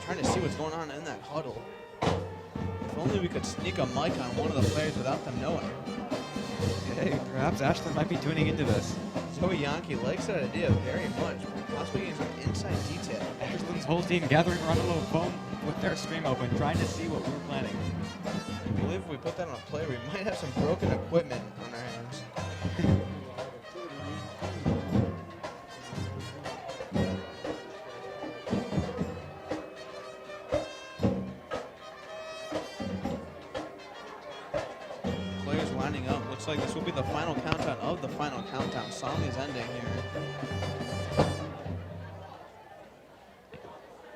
Trying to see what's going on in that huddle. If only we could sneak a mic on one of the players without them knowing. Hey, perhaps Ashland might be tuning into this. Zoe Yankee likes that idea very much. Possibly getting some inside detail. Ashland's whole team gathering around a little phone with their stream open, trying to see what we're planning. I believe if we put that on a play, we might have some broken equipment on our hands. Players lining up. Looks like this will be the final countdown of the final countdown. Song is ending here.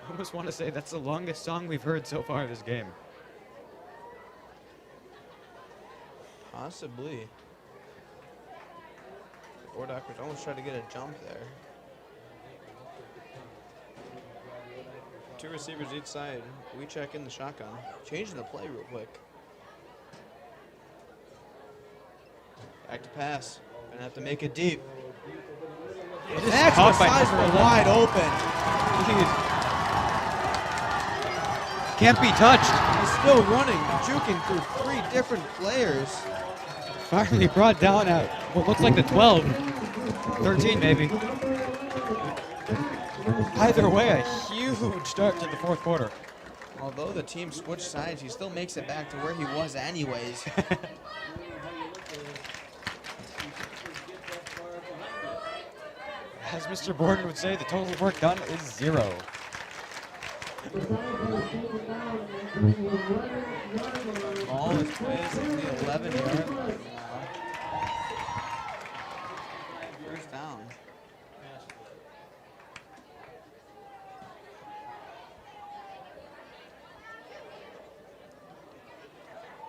I almost want to say that's the longest song we've heard so far this game. Possibly. Ordocker's almost tried to get a jump there. 2 receivers each side. We check in the shotgun. Changing the play real quick. Back to pass. Gonna have to make it deep. Max Besides wide open. Can't be touched. He's still running, juking through 3 different players. Finally brought down at what looks like the 12. 13 maybe. Either way, a huge start to the 4th quarter. Although the team switched sides, he still makes it back to where he was anyways. As Mr. Borden would say, the total work done is 0. Ball is placed at the 11-yard line now. First down.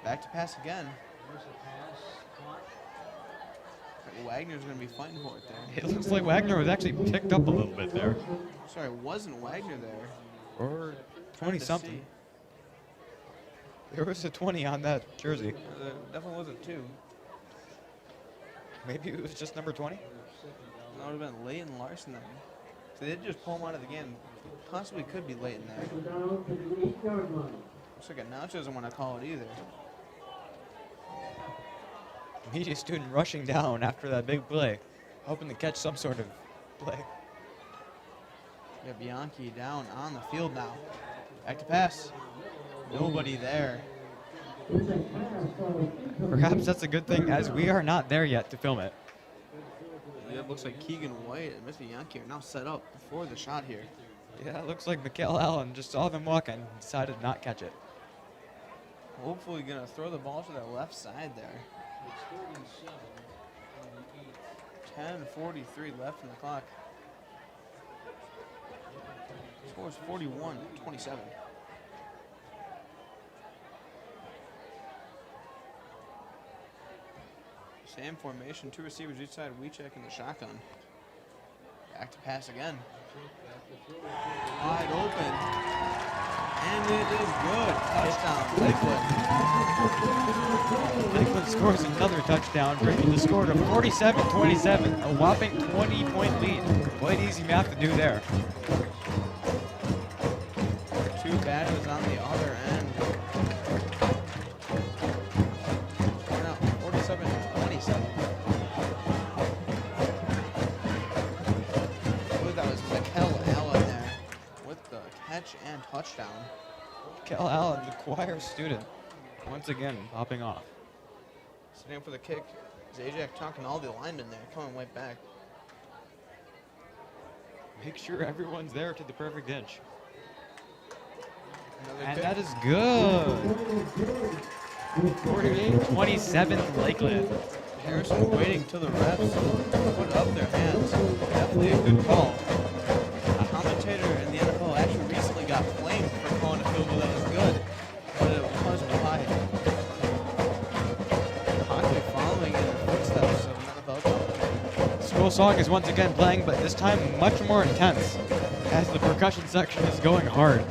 Back to pass again. Wagner's going to be fighting for it there. It looks like Wagner was actually picked up a little bit there. Sorry, wasn't Wagner there? Or 20-something. There was a 20 on that jersey. There definitely was a 2. Maybe it was just number 20? That would have been Leighton Larson then. So they did just pull him out of the game. Possibly could be Leighton there. Looks like announcer doesn't want to call it either. Media student rushing down after that big play, hoping to catch some sort of play. We got Bianchi down on the field now. Back to pass. Nobody there. Perhaps that's a good thing, as we are not there yet to film it. Yeah, it looks like Keegan White and Miss Bianchi are now set up for the shot here. Yeah, it looks like Mikael Allen just saw them walking and decided to not catch it. Hopefully gonna throw the ball to their left side there. 10:43 left in the clock. Score is 41-27. Same formation, 2 receivers each side. We check in the shotgun. Back to pass again. Wide open. And it is good. Touchdown, Lakeland. Lakeland scores another touchdown, bringing the score to 47-27, a whopping 20-point lead. Quite easy math to do there. Too bad it was on the other end. We're now 47-27. catch and touchdown. Kel Allen, the choir student, once again popping off. Setting up for the kick. Zajac talking to all the linemen there, coming right back. Make sure everyone's there to the perfect inch. Another And kick. that is good. 48-27 Lakeland. Harrison waiting till the refs put up their hands. Definitely a good call. A commentator in the NFL actually recently got flamed for calling a field goal that was good, but it was wide. Conway following in the footsteps of an NFL commentator. School song is once again playing, but this time much more intense, as the percussion section is going hard.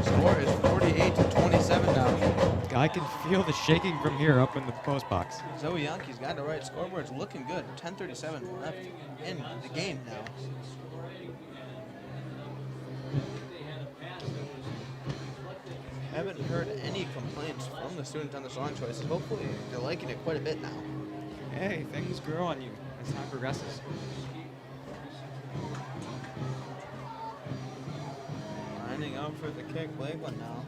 Score is 48-27 now. I can feel the shaking from here up in the post box. Zoe Yankee's got the right scoreboard. It's looking good. 10:37 left in the game now. Haven't heard any complaints from the students on the song choices. Hopefully, they're liking it quite a bit now. Hey, things grow on you as time progresses. Lining up for the kick, Lakeland now.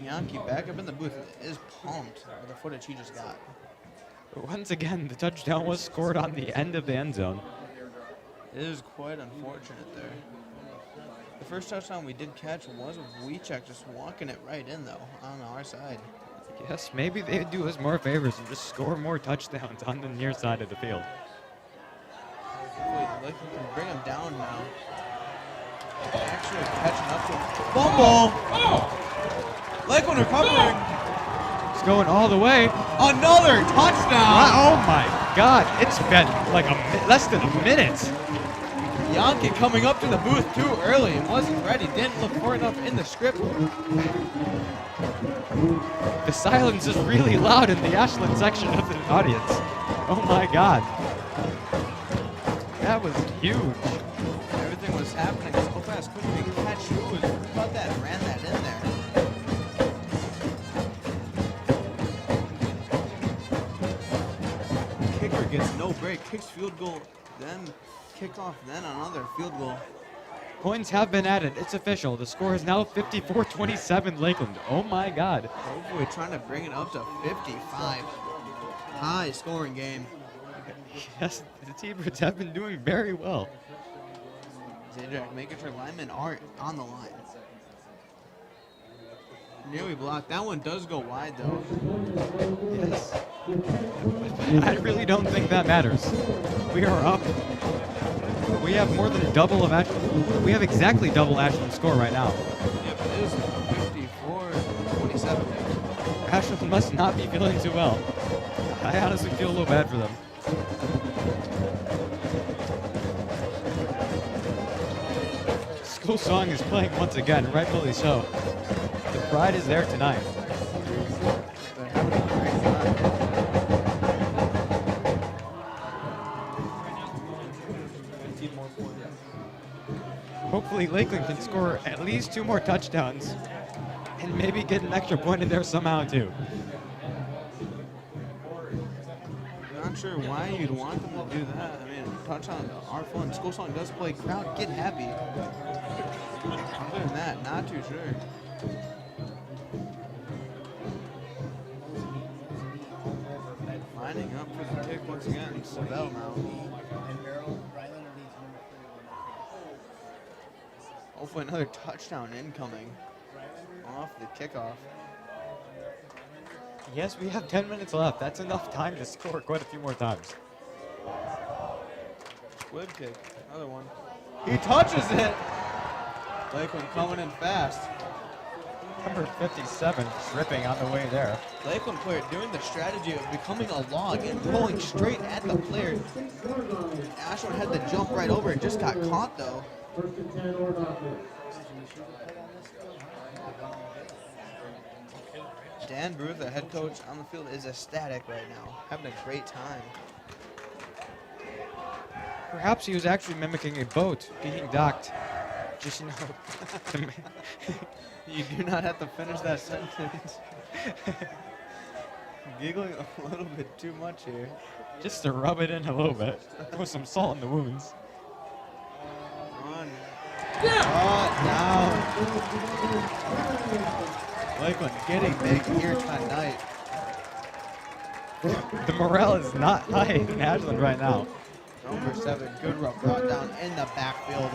Yankee back up in the booth is pumped with the footage he just got. But once again, the touchdown was scored on the end of the end zone. It is quite unfortunate there. The first touchdown we did catch was with Wiechek just walking it right in, though, on our side. Yes, maybe they would do us more favors and just score more touchdowns on the near side of the field. Hopefully, Lakeland can bring him down now. Actually catching up to him. Fumble! Lakeland recovering. It's going all the way. Another touchdown! Oh my God, it's been like less than a minute. Yankee coming up to the booth too early and wasn't ready. Didn't look far enough in the script. The silence is really loud in the Ashland section of the audience. Oh my God. That was huge. Everything was happening so fast. Couldn't even catch who was about that ran that in there. Kicker gets no break. Kicks field goal, then kickoff, then another field goal. Points have been added. It's official. The score is now 54-27 Lakeland. Oh my God. Hopefully trying to bring it up to 55. High scoring game. Yes, the T-Birds have been doing very well. Zajac making sure linemen are on the line. Nearly blocked. That one does go wide though. Yes. I really don't think that matters. We are up. We have more than double of Ashland. We have exactly double Ashland's score right now. Yep, it is 54-27. Ashland must not be feeling too well. I honestly feel a little bad for them. School song is playing once again, rightfully so. The pride is there tonight. They're having a great time. Hopefully Lakeland can score at least 2 more touchdowns and maybe get an extra point in there somehow too. Not sure why you'd want them to do that. I mean, touchdown are fun. School song does play. Crowd get happy. Other than that, not too sure. Lining up for the kick once again. Savell now. Hopefully another touchdown incoming off the kickoff. Yes, we have 10 minutes left. That's enough time to score quite a few more times. Squib kick, another one. He touches it! Lakeland coming in fast. Number 57 tripping on the way there. Lakeland player doing the strategy of becoming a log and rolling straight at the player. Ashland had to jump right over it, just got caught though. First and 10 or nothing. Dan Brew, the head coach on the field, is ecstatic right now, having a great time. Perhaps he was actually mimicking a boat being docked. Just, you know. You do not have to finish that sentence. Giggling a little bit too much here. Just to rub it in a little bit. Throw some salt in the wounds. On. Down. Lakeland getting big here tonight. The morale is not high in Ashland right now. Number 7, good rub brought down in the backfield.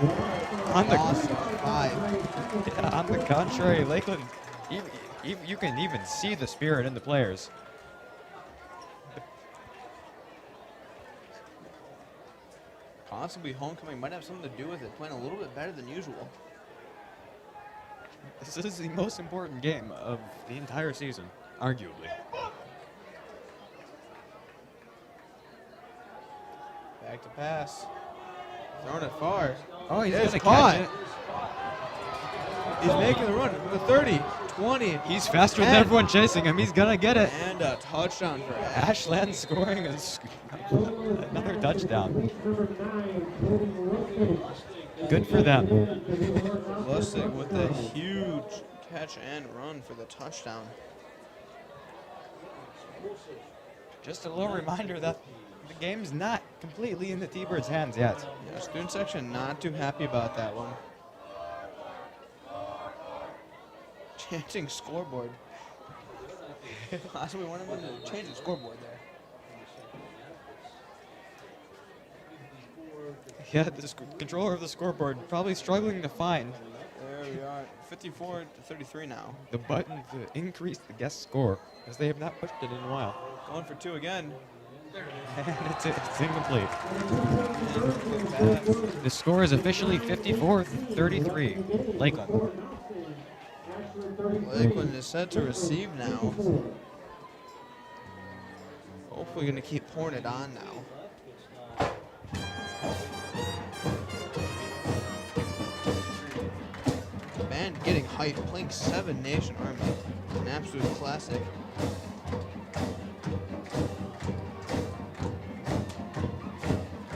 On the, Loss of 5. yeah, on the contrary, Lakeland, you can even see the spirit in the players. Possibly homecoming might have something to do with it, playing a little bit better than usual. This is the most important game of the entire season, arguably. Back to pass. Throwing it far. Oh, he's It's gonna caught. catch it. He's making the run. The 30, 20. He's faster than 10. everyone chasing him. He's gonna get it. And a touchdown for Ash. Ashland scoring another touchdown. Good for them. Lustig with a huge catch and run for the touchdown. Just a little reminder that the game's not completely in the T-Birds' hands yet. Yeah, student section not too happy about that one. Chanting scoreboard. Possibly one of them to change the scoreboard there. Yeah, the controller of the scoreboard probably struggling to find There we are. 54-33 now. the button to increase the guest score, as they have not pushed it in a while. Going for 2 again. And it's incomplete. The score is officially 54-33. Lakeland. Lakeland is set to receive now. Hopefully going to keep pouring it on now. Band getting hype, playing 7 Nation Army. An absolute classic.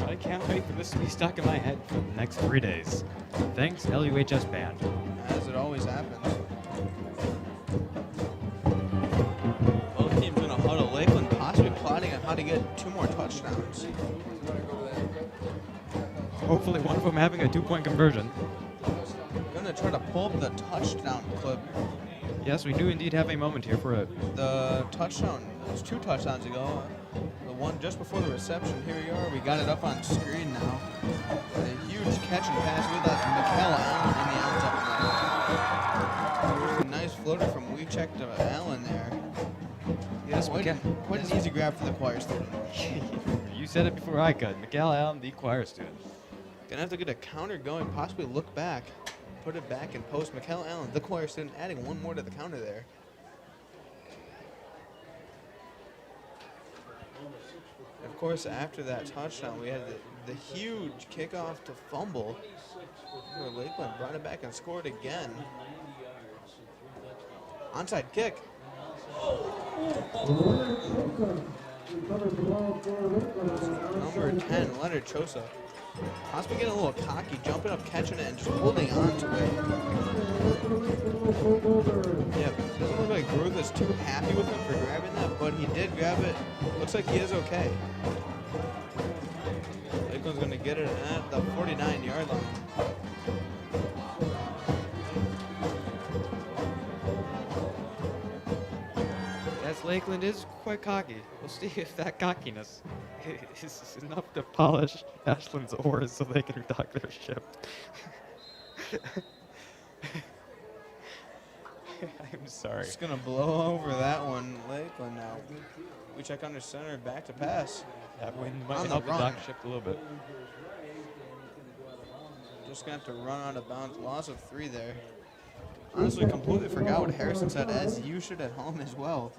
I can't wait for this to be stuck in my head for the next 3 days. Thanks, LUHS Band. As it always happens. Both teams in a huddle. Lakeland possibly plotting on how to get 2 more touchdowns. Hopefully one of them having a 2-point conversion. Gonna try to pull up the touchdown clip. Yes, we do indeed have a moment here for it. The touchdown, it was 2 touchdowns ago. The one just before the reception. Here we are. We got it up on screen now. A huge catch and pass with that Mikel Allen in the end zone. A nice floater from Weechek to Allen there. Yes, Quite an easy grab for the choir student. You said it before I could. Miguel Allen, the choir student. Gonna have to get a counter going, possibly look back. Put it back and post. Mikel Allen, the choir student, adding 1 more to the counter there. Of course, after that touchdown, we had the huge kickoff to fumble, where Lakeland brought it back and scored again. Onside kick. Number 10, Leonard Chosa. Possibly getting a little cocky, jumping up, catching it, and just holding on to it. Yeah, doesn't look like Groove is too happy with him for grabbing that, but he did grab it. Looks like he is okay. Lakeland's going to get it at the 49-yard line. Yes, Lakeland is quite cocky. We'll see if that cockiness is enough to polish Ashland's oars so they can dock their ship. I'm sorry. Just going to blow over that one. Lakeland now. We check under center, back to pass. That wind might On the help the run. dock ship a little bit. Just going to have to run out of bounds. Loss of 3 there. Honestly, completely forgot what Harrison said, as you should at home as well.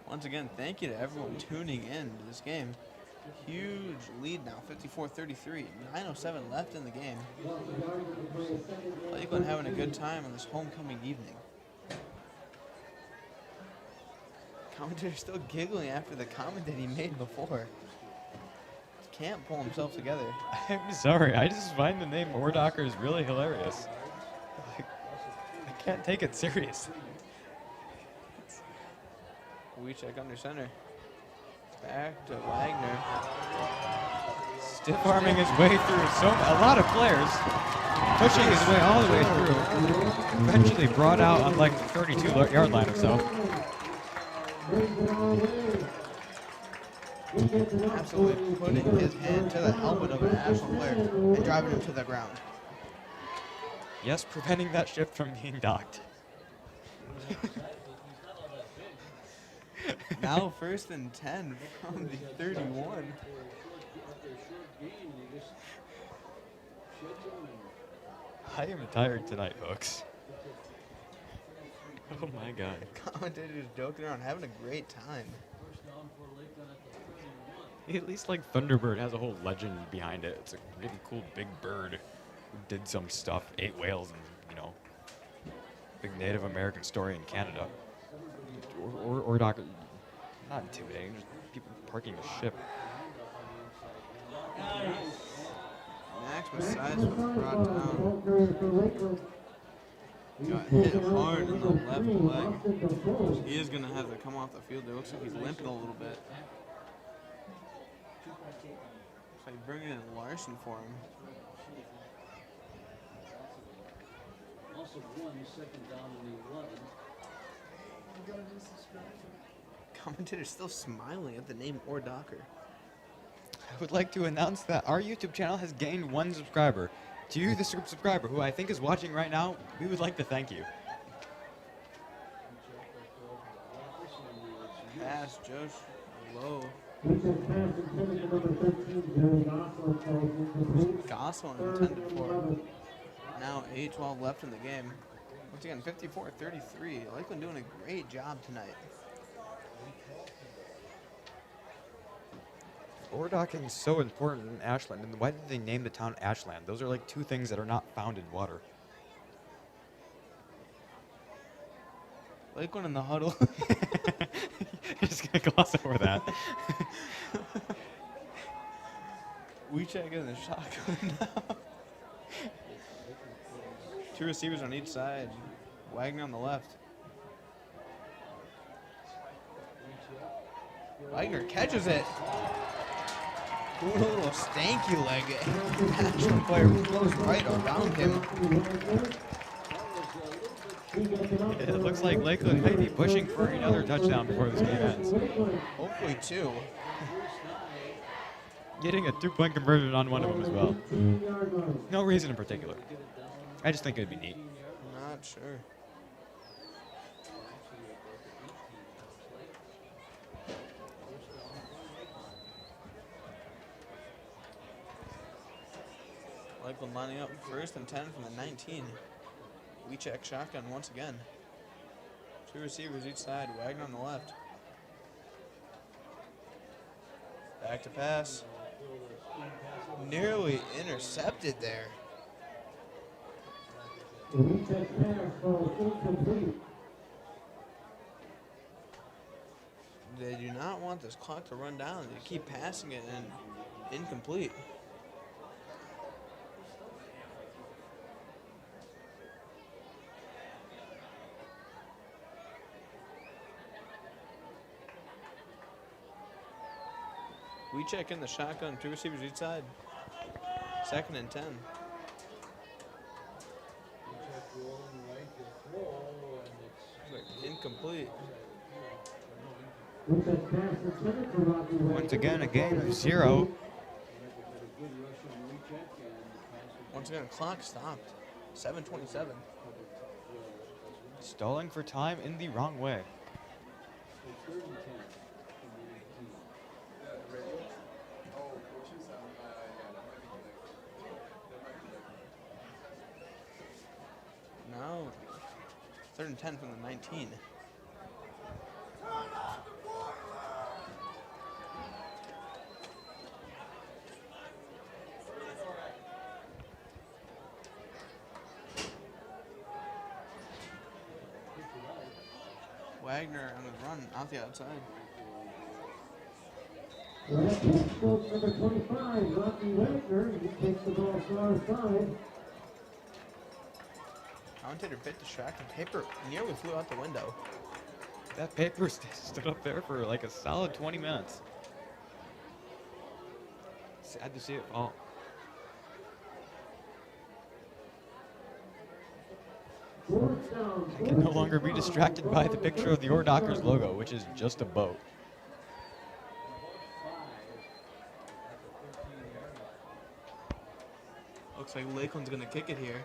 Once again, thank you to everyone tuning in to this game. Huge lead now, 54-33. 9:07 left in the game. Lakeland having a good time on this homecoming evening. Commentator still giggling after the comment that he made before. Can't pull himself together. I'm sorry. I just find the name Ordockers really hilarious. I can't take it seriously. We check under center. Back to Wagner. Stiff arming his way through a lot of players. Pushing his way all the way through. Eventually brought out on like the 32-yard line or so. Absolutely putting his hand to the helmet of an Ashland player and driving him to the ground. Yes, preventing that ship from being docked. Now 1st and 10 from the 31. I am tired tonight, folks. Oh my god. Commentators joking around, having a great time. At least like Thunderbird has a whole legend behind it. It's a really cool big bird who did some stuff, ate whales, and big Native American story in Canada. Or not intimidating, just people parking the ship. Max Messias was brought down. Got hit hard in the left leg. He is going to have to come off the field. It looks like he's limping a little bit. Looks like bringing in Larson for him. Also won second down in the 11. Commentator's still smiling at the name Or Docker. I would like to announce that our YouTube channel has gained 1 subscriber. To you, the subscriber, who I think is watching right now, we would like to thank you. Pass, Josh. Low. Gosselin intended for. Now 8-12 left in the game. Once again, 54-33. Lakeland doing a great job tonight. Ore docking is so important in Ashland, and why did they name the town Ashland? Those are like 2 things that are not found in water. Lakeland in the huddle. You're just gonna gloss over that. We check in the shotgun now. 2 receivers on each side. Wagner on the left. Wagner catches it. Ooh, a little stanky leg. Ashland player goes right around him. It looks like Lakeland may be pushing for another touchdown before this game ends. Hopefully 2. Getting a 2-point conversion on one of them as well. No reason in particular. I just think it'd be neat. Not sure. Lakeland lining up 1st and 10 from the 19. We check shotgun once again. 2 receivers each side. Wagner on the left. Back to pass. Nearly intercepted there. They do not want this clock to run down. They keep passing it and incomplete. We check in the shotgun, 2 receivers each side. 2nd and 10. Incomplete. Once again, a game of 0. Once again, clock stopped. 7:27. Stalling for time in the wrong way. Now, 3rd and 10 from the 19. Wagner on the run out the outside. Number 25, Rocky Wagner, he takes the ball far side. Commentator bit distracted. Paper nearly flew out the window. That paper stood up there for like a solid 20 minutes. Sad to see it fall. I can no longer be distracted by the picture of the Dockers logo, which is just a boat. Looks like Lakeland's gonna kick it here.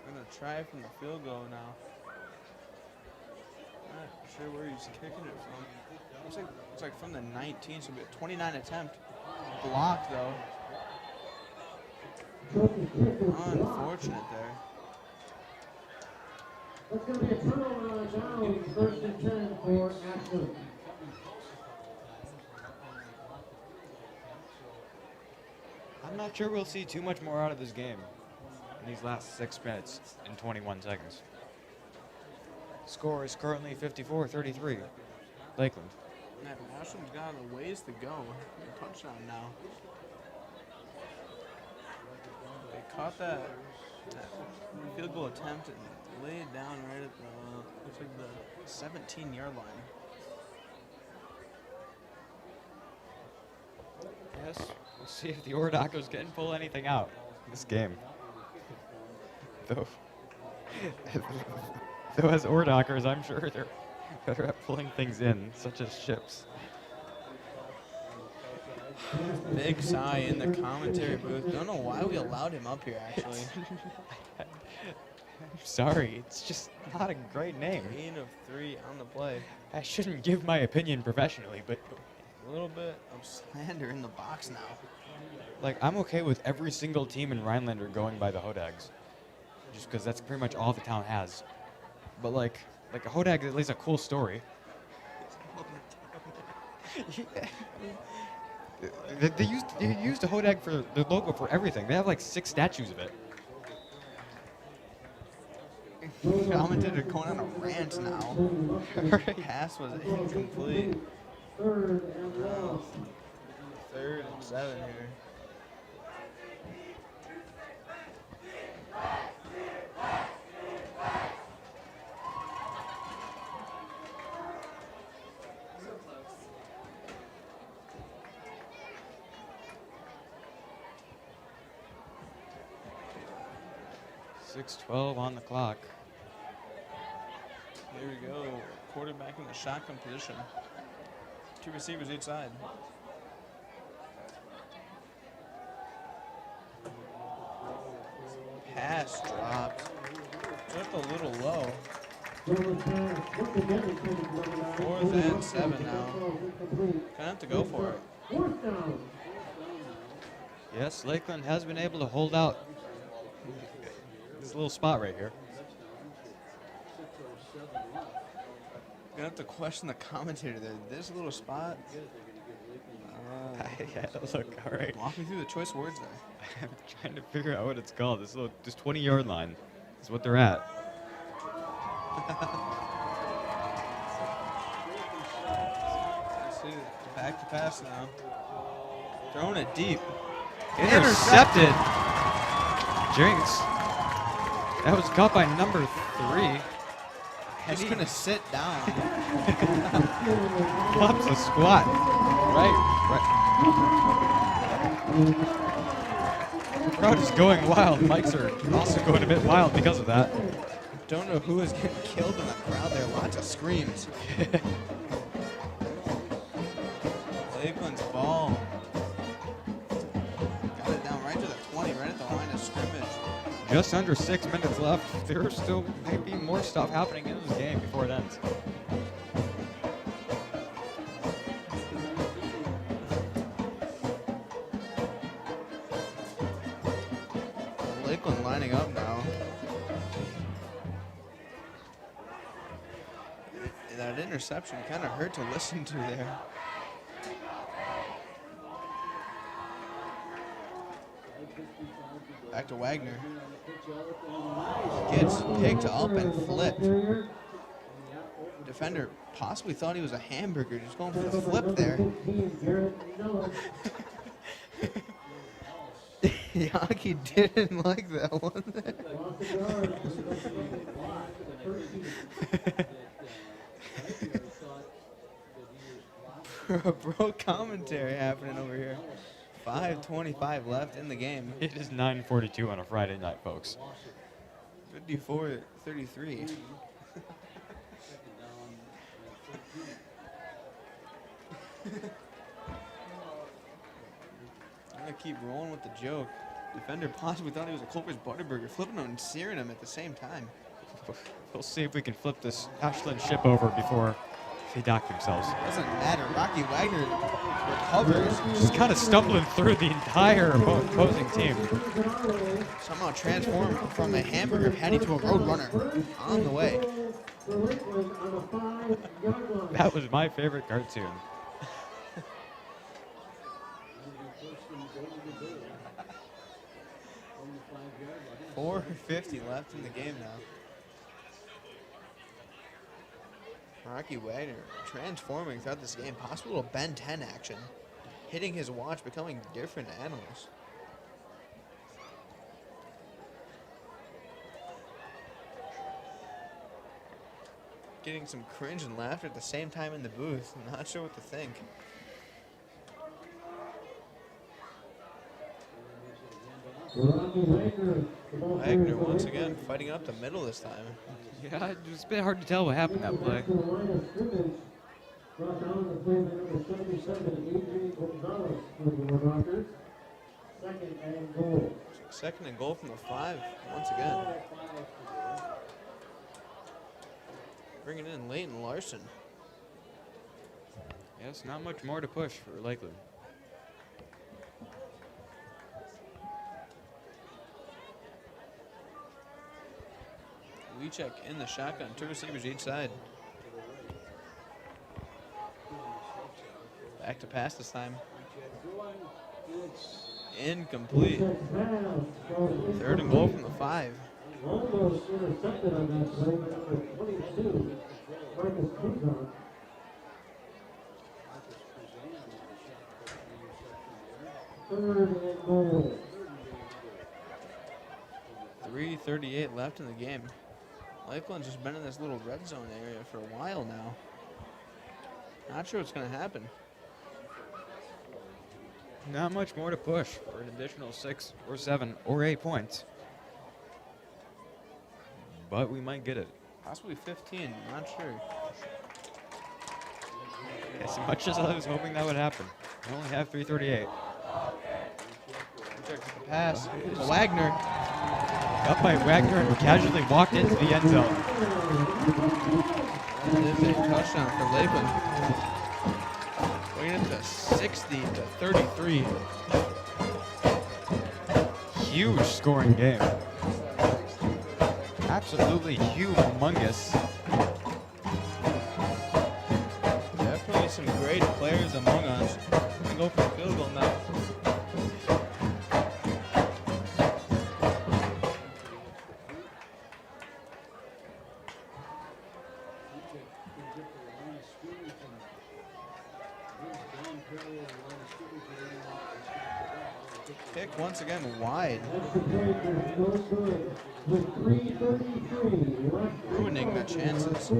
We're gonna try it from the field goal now. Not sure where he's kicking it from. Looks like from the 19, so it'll be a 29 attempt. Blocked though. Unfortunate there. That's going to be a turnover on down, first and 10 for Ashland. I'm not sure we'll see too much more out of this game in these last 6 minutes and 21 seconds. Score is currently 54-33. Lakeland. Man, Ashland's got a ways to go. A touchdown now. They caught that field goal attempt and laid it down right at the, looks like the 17-yard line. Yes, we'll see if the Dockers can pull anything out in this game. Though as Dockers, I'm sure they're better at pulling things in, such as ships. Big sigh in the commentary booth. Don't know why we allowed him up here, actually. I'm sorry, it's just not a great name. Gain of 3 on the play. I shouldn't give my opinion professionally, but A little bit of slander in the box now. like I'm okay with every single team in Rhinelander going by the Hodags, just because that's pretty much all the town has. But like a Hodag is at least a cool story. They used a Hodag for the logo for everything. They have like 6 statues of it. Commentator going on a rant now. Pass was incomplete. Third and long. 3rd and 7 here. .6:12 on the clock. Here we go. Quarterback in the shotgun position. 2 receivers each side. Pass dropped. Just a little low. 4th and 7 now. Gonna have to go for it. Fourth down. Yes, Lakeland has been able to hold out this little spot right here. Gonna have to question the commentator there. This little spot. Yeah, look, all right. Walk me through the choice words there. I'm trying to figure out what it's called. This 20-yard line is what they're at. Let's see. Back to pass now. Throwing it deep. Intercepted. Jinx. That was caught by number 3. Just gonna sit down. Flops a squat. Right. The crowd is going wild. Mics are also going a bit wild because of that. Don't know who is getting killed in the crowd there. Lots of screams. Lakeland's ball. Got it down right to the 20, right at the line of scrimmage. Just under 6 minutes left. There's still maybe more stuff happening in this game before it ends. Lakeland lining up now. That interception kind of hurt to listen to there. Back to Wagner. Gets picked up and flipped. Defender possibly thought he was a hamburger, just going for the flip there. Yaki didn't like that one. Lost the guard. Bro, commentary happening over here. 5:25 left in the game. It is 9:42 on a Friday night, folks. 54-33. I'm gonna keep rolling with the joke. Defender possibly thought he was a Culver's Butterburger, flipping him and searing him at the same time. We'll see if we can flip this Ashland ship over before they dock themselves. Doesn't matter. Rocky Wagner recovers. Just kind of stumbling through the entire opposing team. Somehow transformed from a hamburger patty to a roadrunner on the way. That was my favorite cartoon. 4:50 left in the game now. Rocky Wagner transforming throughout this game. Possible Ben 10 action. Hitting his watch, becoming different animals. Getting some cringe and laughter at the same time in the booth. Not sure what to think. Wagner once again fighting up the middle this time. Yeah, it's a bit hard to tell what happened that play. Second and goal from the 5 once again. Bringing in Leighton Larson. Yes, not much more to push for Lakeland. Check in the shotgun, 2 receivers each side. Back to pass this time. Incomplete. 3rd and goal from the 5. Almost intercepted on that play by number 22, Marcus Kuzon. Third and goal. 3:38 left in the game. Lakeland's just been in this little red zone area for a while now. Not sure what's going to happen. Not much more to push for an additional 6 or 7 or 8 points. But we might get it. Possibly 15, not sure. As much as I was hoping that would happen. We only have 3:38. Check the pass. Wagner. Up by Wagner and casually walked into the end zone. That is a touchdown for Lakeland. Bringing it to 60-33. Huge scoring game. Absolutely humongous. Definitely some great players among us. We go for the field goal now. Kick once again wide. Ruining the chances.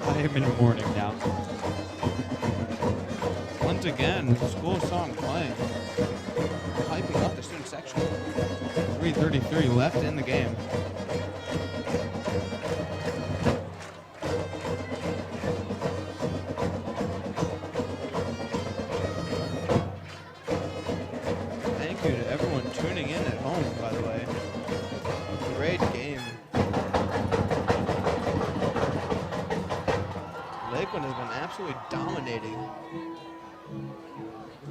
I am in mourning now. Once again, school song playing. Hyping up the student section. 3:33 left in the game. Thank you to everyone tuning in at home, by the way. Great game. Lakeland has been absolutely dominating.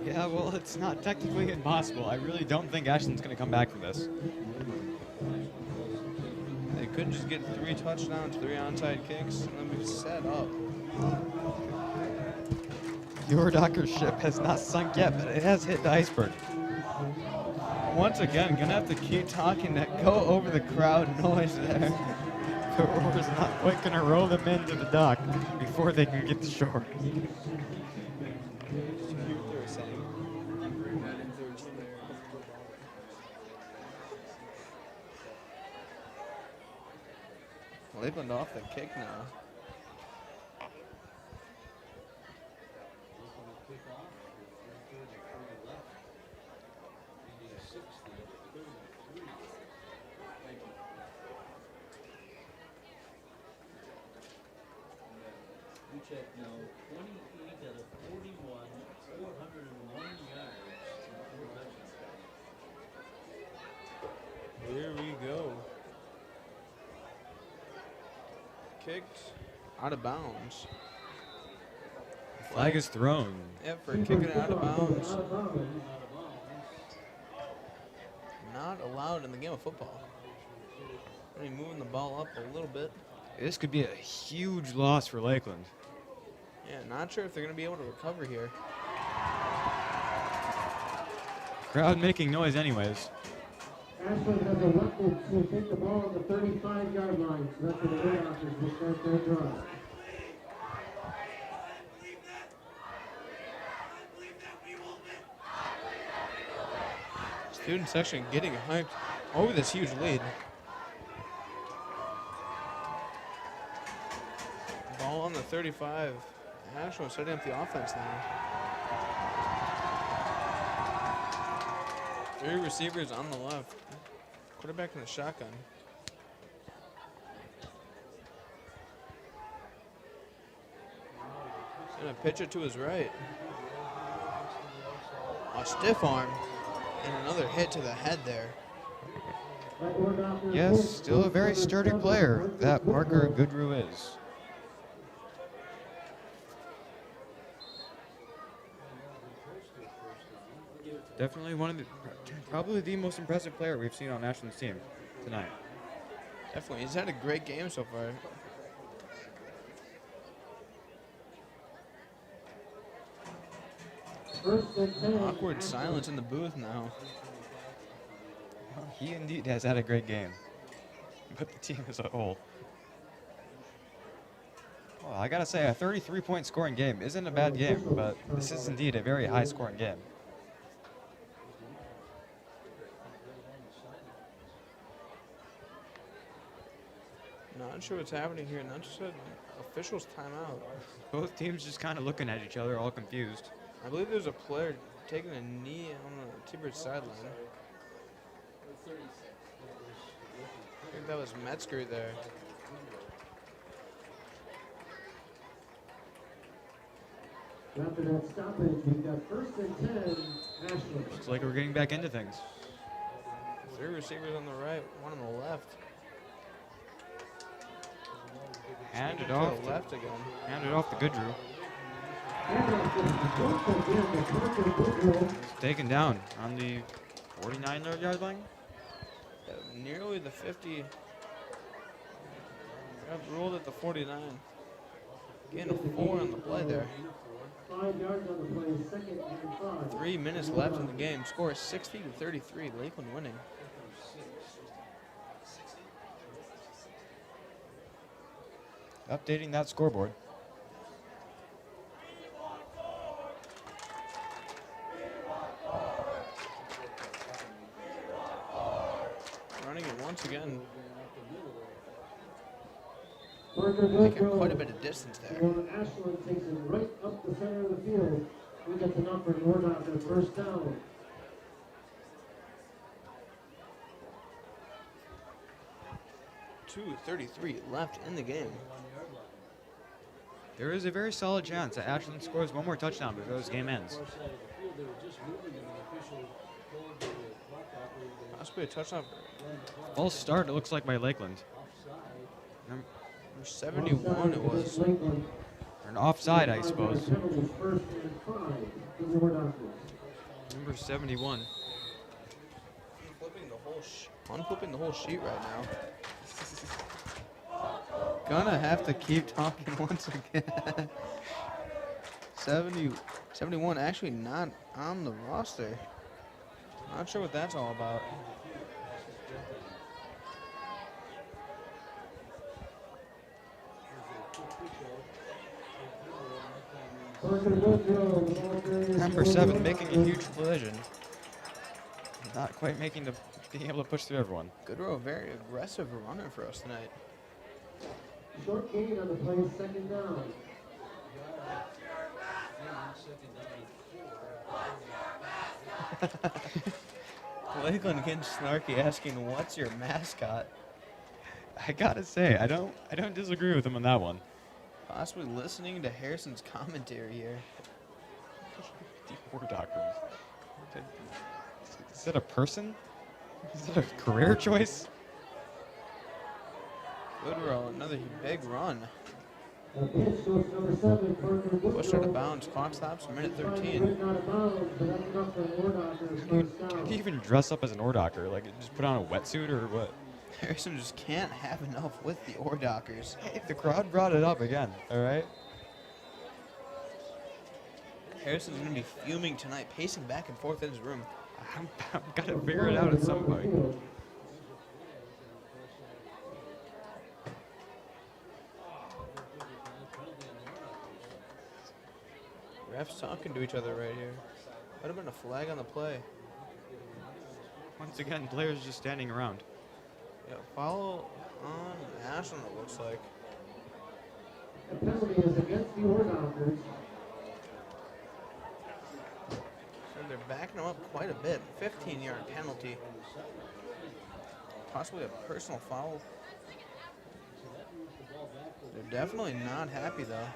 Yeah, well, it's not technically impossible. I really don't think Ashland's going to come back from this. They could just get 3 touchdowns, 3 onside kicks, and then be set up. Your Docker's ship has not sunk yet, but it has hit the iceberg. Once again, gonna have to keep talking to go over the crowd noise there. The roar's not quite going to roll them into the dock before they can get to shore. Lakeland off the kick now. Lakeland will kick off with 3:33 left. Leading 60 at 33. Thank you. We check now 28 out of 41, 401 yards, and 4 touchdowns. Here we go. Kicked out of bounds. Flag is thrown. Yep, for kicking it out of bounds. Out of bounds. Not allowed in the game of football. Only moving the ball up a little bit. This could be a huge loss for Lakeland. Yeah, not sure if they're going to be able to recover here. Crowd making noise anyways. Ashland has elected to take the ball on the 35-yard line, so that's where the Warhawks will start their drive. Student section getting hyped over this huge lead. Ball on the 35. Ashland setting up the offense now. 3 receivers on the left. Quarterback in the shotgun. He's gonna pitch it to his right. A stiff arm and another hit to the head there. Yes, still a very sturdy player that Parker Goodrew is. Definitely probably the most impressive player we've seen on Ashland's team tonight. Definitely, he's had a great game so far. Awkward silence in the booth now. He indeed has had a great game, but the team as a whole. Well, I gotta say, a 33-point scoring game isn't a bad game, but this is indeed a very high-scoring game. Not sure what's happening here. Not just an official's timeout. Both teams just kind of looking at each other, all confused. I believe there's a player taking a knee on the T-Bird sideline. I think that was Metzger there. After that stoppage, we've got 1st and 10, Ashland. Looks like we're getting back into things. 3 receivers on the right, 1 on the left. Hand it To off. the left again. Hand it off to Goodrew. Taken down on the 49-yard line. Nearly the 50. Got ruled at the 49. Getting a 4 on the play there. 5 yards on the play, 2nd and 5. 3 minutes left in the game. Score is 60-33. Lakeland winning. Updating that scoreboard. Running it once again. Parker Taking Goodrew. quite a bit of distance there. Ashland takes it right up the center of the field. We get the number and we're not the 1st down. 2:33 left in the game. There is a very solid chance that Ashland scores one more touchdown before this game ends. Possibly a touchdown. False start, it looks like, by Lakeland. Number 71 it was. Lakeland. Or an offside, I suppose. Penalties, 1st and 5 to the Warhawks. Number 71. Unflipping the whole sheet right now. Gonna have to keep talking once again. 71 actually not on the roster. Not sure what that's all about. Number 7 making a huge collision. Not quite being able to push through everyone. Goodrow, very aggressive runner for us tonight. Short gain on the play, second down. Lakeland getting snarky, asking, "What's your mascot?" I gotta say, I don't disagree with him on that one. Possibly listening to Harrison's commentary here. The War Doctors. Is that a person? Is that a career choice? Good roll, another big run. Pitch goes number 7, Parker Pushed out of bounds. Clock stops. Minute 13. Out of bounds, but that's enough for War Doctors first Can down. you even dress up as an Ordoctor? Like, just put on a wetsuit or what? Harrison just can't have enough with the Ordockers. Hey, the crowd brought it up again, all right? Harrison's going to be fuming tonight, pacing back and forth in his room. I'm gotta figure it out at some point. Refs talking to each other right here. Might have been a flag on the play. Once again, players just standing around. Yeah, follow on Ashland, it looks like. The penalty is against the War Doctors. And they're backing him up quite a bit. 15-yard penalty. Possibly a personal foul. They're definitely not happy, though.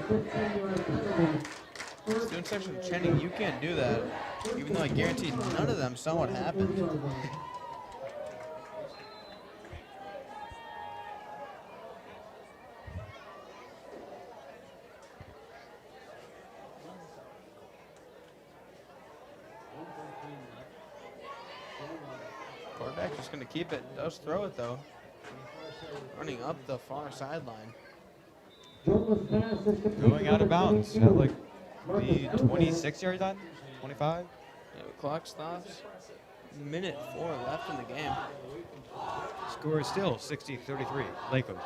15-yard penalty. Student section chanting, "You can't do that," even though I guarantee none of them saw what happened. Quarterback just going to keep it. Does throw it, though. Running up the far sideline. Going out of bounds at like the 26-yard line? 25? Yeah, the clock stops. Minute 4 left in the game. Score is still 60-33, Lakeland.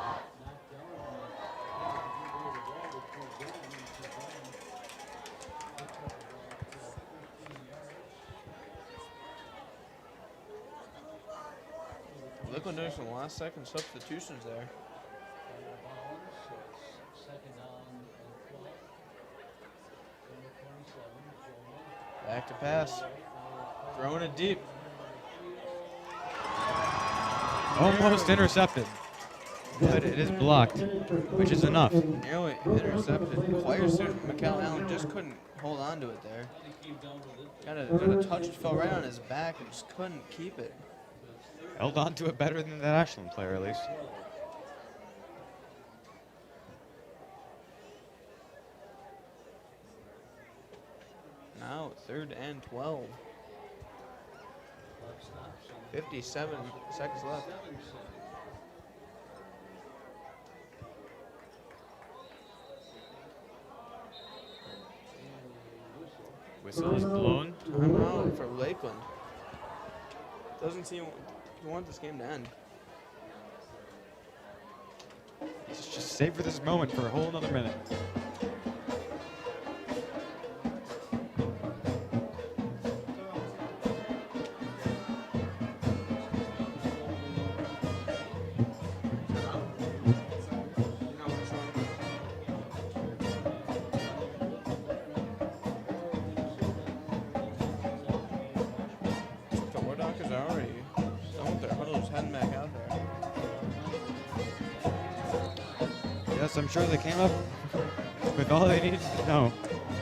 Lakeland doing some last-second substitutions there. Back to pass. Throwing it deep. Almost intercepted, but it is blocked, which is enough. Nearly intercepted. Player student Mikhail Allen just couldn't hold on to it there. Got a touch, it fell right on his back and just couldn't keep it. Held on to it better than that Ashland player, at least. Now 3rd and 12. 57 seconds left. Whistle is blown. Timeout for Lakeland. Doesn't seem to want this game to end. Just savor this moment for a whole another minute. The War Doctors are already done with their huddles, heading back out there. Yes, I'm sure they came up with all they needed to know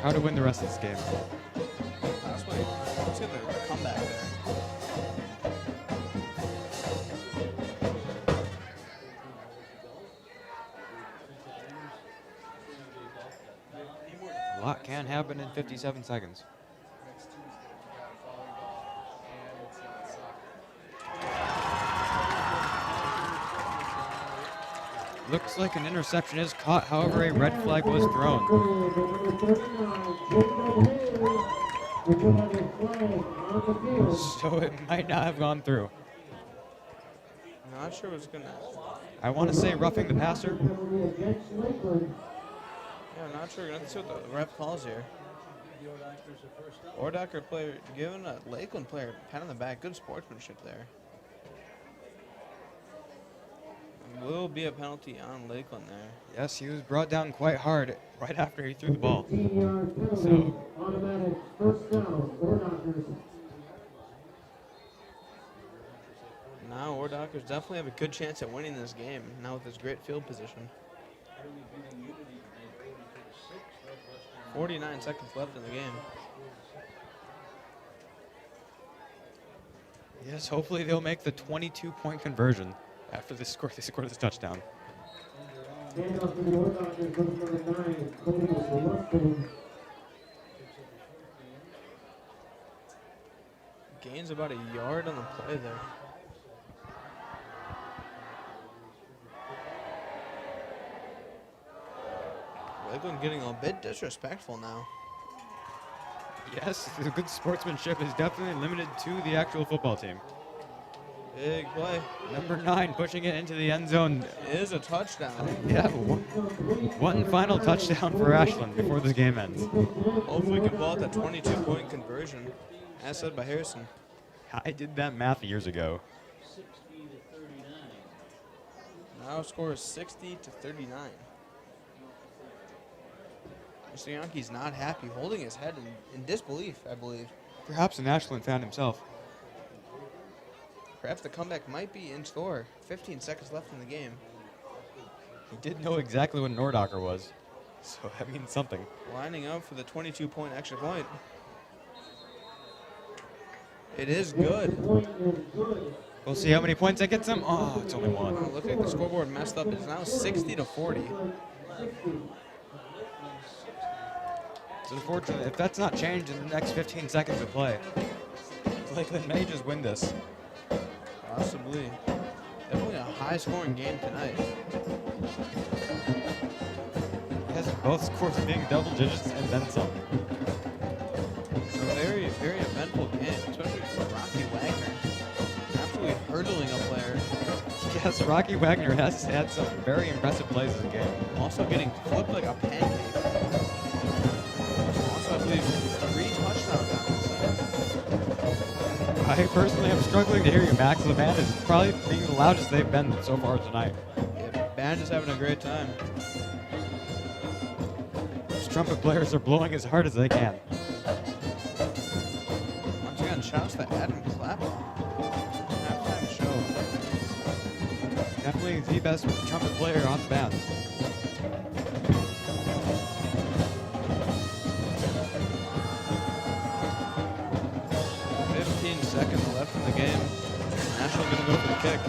how to win the rest of this game. Possibly, let's get the comeback there. A lot can happen in 57 seconds. Looks like an interception is caught, however, a red flag was thrown. So it might not have gone through. I'm not sure what's gonna. I want to say roughing the passer. Yeah, I'm not sure. We're gonna have to see what the ref calls here. Ordocker player giving a Lakeland player a pat on the back. Good sportsmanship there. will be a penalty on Lakeland there. Yes, he was brought down quite hard right after he threw the ball. 15-yard penalty, So- automatic first down, or Doctors. Now, Ordakers definitely have a good chance at winning this game, now with his great field position. 49 seconds left in the game. Yes, hopefully they'll make the 22-point conversion after they score this touchdown. Handoff to the Or Doctors, number 9, Cody Wilson. Gains about a yard on the play there. Lakeland getting a bit disrespectful now. Yes, the good sportsmanship is definitely limited to the actual football team. Big play. Number 9 pushing it into the end zone. Is a touchdown. Yeah, one final touchdown for Ashland before this game ends. Hopefully we can pull out that 22-point conversion, as said by Harrison. I did that math years ago. 60 to 39. Now score is 60 to 39. Mr. Yankee's not happy, holding his head in disbelief, I believe. Perhaps an Ashland fan himself. Perhaps the comeback might be in store. 15 seconds left in the game. He did know exactly what Nordocker was, so that means something. Lining up for the 22-point extra point. It is good. We'll see how many points that gets him. Oh, it's only Oh, one. look like the scoreboard messed up. It's now 60 to 40. It's unfortunate. If that's not changed in the next 15 seconds of play, Lakeland may just win this. Possibly. Definitely a high-scoring game tonight. Yes, both scores being double digits and then some. A very, very eventful game, especially for Rocky Wagner. Absolutely hurdling a player. Yes, Rocky Wagner has had some very impressive plays in the game. Also getting flipped like a pancake. Also, I believe 3 touchdowns on this side. I personally am struggling to hear you, Max. The band is probably being the loudest they've been so far tonight. Yeah, band is having a great time. Those trumpet players are blowing as hard as they can. Once again, shouts to Adam Clapper. Halftime show. Definitely the best trumpet player on the band. Seconds left in the game. Ashland gonna go for the kick.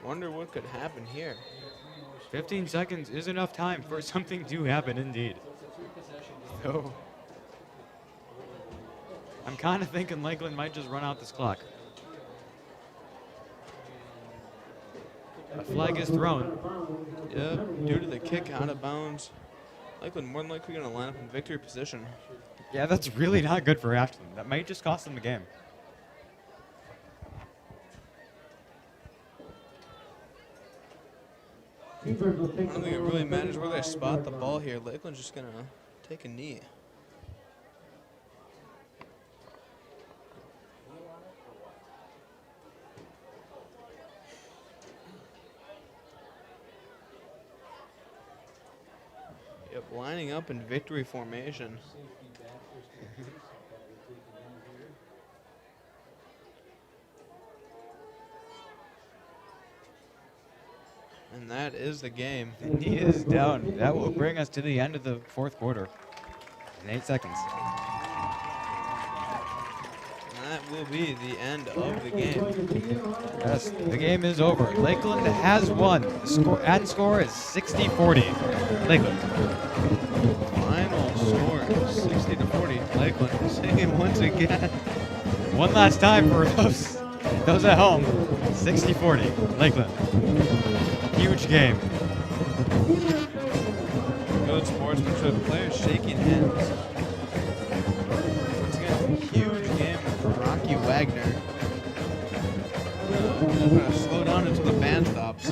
Wonder what could happen here. 15 seconds is enough time for something to happen indeed. So, I'm kind of thinking Lakeland might just run out this clock. A flag is thrown. Yeah, due to the kick out of bounds. Lakeland more than likely going to line up in victory position. Yeah, that's really not good for Ashland. That might just cost them the game. I don't think it really matters where they spot the ball here. Lakeland's just going to take a knee. Yep, lining up in victory formation. And that is the game. The knee is down. That will bring us to the end of the fourth quarter in 8 seconds. And that will be the end of the game. Yes, the game is over. Lakeland has won. The end score is 60-40. Lakeland. Final score 60 to 40. Lakeland singing once again. One last time for those at home. 60-40. Lakeland. Huge game. Good sportsmanship. Players shaking hands. Once again, huge game for Rocky Wagner. I'm going to slow down until the band stops.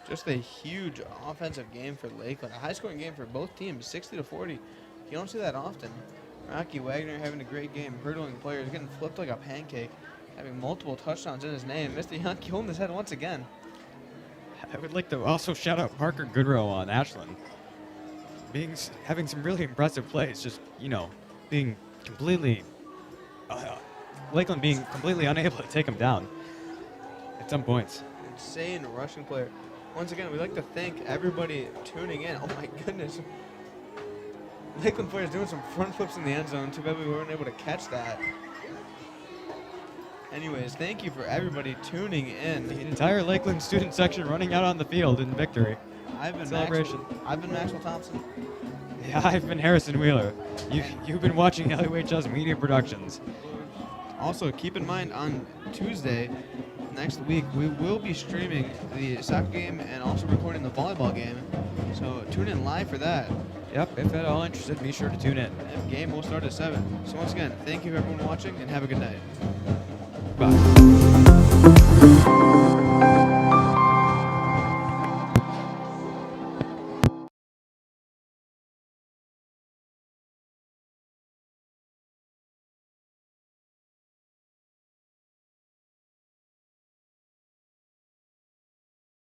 Just a huge offensive game for Lakeland. A high-scoring game for both teams, 60-40. You don't see that often. Rocky Wagner having a great game, hurdling players, getting flipped like a pancake, having multiple touchdowns in his name. Mr. Yankee holding his head once again. I would like to also shout out Parker Goodrow on Ashland. Having some really impressive plays, just, being completely, Lakeland being completely unable to take him down at some points. Insane rushing player. Once again, we'd like to thank everybody tuning in. Oh my goodness. Lakeland players doing some front flips in the end zone. Too bad we weren't able to catch that. Anyways, thank you for everybody tuning in. The entire Lakeland student section running out on the field in victory. I've been Celebration. I've been Maxwell Thompson. Yeah, I've been Harrison Wheeler. You've been watching LUHS Media Productions. Also, keep in mind on Tuesday next week, we will be streaming the soccer game and also recording the volleyball game. So tune in live for that. Yep, if at all interested, be sure to tune in. The game will start at 7. So once again, thank you everyone watching and have a good night. Bye.